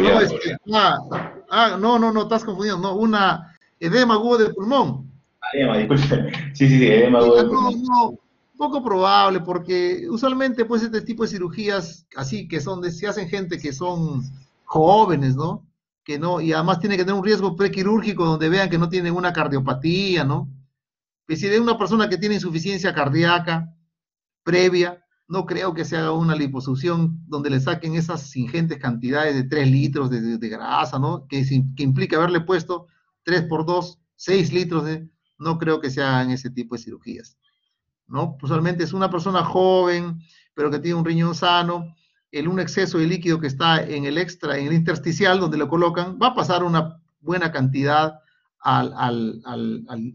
[SPEAKER 1] no, no, estás confundido, no, una edema agudo del pulmón.
[SPEAKER 3] Edema, disculpe. Sí, edema aguda de pulmón.
[SPEAKER 1] Poco probable, porque usualmente pues este tipo de cirugías así que se hacen gente que son jóvenes, ¿no? Que no, y además tiene que tener un riesgo prequirúrgico donde vean que no tienen una cardiopatía, ¿no? Que si de una persona que tiene insuficiencia cardíaca previa, no creo que se haga una liposucción donde le saquen esas ingentes cantidades de 3 litros de grasa, ¿no? Que implica haberle puesto 3 por 2, 6 litros no creo que se hagan ese tipo de cirugías, ¿no? Usualmente es una persona joven, pero que tiene un riñón sano, un exceso de líquido que está en el intersticial, donde lo colocan, va a pasar una buena cantidad al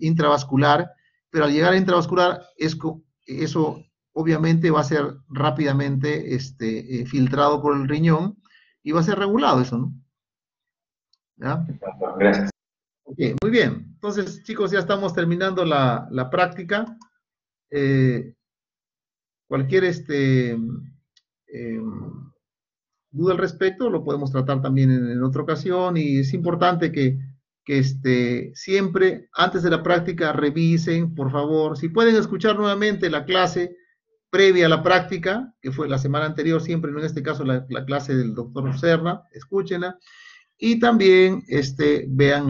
[SPEAKER 1] intravascular, pero al llegar al intravascular, eso obviamente va a ser rápidamente filtrado por el riñón y va a ser regulado eso, ¿no? ¿Ya?
[SPEAKER 3] Gracias.
[SPEAKER 1] Ok, muy bien. Entonces, chicos, ya estamos terminando la práctica. Cualquier duda al respecto lo podemos tratar también en otra ocasión, y es importante que siempre antes de la práctica revisen, por favor, si pueden escuchar nuevamente la clase previa a la práctica, que fue la semana anterior, siempre, en este caso la clase del doctor Serna, escúchenla, y también vean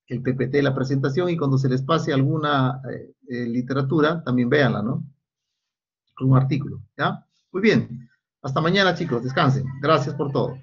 [SPEAKER 1] el PPT, la presentación, y cuando se les pase alguna literatura, también véanla, ¿no? Un artículo, ¿ya? Muy bien. Hasta mañana, chicos. Descansen. Gracias por todo.